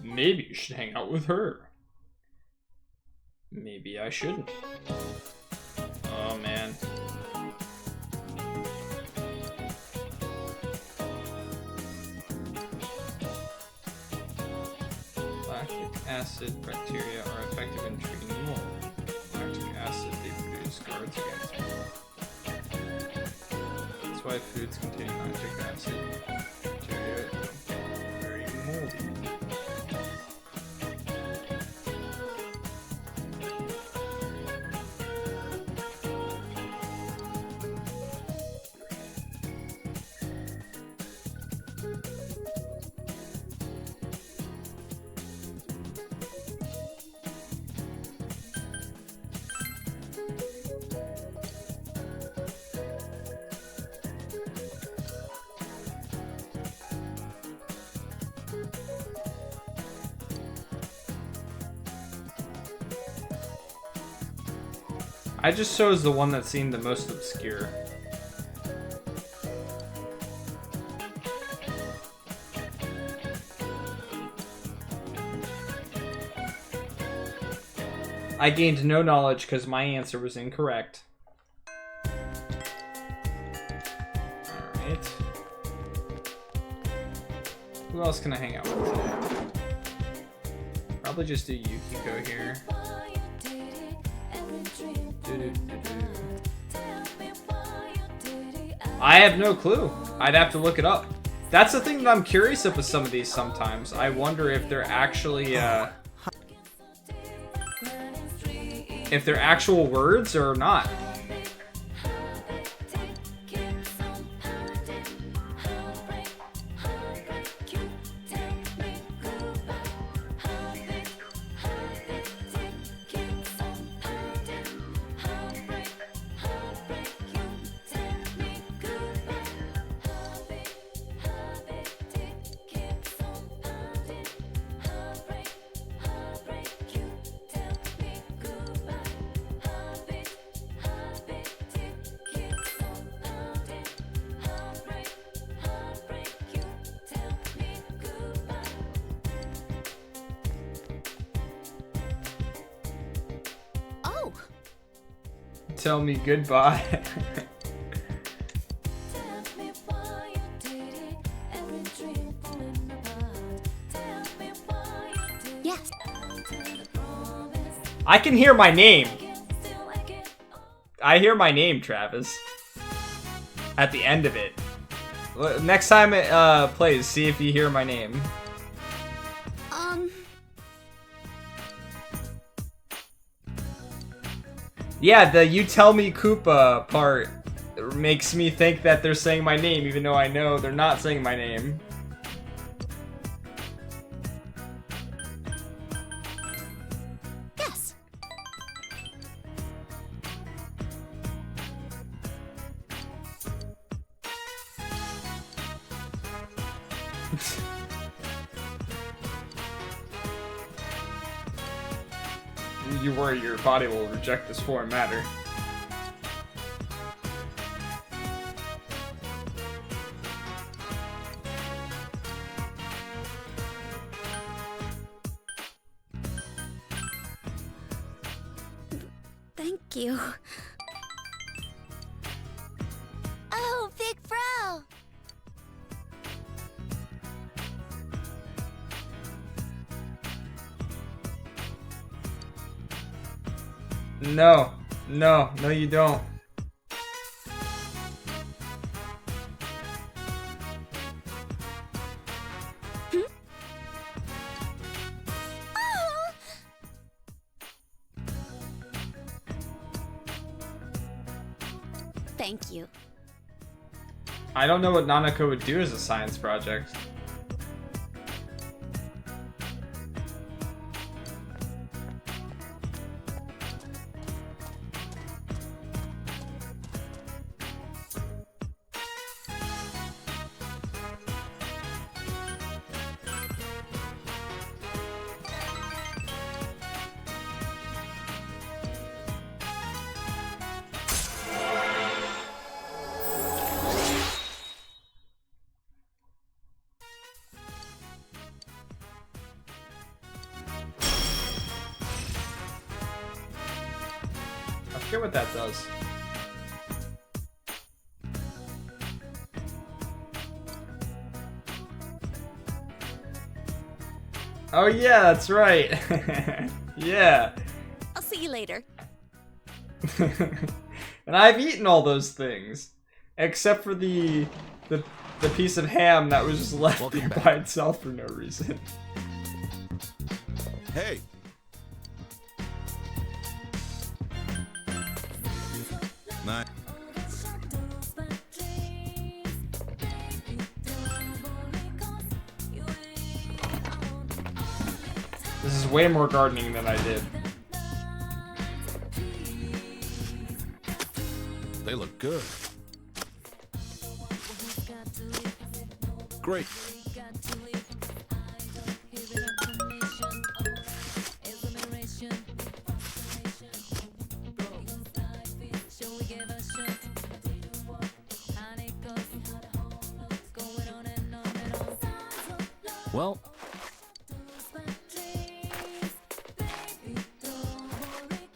Maybe you should hang out with her. Maybe I shouldn't. Oh man. Lactic acid bacteria are effective in treating mold. Lactic acid, they produce guards against mold. That's why foods containing lactic acid bacteria are very moldy. I just chose the one that seemed the most obscure. I gained no knowledge because my answer was incorrect. Alright. Who else can I hang out with today? Probably just do Yukiko here. I have no clue. I'd have to look it up. That's the thing that I'm curious of with some of these sometimes. I wonder if they're actually, if they're actual words or not. Tell me goodbye. Yes. I can hear my name. I hear my name, Travis. At the end of it. Next time it plays, see if you hear my name. Yeah, the "you tell me Koopa" part makes me think that they're saying my name, even though I know they're not saying my name. Yes. you worry your body will reject this foreign matter. Thank you. Oh, Big Bro! No, no, no, you don't. Thank you. I don't know what Nanako would do as a science project. I forget what that does. Oh yeah, that's right. Yeah. I'll see you later. And I've eaten all those things, except for the piece of ham that was just left there by itself for no reason. Hey. Nice. This is way more gardening than I did. They look good. Great. Well,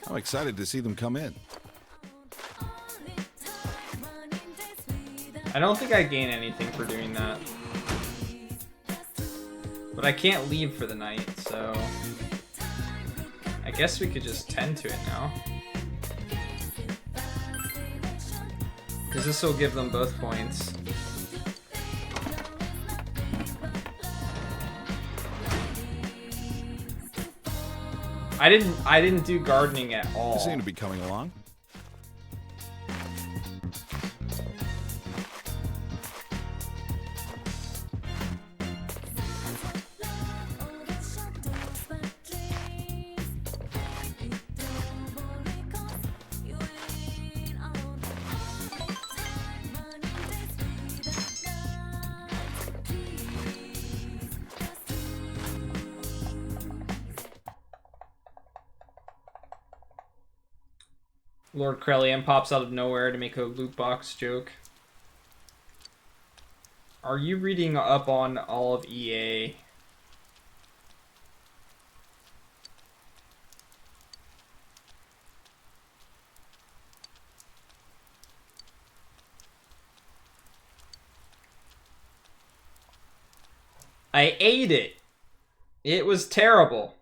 I'm excited to see them come in. I don't think I gain anything for doing that. But I can't leave for the night, so I guess we could just tend to it now. Because this will give them both points. I didn't do gardening at all. They seem to be coming along. Lord Krellian pops out of nowhere to make a loot box joke. Are you reading up on all of EA? I ate it. It was terrible.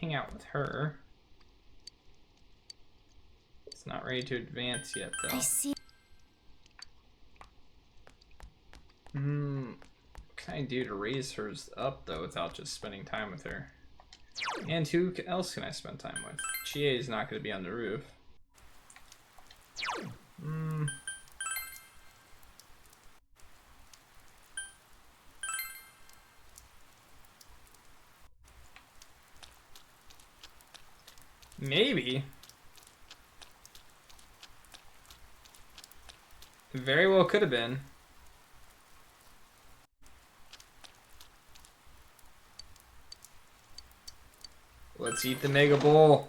Hang out with her. It's not ready to advance yet, though. I see. What can I do to raise hers up, though, without just spending time with her? And who else can I spend time with? Chie is not going to be on the roof. Maybe. Very well could have been. Let's eat the Mega Bowl.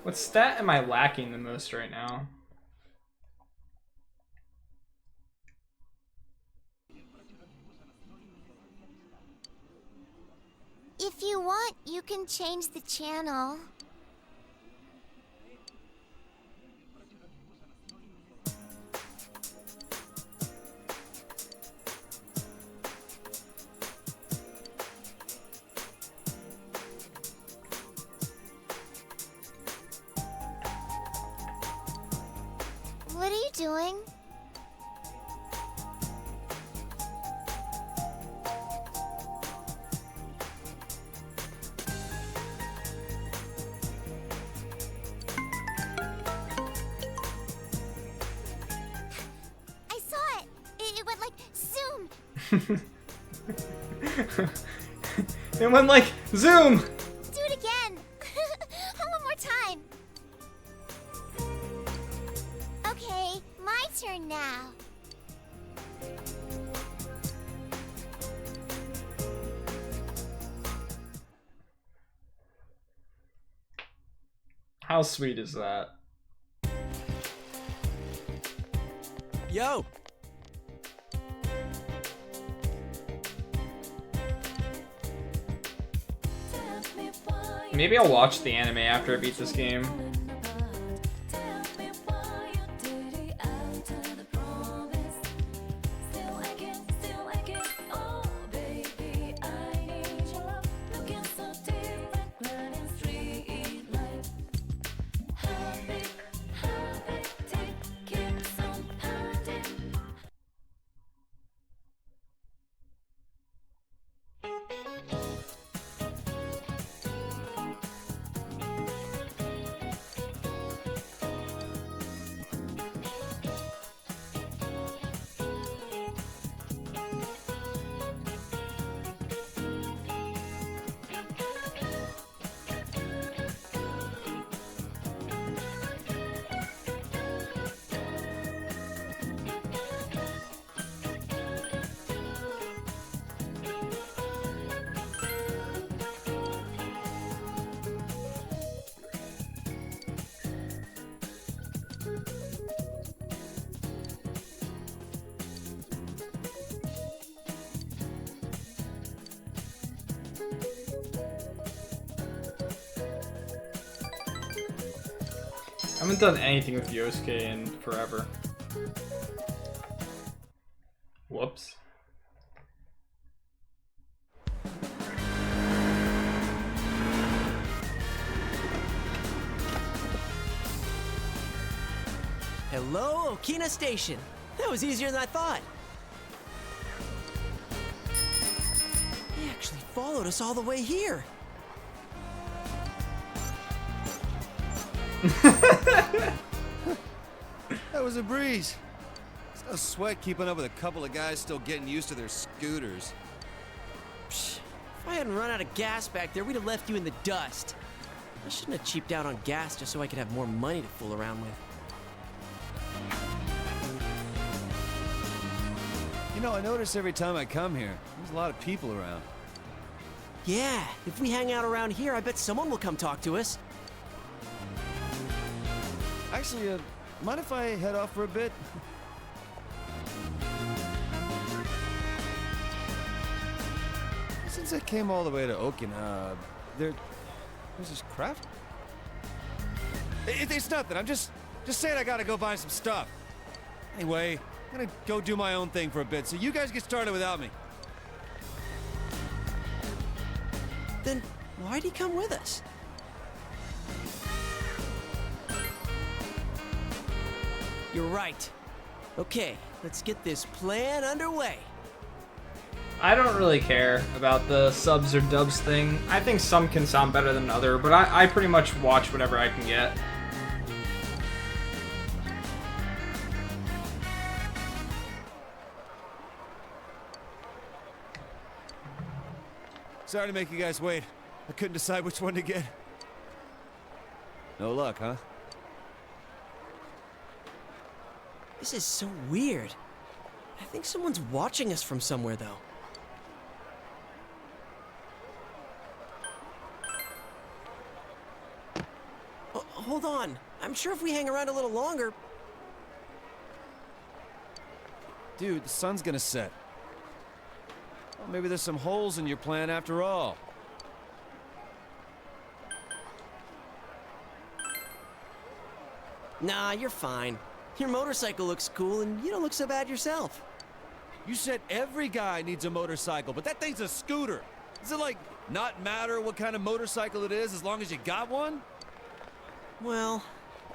What stat am I lacking the most right now? If you want, you can change the channel. What are you doing? I saw it! It went like zoom! It went like zoom! Do it again! One more time! Okay, my turn now. How sweet is that? Yo! Maybe I'll watch the anime after I beat this game. I haven't done anything with Yosuke in forever. Whoops. Hello, Okina Station. That was easier than I thought. He actually followed us all the way here. That was a breeze. It's no sweat keeping up with a couple of guys still getting used to their scooters. Psh, if I hadn't run out of gas back there, we'd have left you in the dust. I shouldn't have cheaped out on gas just so I could have more money to fool around with. You know, I notice every time I come here, there's a lot of people around. Yeah, if we hang out around here, I bet someone will come talk to us. Actually, mind if I head off for a bit? Since I came all the way to Okinawa, there's this craft? It's nothing. I'm just saying I gotta go buy some stuff. Anyway, I'm gonna go do my own thing for a bit, so you guys get started without me. Then why'd he come with us? You're right. Okay, let's get this plan underway. I don't really care about the subs or dubs thing. I think some can sound better than other, but I pretty much watch whatever I can get. Sorry to make you guys wait. I couldn't decide which one to get. No luck, huh? This is so weird. I think someone's watching us from somewhere, though. Hold on. I'm sure if we hang around a little longer... Dude, the sun's gonna set. Well, maybe there's some holes in your plan after all. Nah, you're fine. Your motorcycle looks cool, and you don't look so bad yourself. You said every guy needs a motorcycle, but that thing's a scooter. Does it, like, not matter what kind of motorcycle it is as long as you got one? Well,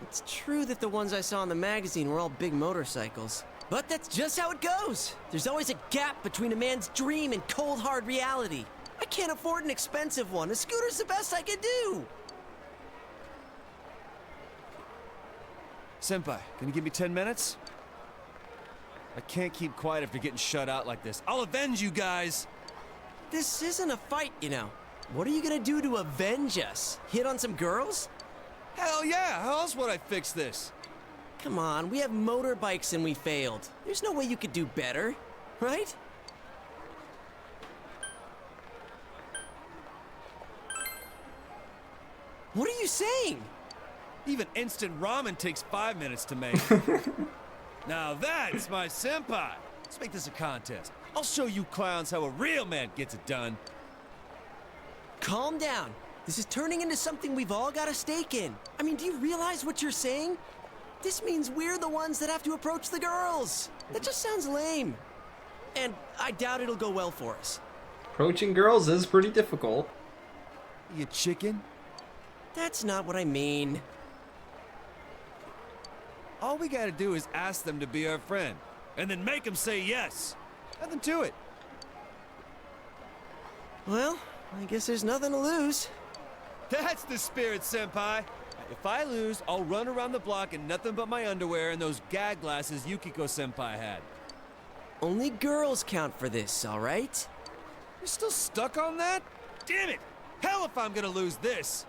it's true that the ones I saw in the magazine were all big motorcycles. But that's just how it goes. There's always a gap between a man's dream and cold, hard reality. I can't afford an expensive one. A scooter's the best I can do. Senpai, can you give me 10 minutes? I can't keep quiet after getting shut out like this. I'll avenge you guys! This isn't a fight, you know. What are you gonna do to avenge us? Hit on some girls? Hell yeah! How else would I fix this? Come on, we have motorbikes and we failed. There's no way you could do better, right? What are you saying? Even instant ramen takes 5 minutes to make. Now that's my senpai! Let's make this a contest. I'll show you clowns how a real man gets it done. Calm down. This is turning into something we've all got a stake in. I mean, do you realize what you're saying? This means we're the ones that have to approach the girls. That just sounds lame. And I doubt it'll go well for us. Approaching girls is pretty difficult. You chicken? That's not what I mean. All we gotta do is ask them to be our friend, and then make them say yes. Nothing to it. Well, I guess there's nothing to lose. That's the spirit, senpai. If I lose, I'll run around the block in nothing but my underwear and those gag glasses Yukiko-senpai had. Only girls count for this, all right? You're still stuck on that? Damn it! Hell if I'm gonna lose this!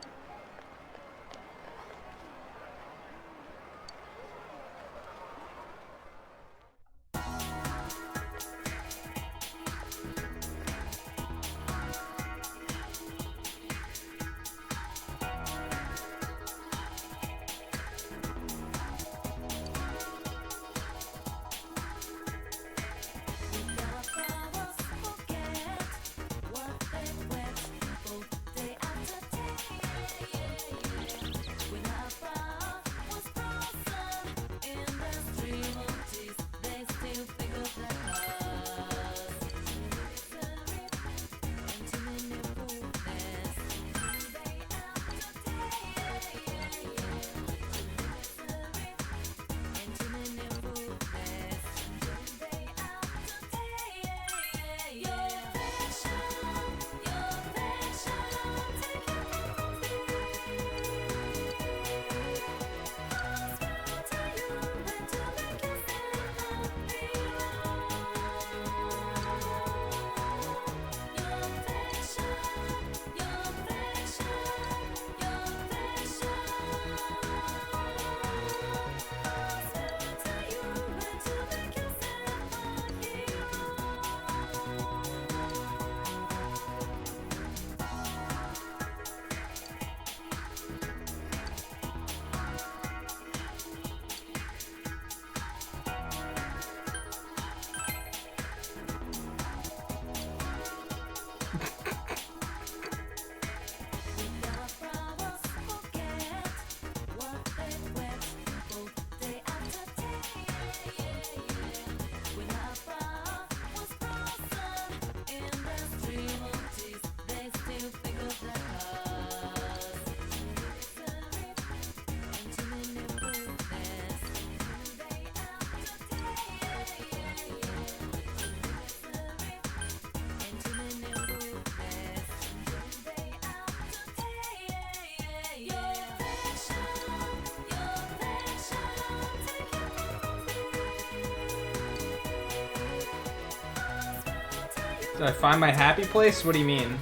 Did I find my happy place? What do you mean?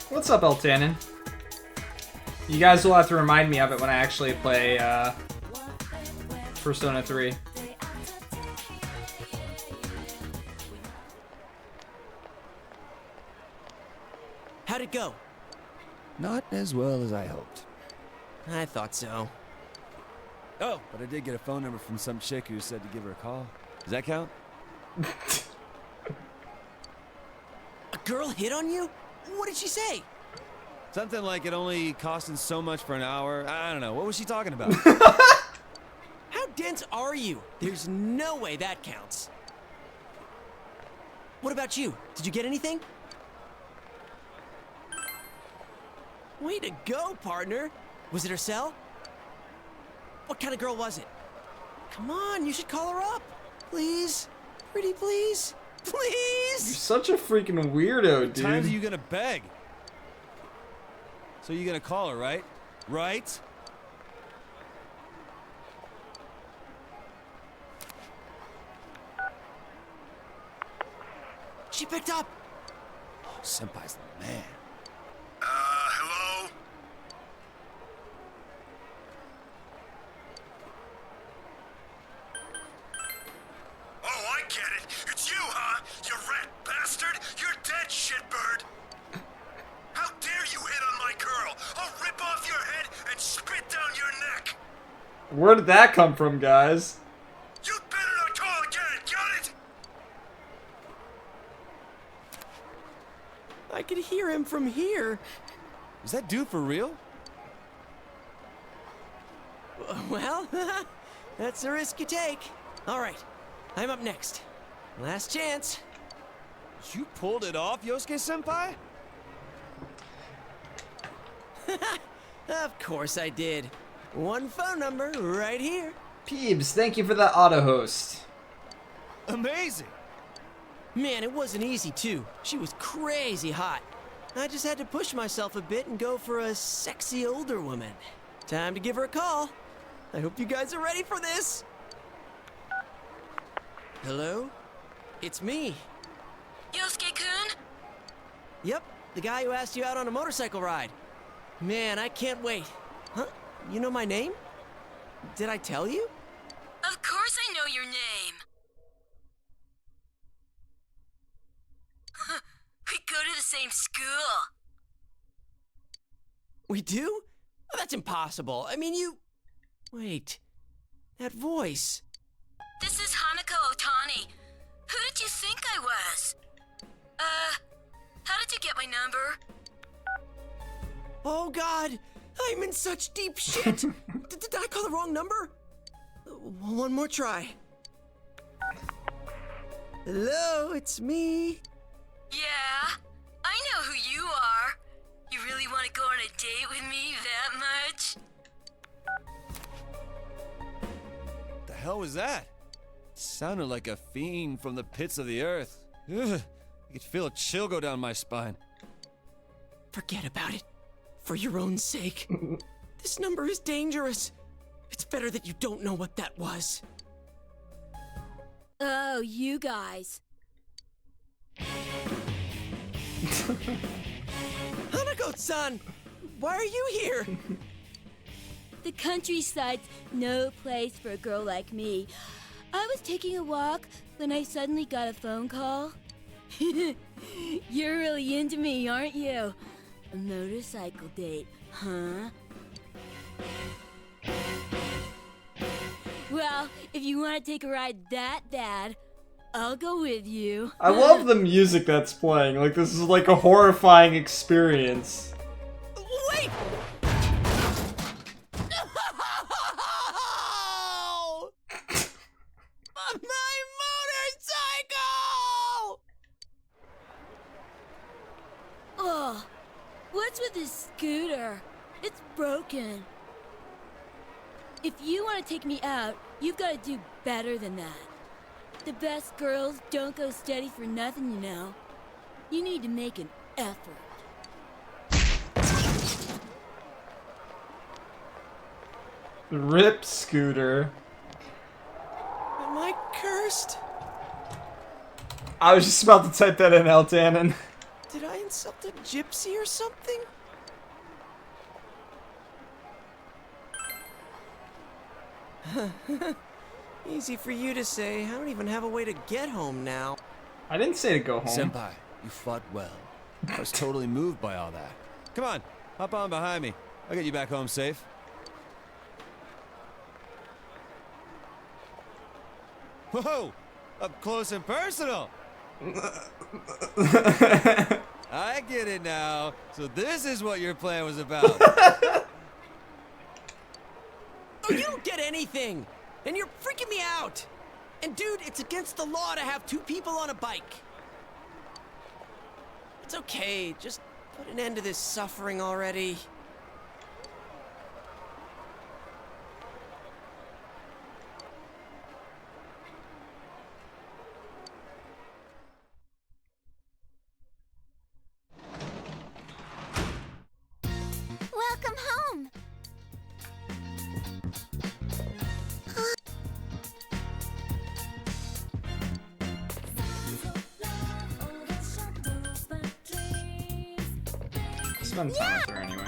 What's up, Eltanin? You guys will have to remind me of it when I actually play Persona 3. How'd it go? Not as well as I hoped. I thought so. Oh, but I did get a phone number from some chick who said to give her a call. Does that count? A girl hit on you? What did she say? Something like it only costing so much for an hour. I don't know. What was she talking about? How dense are you? There's no way that counts. What about you? Did you get anything? Way to go, partner. Was it her cell? What kind of girl was it? Come on, you should call her up. Please. Pretty please. Please! You're such a freaking weirdo, dude. Times are you gonna beg? So you're gonna call her, right? Right? She picked up. Oh, Senpai's the man. Hello? Oh, I get it. It's you, huh? You rat bastard. You're dead, shitbird. How dare you hit on my girl? I'll rip off your head and spit down your neck. Where did that come from, guys? You'd better not call again, got it? I could hear him from here. Is that dude for real? Well, that's the risk you take. All right, I'm up next. Last chance. You pulled it off, Yosuke-senpai? Of course I did. One phone number right here. Peebs, thank you for that auto host. Amazing. Man, it wasn't easy, too. She was crazy hot. I just had to push myself a bit and go for a sexy older woman. Time to give her a call. I hope you guys are ready for this. Hello? It's me. Yosuke-kun? Yep, the guy who asked you out on a motorcycle ride. Man, I can't wait. Huh? You know my name? Did I tell you? Of course I know your name. We go to the same school. We do? Oh, that's impossible. I mean, you... Wait. That voice. This is Hanako Otani. Who did you think I was? How did you get my number? Oh, God. I'm in such deep shit. Did I call the wrong number? One more try. Hello, it's me. Yeah, I know who you are. You really want to go on a date with me that much? The hell was that? Sounded like a fiend from the pits of the earth. Ugh, I could feel a chill go down my spine. Forget about it. For your own sake. This number is dangerous. It's better that you don't know what that was. Oh, you guys. Hanako-san! Why are you here? The countryside's no place for a girl like me. I was taking a walk when I suddenly got a phone call. You're really into me, aren't you? A motorcycle date, huh? Well, if you want to take a ride that bad, I'll go with you. I love the music that's playing. Like, this is like a horrifying experience. Wait! My motorcycle! Oh, what's with this scooter? It's broken. If you want to take me out, you've got to do better than that. The best girls don't go steady for nothing, you know. You need to make an effort. Rip Scooter. Am I cursed? I was just about to type that in, Eltanen. Did I insult a gypsy or something? Easy for you to say. I don't even have a way to get home now. I didn't say to go home. Senpai, you fought well. I was totally moved by all that. Come on, hop on behind me. I'll get you back home safe. Whoa! Up close and personal! I get it now. So this is what your plan was about. Oh, you don't get anything! And you're freaking me out! And dude, it's against the law to have two people on a bike. It's okay, just put an end to this suffering already. Welcome home. Spend time with her anyway.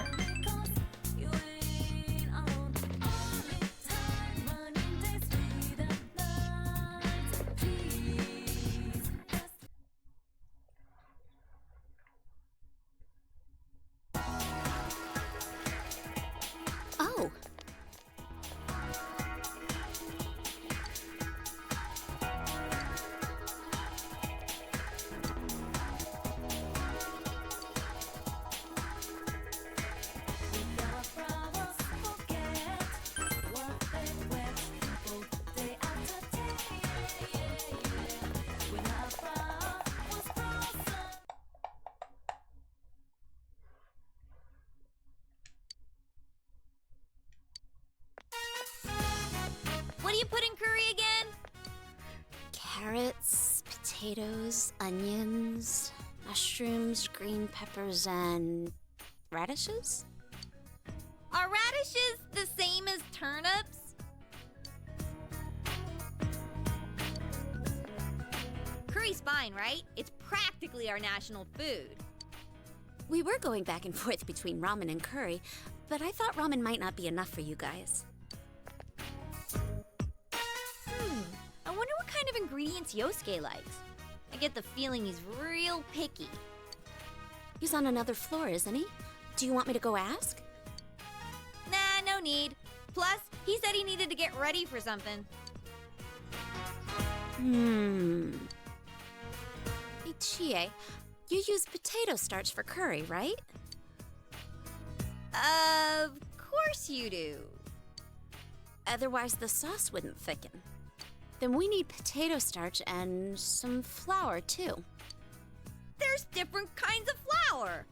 Oh. carrots, potatoes, onions, mushrooms, green peppers, and radishes? Are radishes the same as turnips? Curry's fine, right? It's practically our national food. We were going back and forth between ramen and curry, but I thought ramen might not be enough for you guys. I wonder what kind of ingredients Yosuke likes. I get the feeling he's real picky. He's on another floor, isn't he? Do you want me to go ask? Nah, no need. Plus, he said he needed to get ready for something. Hey, Chie, you use potato starch for curry, right? Of course you do. Otherwise, the sauce wouldn't thicken. Then we need potato starch and some flour, too. There's different kinds of flour.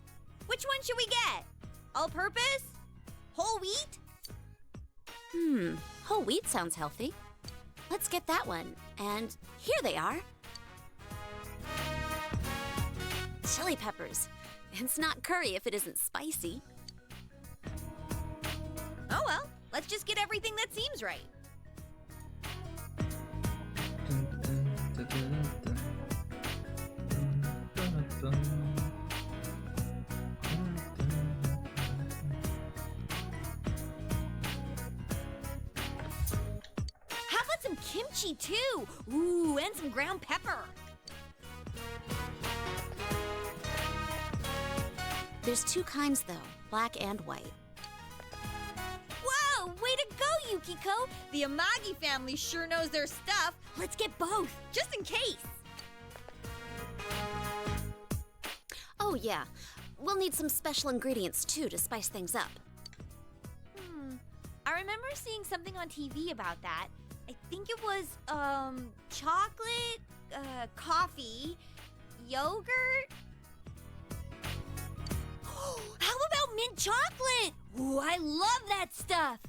Which one should we get? All-purpose? Whole wheat? Whole wheat sounds healthy. Let's get that one. And here they are. Chili peppers. It's not curry if it isn't spicy. Oh well, let's just get everything that seems right. How about some kimchi too? Ooh, and some ground pepper. There's two kinds, though, black and white. Whoa, way to go, Yukiko! The Amagi family sure knows their stuff. Let's get both, just in case. Oh, yeah. We'll need some special ingredients, too, to spice things up. I remember seeing something on TV about that. I think it was, chocolate, coffee, yogurt. How about mint chocolate? Ooh, I love that stuff.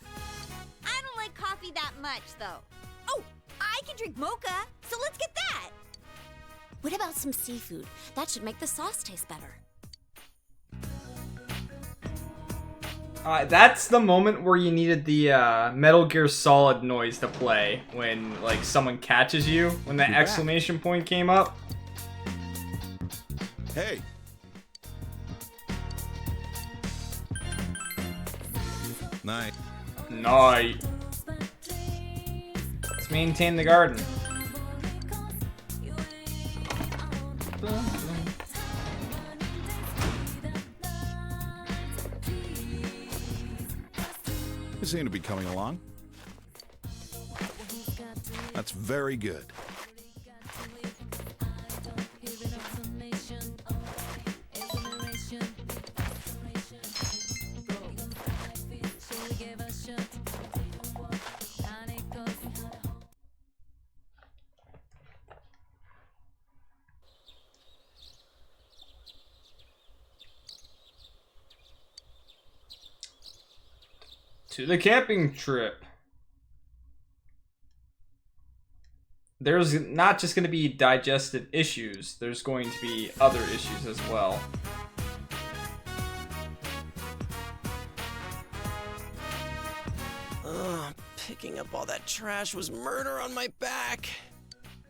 I don't like coffee that much, though. Oh, I can drink mocha, so let's get that. What about some seafood? That should make the sauce taste better. That's the moment where you needed the Metal Gear Solid noise to play when, like, someone catches you, when that exclamation point came up. Hey. Night. Night. Let's maintain the garden. You seem to be coming along. That's very good. To the camping trip. There's not just going to be digestive issues, there's going to be other issues as well. Ugh, picking up all that trash was murder on my back.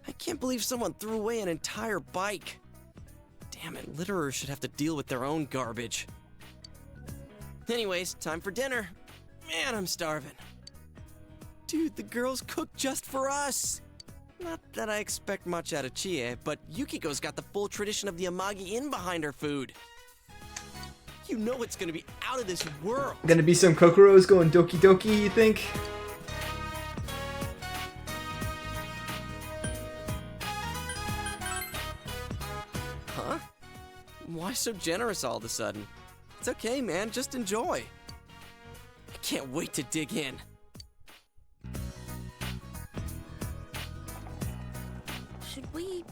I can't believe someone threw away an entire bike. Damn it, litterers should have to deal with their own garbage. Anyways, time for dinner. Man, I'm starving. Dude, the girls cooked just for us. Not that I expect much out of Chie, but Yukiko's got the full tradition of the Amagi Inn behind her food. You know it's gonna be out of this world. Gonna be some Kokoros going doki doki, you think? Huh? Why so generous all of a sudden? It's okay, man, just enjoy. I can't wait to dig in. Should we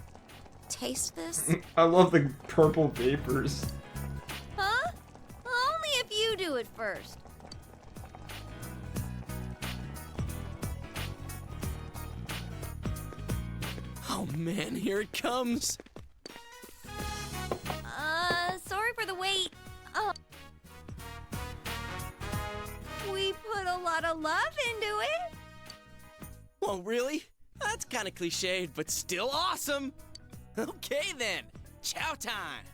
taste this? I love the purple vapors. Huh? Only if you do it first. man, here it comes. Sorry for the wait. We put a lot of love into it. Well, really? That's kind of cliched, but still awesome. Okay then, chow time.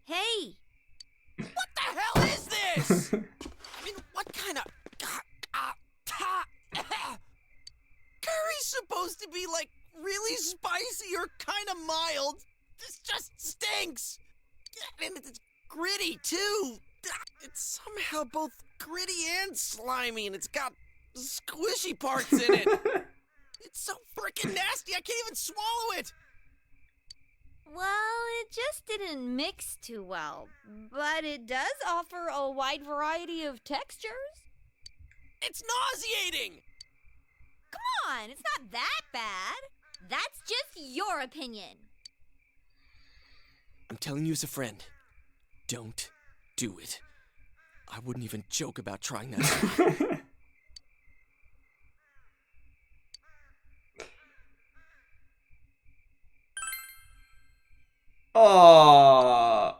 Hey! What the hell is this? I mean, what kind of... Curry's supposed to be, like, really spicy or kind of mild. This just stinks. And it's gritty, too. It's somehow both gritty and slimy, and it's got squishy parts in it. It's so freaking nasty, I can't even swallow it. Well, it just didn't mix too well, but it does offer a wide variety of textures. It's nauseating! Come on, it's not that bad. That's just your opinion. I'm telling you as a friend, don't do it. I wouldn't even joke about trying that. Oh.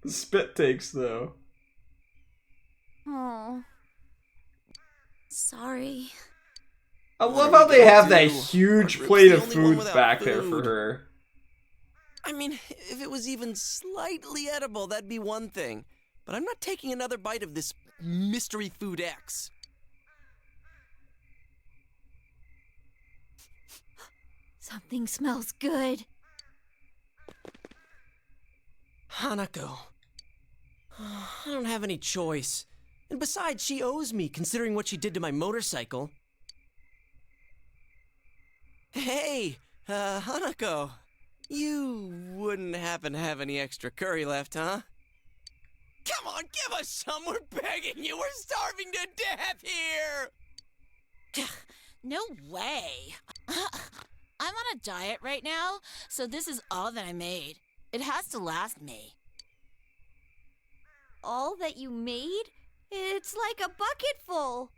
The spit takes, though. Oh. Sorry. I love how they have that huge plate of food back there for her. I mean, if it was even slightly edible, that'd be one thing. But I'm not taking another bite of this mystery food X. Something smells good. Hanako. I don't have any choice. And besides, she owes me, considering what she did to my motorcycle. Hey, Hanako. You wouldn't happen to have any extra curry left, huh? Come on, give us some! We're begging you! We're starving to death here! No way. I'm on a diet right now, so this is all that I made. It has to last me. All that you made? It's like a bucket full.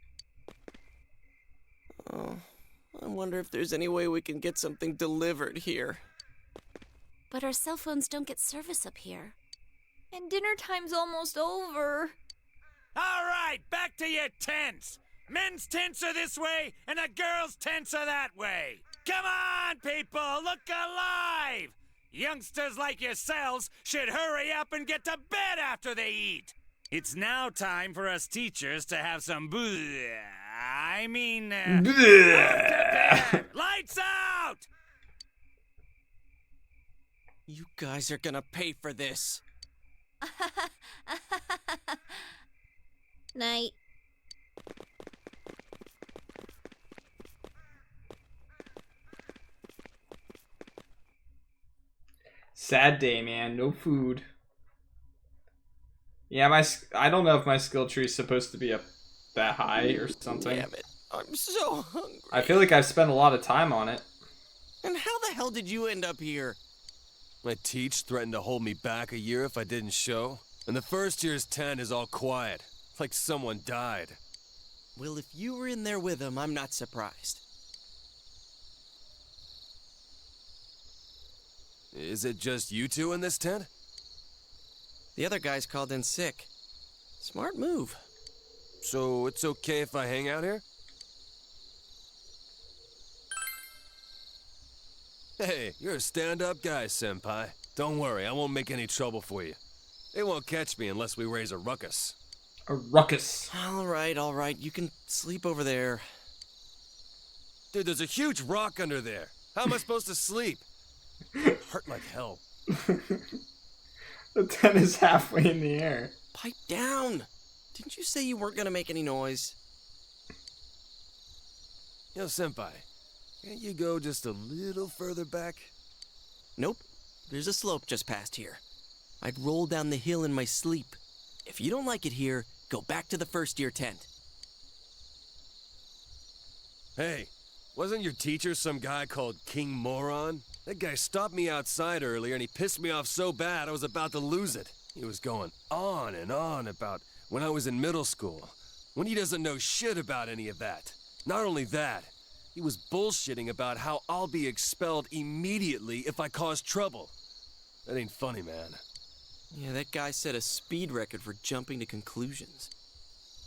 Oh, I wonder if there's any way we can get something delivered here. But our cell phones don't get service up here. And dinner time's almost over. All right, back to your tents. Men's tents are this way, and the girls' tents are that way. Come on, people, look alive! Youngsters like yourselves should hurry up and get to bed after they eat. It's now time for us teachers to have some lights out! You guys are gonna pay for this. Night. Sad day, man. No food. Yeah, I don't know if my skill tree is supposed to be up that high or something. Damn it. I'm so hungry. I feel like I've spent a lot of time on it. And how the hell did you end up here? My teach threatened to hold me back a year if I didn't show. And the first year's tent is all quiet, like someone died. Well, if you were in there with him, I'm not surprised. Is it just you two in this tent? The other guys called in sick. Smart move. So it's okay if I hang out here? Hey, you're a stand-up guy, senpai. Don't worry, I won't make any trouble for you. They won't catch me unless we raise a ruckus. A ruckus. All right. You can sleep over there. Dude, there's a huge rock under there. How am I supposed to sleep? Hurt like hell. The tent is halfway in the air. Pipe down. Didn't you say you weren't gonna make any noise? Yo, Senpai, can't you go just a little further back? Nope. There's a slope just past here. I'd roll down the hill in my sleep. If you don't like it here, go back to the first-year tent. Hey, wasn't your teacher some guy called King Moron? That guy stopped me outside earlier and he pissed me off so bad I was about to lose it. He was going on and on about when I was in middle school, when he doesn't know shit about any of that. Not only that, he was bullshitting about how I'll be expelled immediately if I cause trouble. That ain't funny, man. Yeah, that guy set a speed record for jumping to conclusions.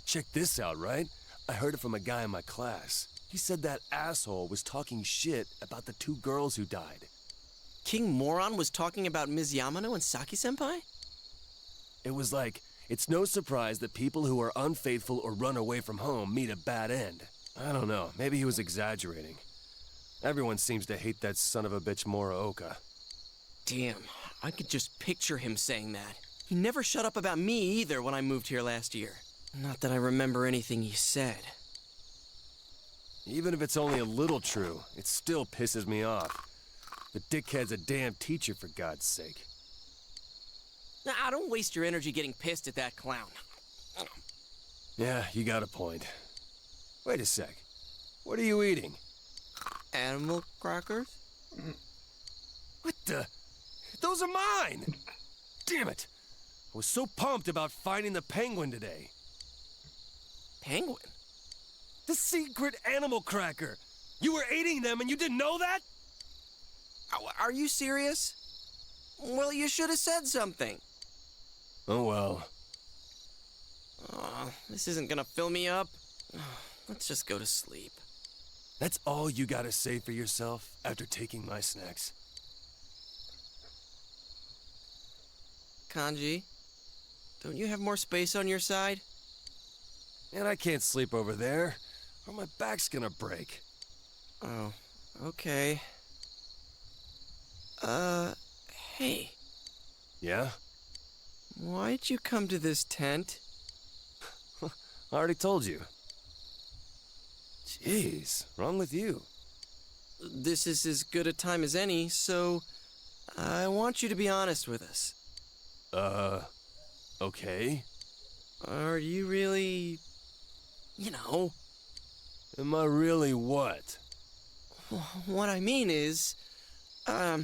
Check this out, right? I heard it from a guy in my class. He said that asshole was talking shit about the 2 girls who died. King Moron was talking about Ms. Yamano and Saki-senpai? It was like, it's no surprise that people who are unfaithful or run away from home meet a bad end. I don't know, maybe he was exaggerating. Everyone seems to hate that son of a bitch Muraoka. Damn, I could just picture him saying that. He never shut up about me either when I moved here last year. Not that I remember anything he said. Even if it's only a little true, it still pisses me off. The dickhead's a damn teacher, for God's sake. Nah, don't waste your energy getting pissed at that clown. Yeah, you got a point. Wait a sec. What are you eating? Animal crackers? What the? Those are mine! Damn it! I was so pumped about finding the penguin today. Penguin? The secret animal cracker! You were eating them and you didn't know that? Are you serious? Well, you should have said something. Oh well. This isn't gonna fill me up. Let's just go to sleep. That's all you gotta say for yourself after taking my snacks? Kanji, don't you have more space on your side? And I can't sleep over there, or my back's gonna break. Oh, okay. Hey. Yeah? Why'd you come to this tent? I already told you. Jeez, wrong with you? This is as good a time as any, so I want you to be honest with us. Okay. Are you really... Am I really what? What I mean is, are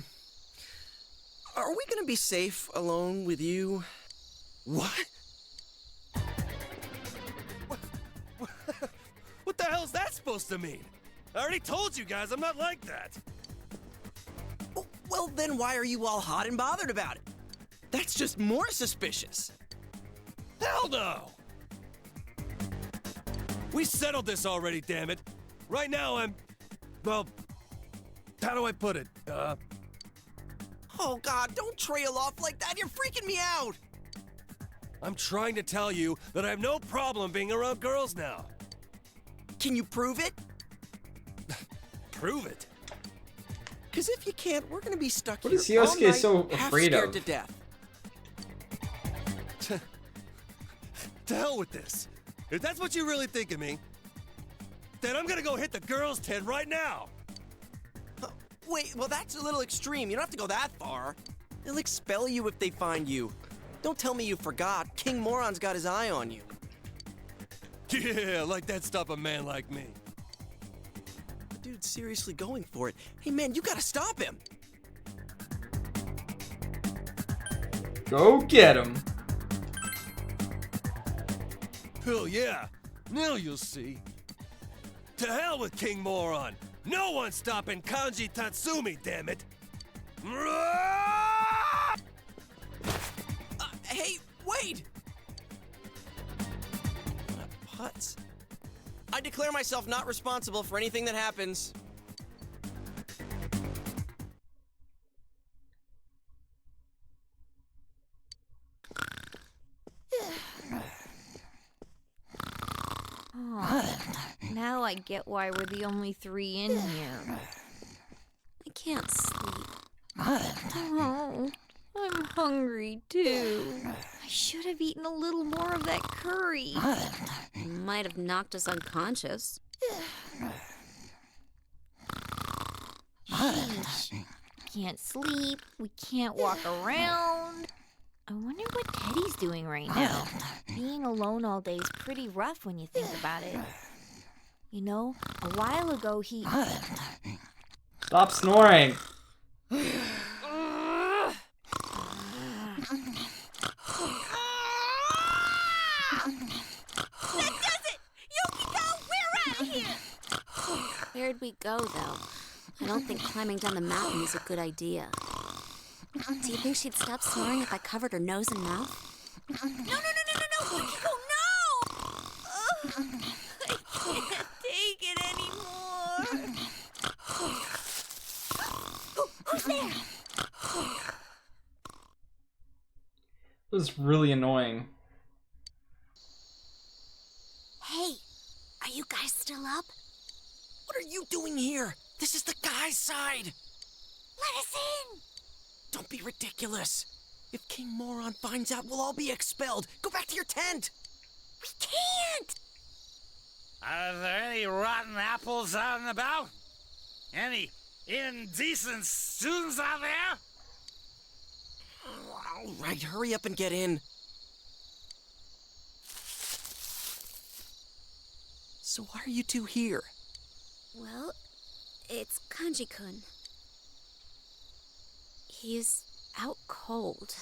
we gonna be safe alone with you? What? What the hell's that supposed to mean? I already told you guys I'm not like that. Well, then why are you all hot and bothered about it? That's just more suspicious. Hell no! We settled this already, damn it. Right now I'm... well... how do I put it? Oh God, don't trail off like that. You're freaking me out. I'm trying to tell you that I have no problem being around girls now. Can you prove it? Prove it? Because if you can't, we're gonna be stuck What here is Yosuke all night, so half afraid scared of? to death. To hell with this. If that's what you really think of me, then I'm gonna go hit the girls' tent right now. Wait, well that's a little extreme. You don't have to go that far. They'll expel you if they find you. Don't tell me you forgot. King Moron's got his eye on you. Yeah, like that stop a man like me. The dude's seriously going for it. Hey man, you gotta stop him. Go get him. Hell yeah. Now you'll see. To hell with King Moron. No one's stopping Kanji Tatsumi, damn it. Hey, wait! Putz. I declare myself not responsible for anything that happens. Now I get why we're the only 3 in here. I can't sleep. Oh, I'm hungry too. I should have eaten a little more of that curry. Might have knocked us unconscious. can't sleep, we can't walk around. I wonder what Teddy's doing right now. Being alone all day is pretty rough when you think about it. You know, a while ago he... Stop snoring. That does it! Yukiko, we're out of here! Where'd we go, though? I don't think climbing down the mountain is a good idea. Do you think she'd stop snoring if I covered her nose and mouth? No, Yukiko, no! I can't take it anymore. Who's there? It was really annoying. Hey, are you guys still up? What are you doing here? This is the guy's side. Let us in! Don't be ridiculous. If King Moron finds out, we'll all be expelled. Go back to your tent. We can't! Are there any rotten apples out and about? Any indecent students out there? All right, hurry up and get in. So why are you two here? Well, it's Kanji-kun. He's out cold.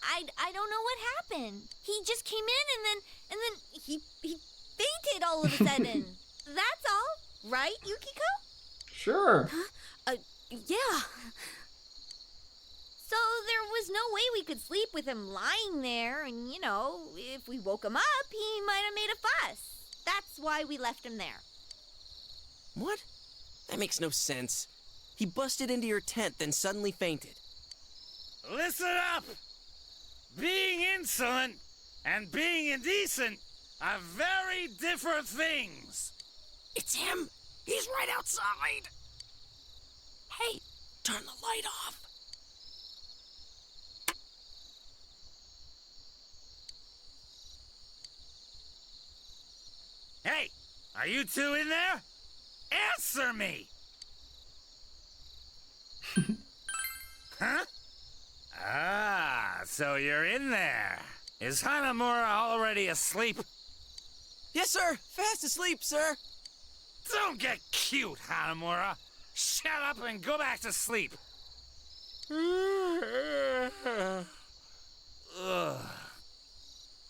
I don't know what happened. He just came in and then he fainted all of a sudden. That's all, right, Yukiko? Sure. Yeah. So there was no way we could sleep with him lying there, and you know, if we woke him up, he might have made a fuss. That's why we left him there. What? That makes no sense. He busted into your tent, then suddenly fainted. Listen up! Being insolent and being indecent are very different things. It's him! He's right outside! Hey, turn the light off. Hey, are you two in there? Answer me! Huh? Ah, so you're in there. Is Hanamura already asleep? Yes, sir. Fast asleep, sir. Don't get cute, Hanamura. Shut up and go back to sleep. Ugh.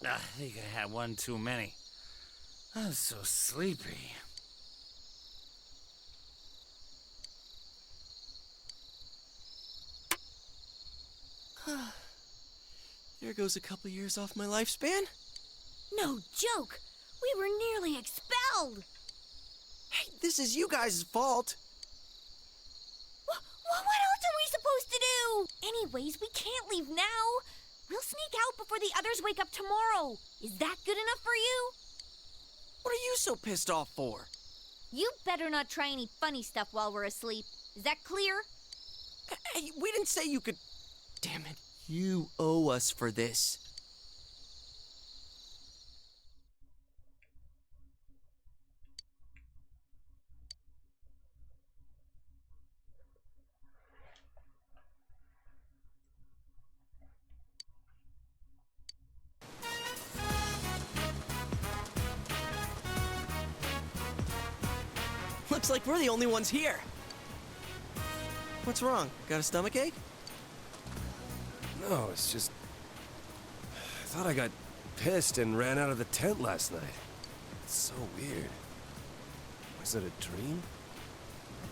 I think I had one too many. I'm so sleepy. There goes a couple years off my lifespan. No joke. We were nearly expelled. Hey, this is you guys' fault. What else are we supposed to do? Anyways, we can't leave now. We'll sneak out before the others wake up tomorrow. Is that good enough for you? What are you so pissed off for? You better not try any funny stuff while we're asleep. Is that clear? Hey, we didn't say you could... Damn it. You owe us for this. Looks like we're the only ones here. What's wrong? Got a stomachache? No, it's just... I thought I got pissed and ran out of the tent last night. It's so weird. Was it a dream?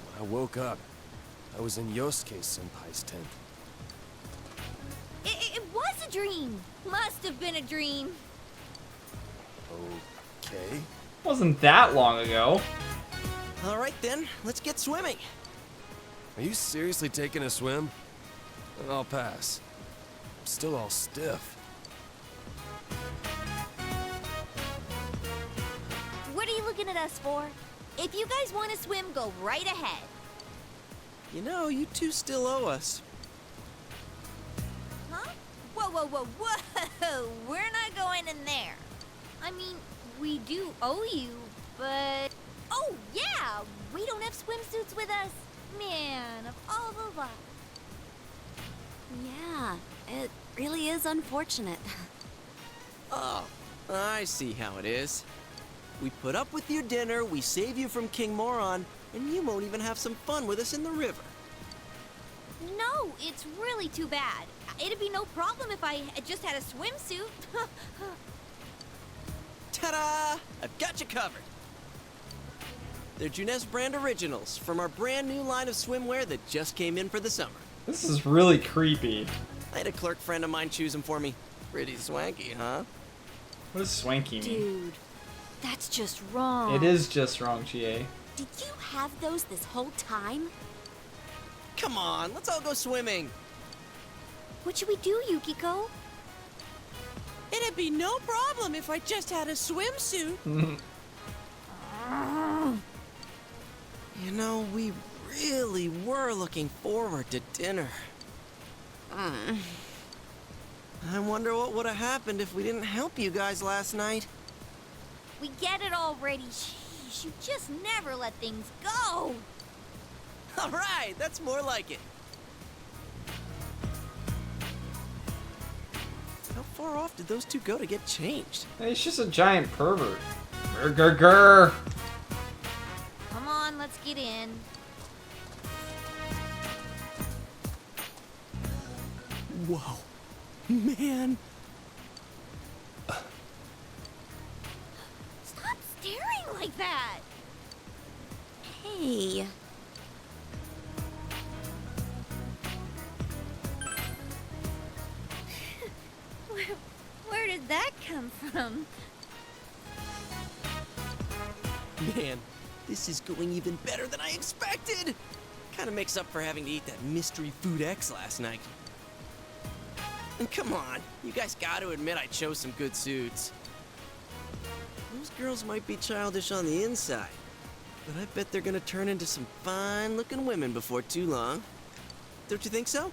When I woke up, I was in Yosuke Senpai's tent. It was a dream. Must have been a dream. Okay. Wasn't that long ago. All right then, let's get swimming. Are you seriously taking a swim? I'll pass. I'm still all stiff. What are you looking at us for? If you guys want to swim, go right ahead. You know, you two still owe us. Huh? Whoa. We're not going in there. I mean, we do owe you, but... Oh, yeah! We don't have swimsuits with us. Man, of all the luck. Yeah, it really is unfortunate. Oh, I see how it is. We put up with your dinner, we save you from King Moron, and you won't even have some fun with us in the river. No, it's really too bad. It'd be no problem if I just had a swimsuit. Ta-da! I've got you covered. They're Juness brand originals from our brand new line of swimwear that just came in for the summer. This is really creepy. I had a clerk friend of mine choose them for me. Pretty swanky, huh? What does swanky mean? Dude, that's just wrong. It is just wrong, GA. Did you have those this whole time? Come on, let's all go swimming. What should we do, Yukiko? It'd be no problem if I just had a swimsuit. You know, we really were looking forward to dinner. I wonder what would have happened if we didn't help you guys last night. We get it already. Sheesh, you just never let things go. All right, that's more like it. How far off did those two go to get changed? Hey, he's just a giant pervert. Grr. Come on, let's get in. Whoa, man. Stop staring like that. Hey. Where did that come from? Man, this is going even better than I expected. Kind of makes up for having to eat that mystery food X last night. And come on, you guys got to admit I chose some good suits. Those girls might be childish on the inside, but I bet they're gonna turn into some fine-looking women before too long. Don't you think so?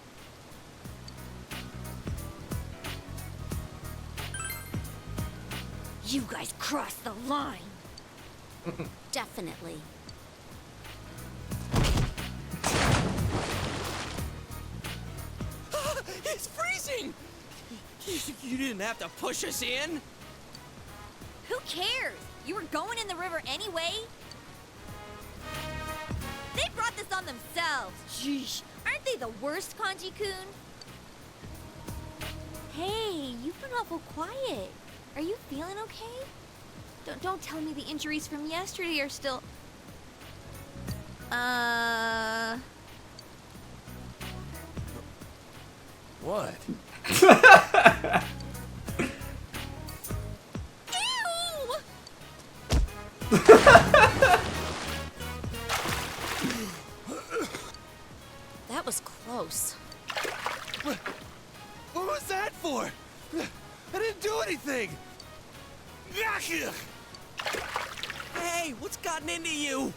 You guys crossed the line. Definitely. It's freezing! You didn't have to push us in. Who cares? You were going in the river anyway. They brought this on themselves. Sheesh. Aren't they the worst, Kanji-kun? Hey, you've been awful quiet. Are you feeling okay? Don't tell me the injuries from yesterday are still... What? Ew! That was close. What was that for? I didn't do anything! Hey, what's gotten into you?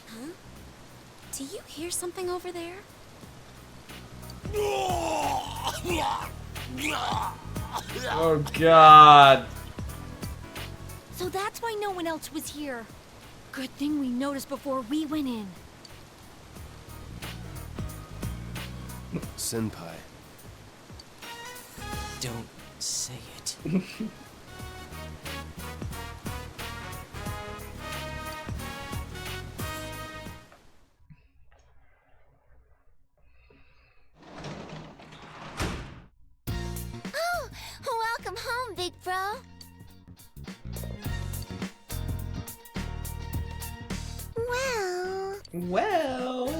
Huh? Do you hear something over there? Oh god. So that's why no one else was here. Good thing we noticed before we went in. Senpai. Don't say it. Oh, welcome home, big bro. Well.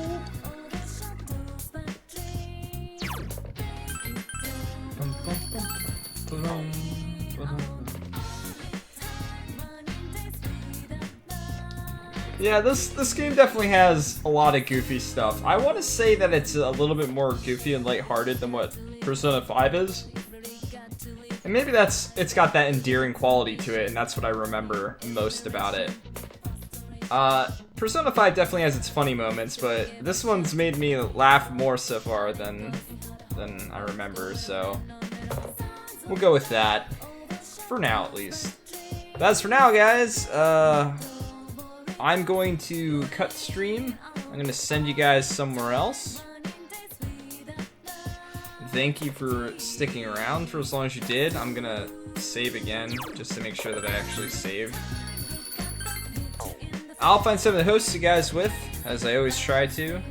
Yeah, this game definitely has a lot of goofy stuff. I want to say that it's a little bit more goofy and lighthearted than what Persona 5 is. And maybe it's got that endearing quality to it, and that's what I remember most about it. Persona 5 definitely has its funny moments, but this one's made me laugh more so far than I remember, so we'll go with that. For now, at least. That's for now, guys. I'm going to cut stream. I'm going to send you guys somewhere else. Thank you for sticking around for as long as you did. I'm going to save again just to make sure that I actually save. I'll find some of the hosts you guys with, as I always try to.